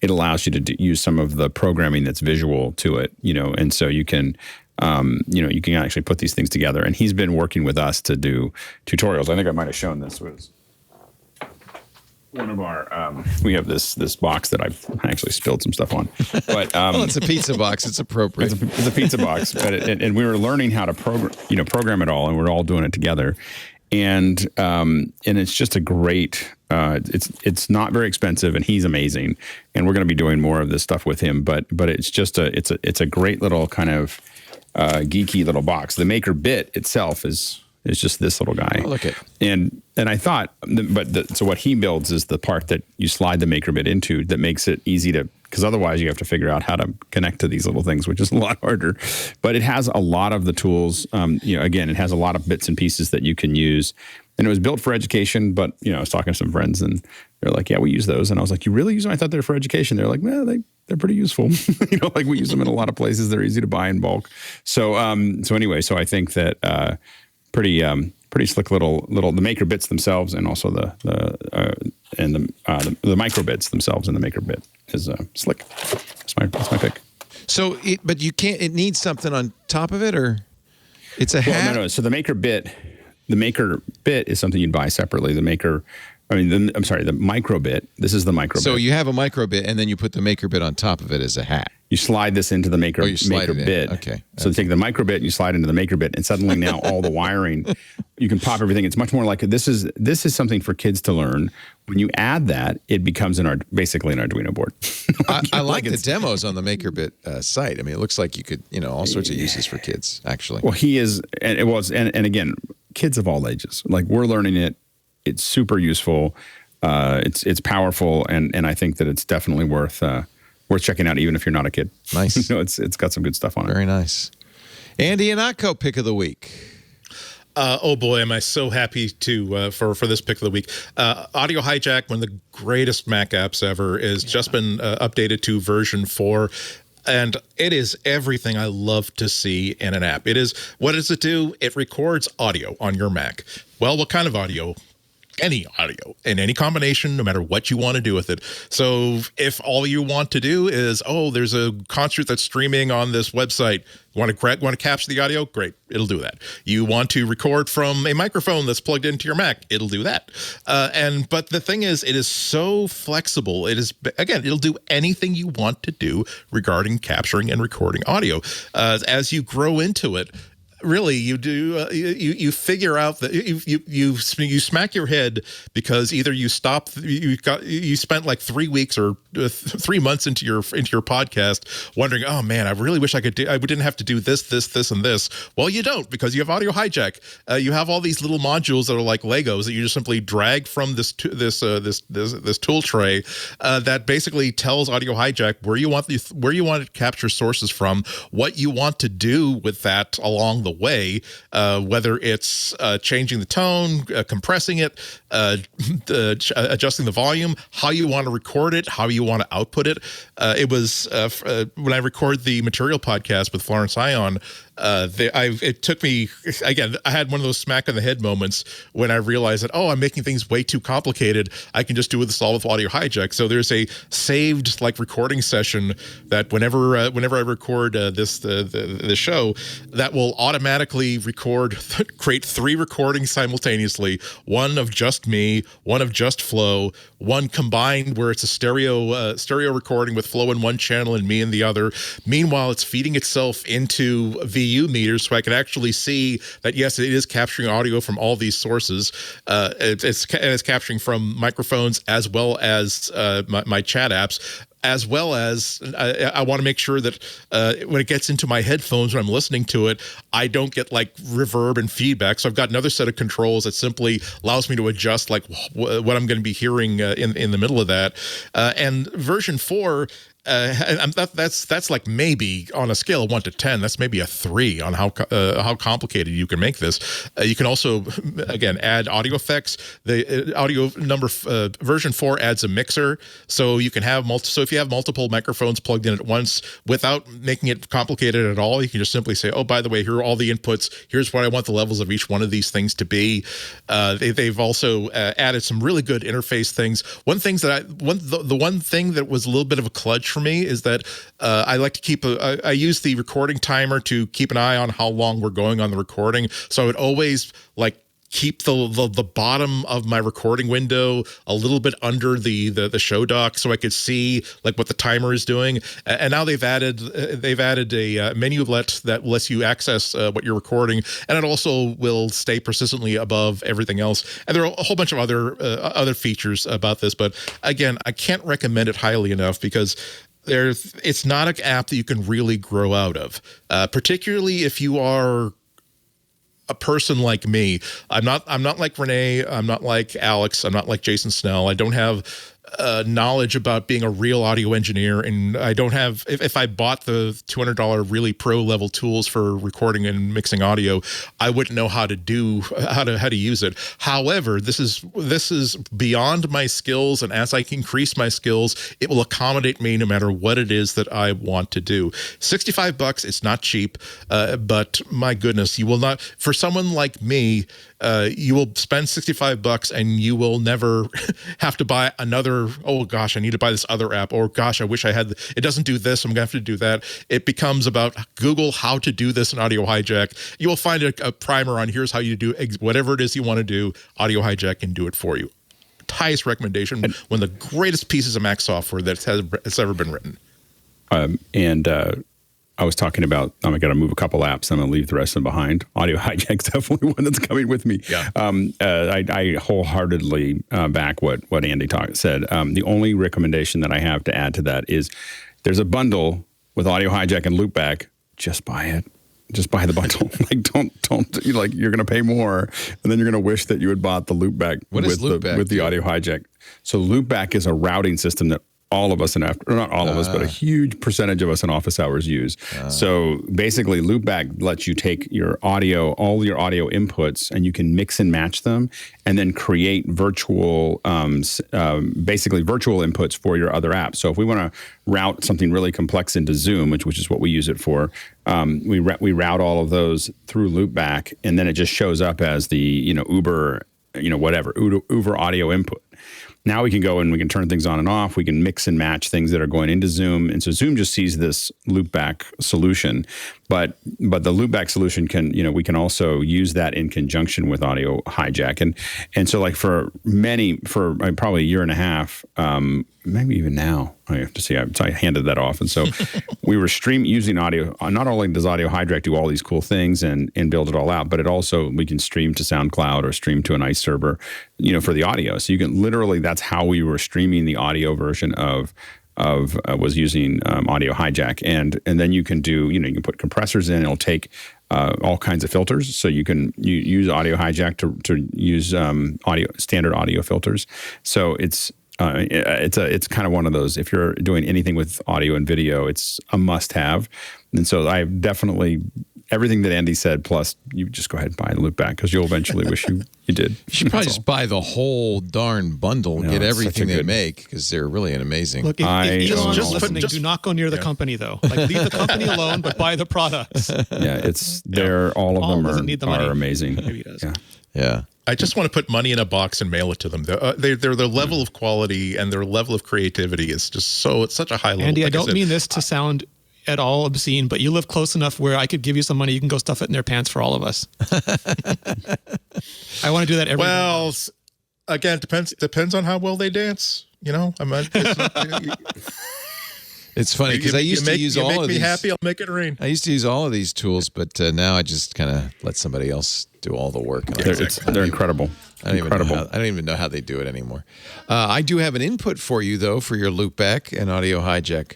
it allows you to use some of the programming that's visual to it, and so you can. You can actually put these things together. And he's been working with us to do tutorials. I think I might have shown this was one of our. We have this box that I've actually spilled some stuff on. But well, it's a pizza box. It's appropriate. It's a pizza box. But and we were learning how to program it all, and we're all doing it together. And it's just a great. It's not very expensive, and he's amazing. And we're going to be doing more of this stuff with him. But it's just it's a great little kind of geeky little box. The Maker Bit itself is just this little guy. Oh, look at. And I thought, so what he builds is the part that you slide the Maker Bit into that makes it easy to, because otherwise you have to figure out how to connect to these little things, which is a lot harder. But it has a lot of the tools. Again, it has a lot of bits and pieces that you can use. And it was built for education, but I was talking to some friends and they're like, yeah, we use those. And I was like, you really use them? I thought they're for education. They're like, well, they're pretty useful. We use them in a lot of places. They're easy to buy in bulk. So anyway, so I think that pretty slick little the Maker Bits themselves, and also the micro bits themselves in the Maker Bit is slick. That's my pick. So, but you can't. It needs something on top of it, or it's a hat. No. So the Maker Bit is something you'd buy separately. The micro bit. This is the micro bit. So you have a micro bit, and then you put the Maker Bit on top of it as a hat. You slide this into the Maker Bit. Okay. So you take the micro bit and you slide into the Maker Bit, and suddenly now all the wiring, you can pop everything. It's much more like this is something for kids to learn. When you add that, it becomes basically an Arduino board. I like the demos on the Maker Bit site. I mean, it looks like you could, all sorts of uses for kids, actually. Well, he is, and it was, and again, kids of all ages. Like, we're learning it. It's super useful. It's powerful, and I think that it's definitely worth checking out, even if you're not a kid. Nice. It's got some good stuff on it. Very nice. Andy and Akko pick of the week. Oh boy, am I so happy to for this pick of the week. Audio Hijack, one of the greatest Mac apps ever, is just been updated to version 4. And it is everything I love to see in an app. What does it do? It records audio on your Mac. Well, what kind of audio? Any audio in any combination, no matter what you want to do with it. So if all you want to do is, there's a concert that's streaming on this website, you want to capture the audio? Great, it'll do that. You want to record from a microphone that's plugged into your Mac? It'll do that. But the thing is, it is so flexible. It'll do anything you want to do regarding capturing and recording audio. As you grow into it, really, you do. You figure out that you smack your head because either you spent like 3 weeks or 3 months into your podcast wondering, oh man, I really wish I didn't have to do this, and this. Well, you don't, because you have Audio Hijack. You have all these little modules that are like Legos that you just simply drag from this tool tray that basically tells Audio Hijack where you want to capture sources from, what you want to do with that along the way, whether it's changing the tone, compressing it, adjusting the volume, how you want to record it, how you want to output it. It was when I record the Material podcast with Florence Ion, it took me, again, I had one of those smack in the head moments when I realized that, I'm making things way too complicated. I can just do this all with Audio Hijack. So there's a saved recording session that whenever I record the show, that will automatically create 3 recordings simultaneously, one of just me, one of just Flo, one combined where it's a stereo recording with Flo in one channel and me in the other. Meanwhile, it's feeding itself into VU meters, so I can actually see that, yes, it is capturing audio from all these sources. It's capturing from microphones as well as my chat apps. As well as I want to make sure that when it gets into my headphones when I'm listening to it, I don't get reverb and feedback. So I've got another set of controls that simply allows me to adjust what I'm going to be hearing in the middle of that. And version 4 that's like maybe on a scale of 1 to 10, that's maybe a 3 on how complicated you can make this. You can also, again, add audio effects. The audio version 4 adds a mixer, so you can have so if you have multiple microphones plugged in at once without making it complicated at all, you can just simply say, oh, by the way, here are all the inputs. Here's what I want the levels of each one of these things to be. They've also added some really good interface things. The one thing that was a little bit of a kludge for me is that I like to keep I use the recording timer to keep an eye on how long we're going on the recording. So I would always like keep the bottom of my recording window a little bit under the show dock so I could see like what the timer is doing. And now they've added a menu-let that lets you access what you're recording, and it also will stay persistently above everything else. And there are a whole bunch of other features about this, but again, I can't recommend it highly enough because it's not an app that you can really grow out of, particularly if you are a person like me. I'm not like Renee. I'm not like Alex. I'm not like Jason Snell. I don't have knowledge about being a real audio engineer, and I don't have. If I bought the $200 really pro level tools for recording and mixing audio, I wouldn't know how to use it. However, this is beyond my skills, and as I increase my skills, it will accommodate me no matter what it is that I want to do. $65, it's not cheap, but my goodness, you will not. For someone like me, you will spend $65 and you will never have to buy another. Oh gosh, I need to buy this other app. Or gosh, I wish I had. It doesn't do this. I'm gonna have to do that. It becomes about Google how to do this in Audio Hijack. You will find a primer on here's how you do whatever it is you want to do. Audio Hijack can do it for you. Highest recommendation. One of the greatest pieces of Mac software that's ever been written. I was talking about, I'm going to move a couple apps. I'm going to leave the rest of them behind. Audio Hijack's definitely one that's coming with me. Yeah. I wholeheartedly back what Andy said. The only recommendation that I have to add to that is there's a bundle with Audio Hijack and Loopback. Just buy it. Just buy the bundle. Like don't you're going to pay more, and then you're going to wish that you had bought the Loopback with the Audio Hijack. So Loopback is a routing system that all of us not all of us, but a huge percentage of us in office hours use. So basically Loopback lets you take your audio, all your audio inputs, and you can mix and match them and then create virtual inputs for your other apps. So if we want to route something really complex into Zoom, which is what we use it for, we route all of those through Loopback, and then it just shows up as the, Uber audio input. Now we can go and we can turn things on and off. We can mix and match things that are going into Zoom. And so Zoom just sees this Loopback solution. But the Loopback solution can, we can also use that in conjunction with Audio Hijack. And so like for probably a year and a half, maybe even now, I have to see, I handed that off. And so we were using audio. Not only does Audio Hijack do all these cool things and build it all out, but we can stream to SoundCloud or stream to an ICE server, for the audio. So you can literally, that's how we were streaming the audio version was using Audio Hijack. And then you can do, you can put compressors in, it'll take all kinds of filters. So you can use Audio Hijack to use standard audio filters. So it's kind of one of those, if you're doing anything with audio and video, it's a must-have. And so I definitely, everything that Andy said, plus you just go ahead and buy the Loopback because you'll eventually wish you did. You should probably just buy the whole darn bundle and get everything they make because they're really amazing. Look, if Elon is listening, do not go near the company though. Like leave the company alone, but buy the products. Yeah, all of them are amazing. Maybe he does. Yeah. I just want to put money in a box and mail it to them. Their level of quality and their level of creativity is just it's such a high level. Andy, I don't mean this to sound at all obscene, but you live close enough where I could give you some money. You can go stuff it in their pants for all of us. I want to do that every Well, again, depends on how well they dance. It's funny because I used to use all of these. You make me happy, I'll make it rain. I used to use all of these tools, but now I just kind of let somebody else do all the work. They're incredible. I don't even know how they do it anymore. I do have an input for you, though, for your Loopback and Audio Hijack.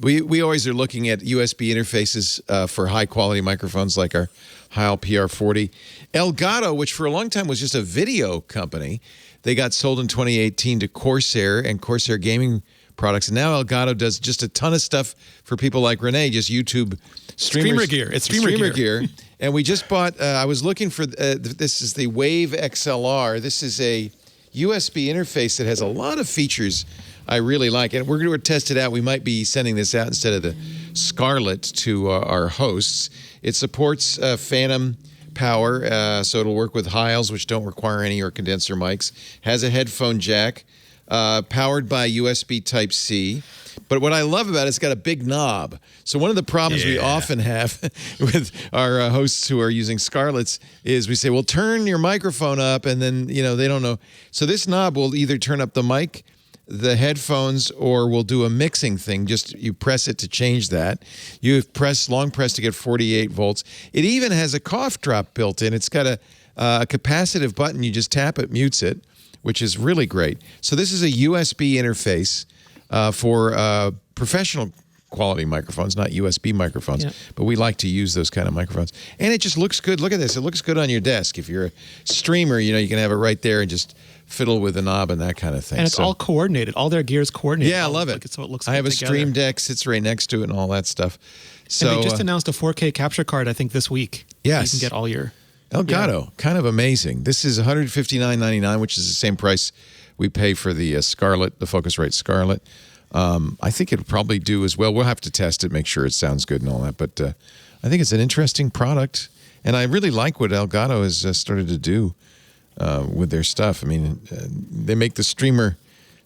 We always are looking at USB interfaces for high-quality microphones like our Heil PR40. Elgato, which for a long time was just a video company, they got sold in 2018 to Corsair, and Corsair Gaming products. And now Elgato does just a ton of stuff for people like Renee, just YouTube Streamer gear. It's streamer gear. And we just bought, I was looking for, this is the Wave XLR. This is a USB interface that has a lot of features I really like. And we're going to test it out. We might be sending this out instead of the Scarlett to our hosts. It supports phantom power, so it'll work with Hiles, which don't require any or condenser mics. Has a headphone jack, powered by USB Type-C. But what I love about it, it's got a big knob. So one of the problems we often have with our hosts who are using Scarletts is we say, well, turn your microphone up, and then, they don't know. So this knob will either turn up the mic, the headphones, or we'll do a mixing thing. Just you press it to change that. You long press to get 48 volts. It even has a cough drop built in. It's got a capacitive button. You just tap it, mutes it, which is really great. So this is a USB interface for professional quality microphones, not USB microphones, but we like to use those kind of microphones. And it just looks good. Look at this. It looks good on your desk. If you're a streamer, you can have it right there and just fiddle with the knob and that kind of thing. And it's all coordinated. All their gear is coordinated. Yeah, I love it. So it looks I have a together. Stream Deck, sits right next to it and all that stuff. So and they just announced a 4K capture card, I think, this week. Yes. You can get all your... Elgato, kind of amazing. This is $159.99, which is the same price we pay for the Scarlett, the Focusrite Scarlett. I think it'll probably do as well. We'll have to test it, make sure it sounds good and all that. But I think it's an interesting product, and I really like what Elgato has started to do with their stuff. I mean, they make the streamer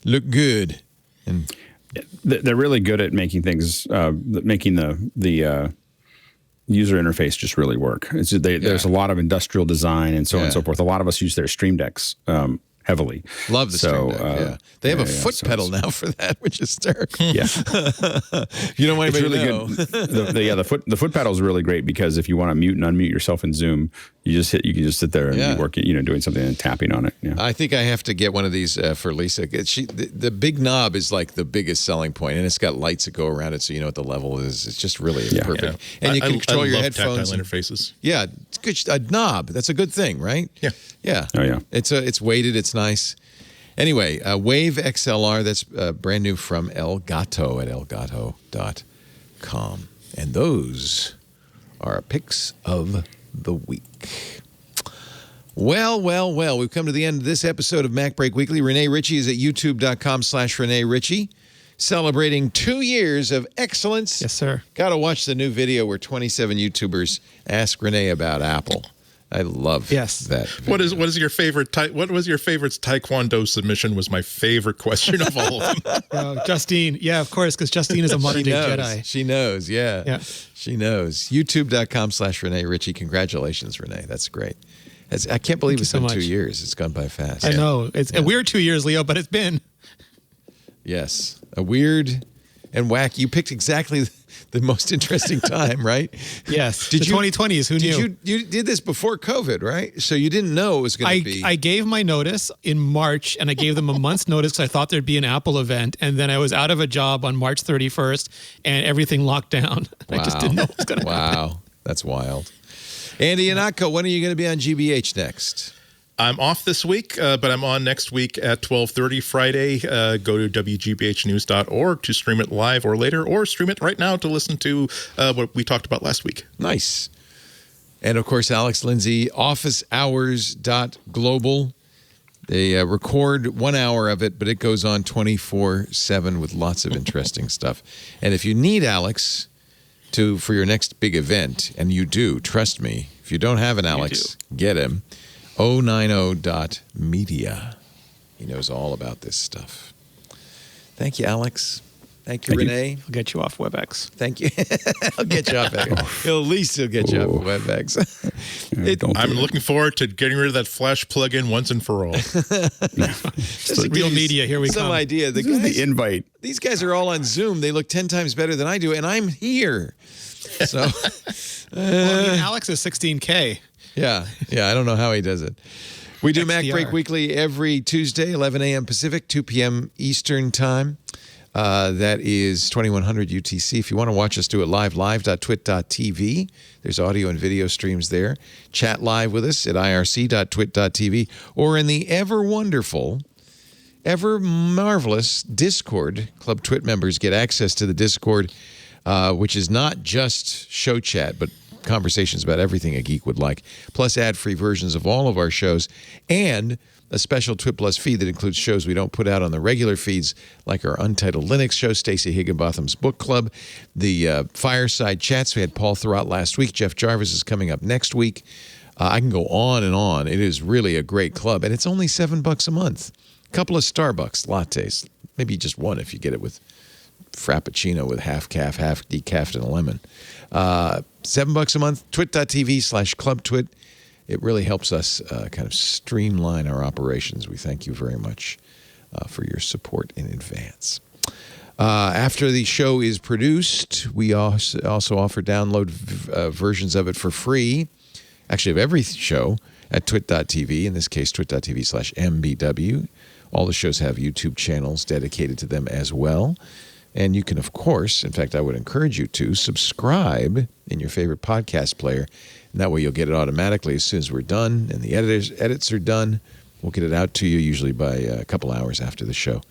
look good, and they're really good at making things, making the user interface just really work. There's a lot of industrial design and so on and so forth. A lot of us use their Stream Decks heavily. Love the Stream Deck, They have a foot pedal now for that, which is terrible. Yeah. You don't want it's anybody really to know. Good. The foot pedal is really great because if you want to mute and unmute yourself in Zoom, you can just sit there and be working, doing something and tapping on it. Yeah. I think I have to get one of these for Lisa. The big knob is like the biggest selling point, and it's got lights that go around it, so you know what the level is. It's just really perfect. Yeah. And you can control your headphones. Tactile interfaces. Yeah, it's good. A knob. That's a good thing, right? Yeah. Yeah. Oh yeah. It's weighted. It's nice. Anyway, Wave XLR. That's brand new from Elgato at elgato.com, and those are our picks of the week. Well, we've come to the end of this episode of MacBreak Weekly. Renee Ritchie is at youtube.com/Renee Ritchie, celebrating 2 years of excellence. Yes, sir. Got to watch the new video where 27 YouTubers ask Renee about Apple. I love that video. What was your favorite Taekwondo submission was my favorite question of all of them. Justine. Yeah, of course, because Justine is a modern-day Jedi. She knows, yeah. She knows. youtube.com/Renee Ritchie. Congratulations, Renee. That's great. I can't believe it's been 2 years. It's gone by fast. I know. It's a weird 2 years, Leo, but it's been. Yes. A weird and wacky. You picked exactly the most interesting time, right? Yes. The 2020s. Who knew? You did this before COVID, right? So you didn't know it was going to be. I gave my notice in March, and I gave them a month's notice because I thought there'd be an Apple event, and then I was out of a job on March 31st, and everything locked down. Wow. I just didn't know what was going to happen. Wow. That's wild. Andy Iannacco, when are you going to be on GBH next? I'm off this week, but I'm on next week at 12:30 Friday. Go to WGBHnews.org to stream it live or later, or stream it right now to listen to what we talked about last week. Nice. And, of course, Alex Lindsay, officehours.global. They record 1 hour of it, but it goes on 24/7 with lots of interesting stuff. And if you need Alex for your next big event, and you do, trust me, if you don't have an Alex, get him. 090.media. He knows all about this stuff. Thank you, Alex. Thank you, Renee. I'll get you off WebEx. Thank you. I'll get you off WebEx. At least he'll get you off WebEx. I'm looking forward to getting rid of that Flash plugin once and for all. Just real media. Here we come. Some idea. This is the invite. These guys are all on Zoom. They look 10 times better than I do, and I'm here. So, Alex is 16K. Yeah, I don't know how he does it. We do XDR. MacBreak Weekly every Tuesday, 11 a.m. Pacific, 2 p.m. Eastern Time. That is 2100 UTC. If you want to watch us do it live.twit.tv. There's audio and video streams there. Chat live with us at irc.twit.tv or in the ever wonderful ever marvelous Discord. Club Twit members get access to the Discord, which is not just show chat, but conversations about everything a geek would like, plus ad-free versions of all of our shows, and a special Twit Plus feed that includes shows we don't put out on the regular feeds, like our Untitled Linux show, Stacey Higginbotham's book club, the Fireside Chats. We had Paul Thurrott last week. Jeff Jarvis is coming up next week. I can go on and on. It is really a great club, and it's only $7 a month. A couple of Starbucks lattes, maybe just one if you get it with Frappuccino with half calf, half decaf, and a lemon. $7 a month, twit.tv/clubtwit. It really helps us kind of streamline our operations. We thank you very much for your support in advance. After the show is produced, we also offer download versions of it for free, actually of every show, at twit.tv, in this case, twit.tv/mbw. All the shows have YouTube channels dedicated to them as well. And you can, of course, in fact, I would encourage you to subscribe in your favorite podcast player. And that way you'll get it automatically as soon as we're done and the edits are done. We'll get it out to you usually by a couple hours after the show.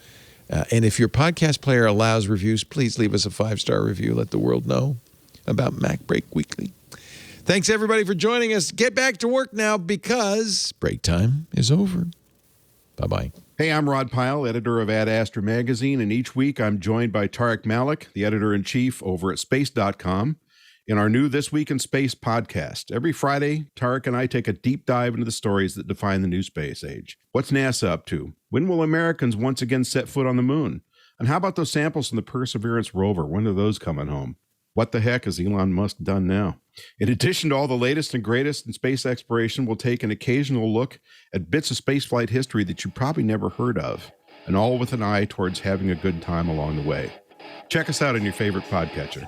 And if your podcast player allows reviews, please leave us a 5-star review. Let the world know about MacBreak Weekly. Thanks, everybody, for joining us. Get back to work now because break time is over. Bye-bye. Hey, I'm Rod Pyle, editor of Ad Astra Magazine, and each week I'm joined by Tarek Malik, the editor-in-chief over at Space.com, in our new This Week in Space podcast. Every Friday, Tarek and I take a deep dive into the stories that define the new space age. What's NASA up to? When will Americans once again set foot on the moon? And how about those samples from the Perseverance rover? When are those coming home? What the heck has Elon Musk done now? In addition to all the latest and greatest in space exploration, we'll take an occasional look at bits of spaceflight history that you probably never heard of, and all with an eye towards having a good time along the way. Check us out on your favorite podcatcher.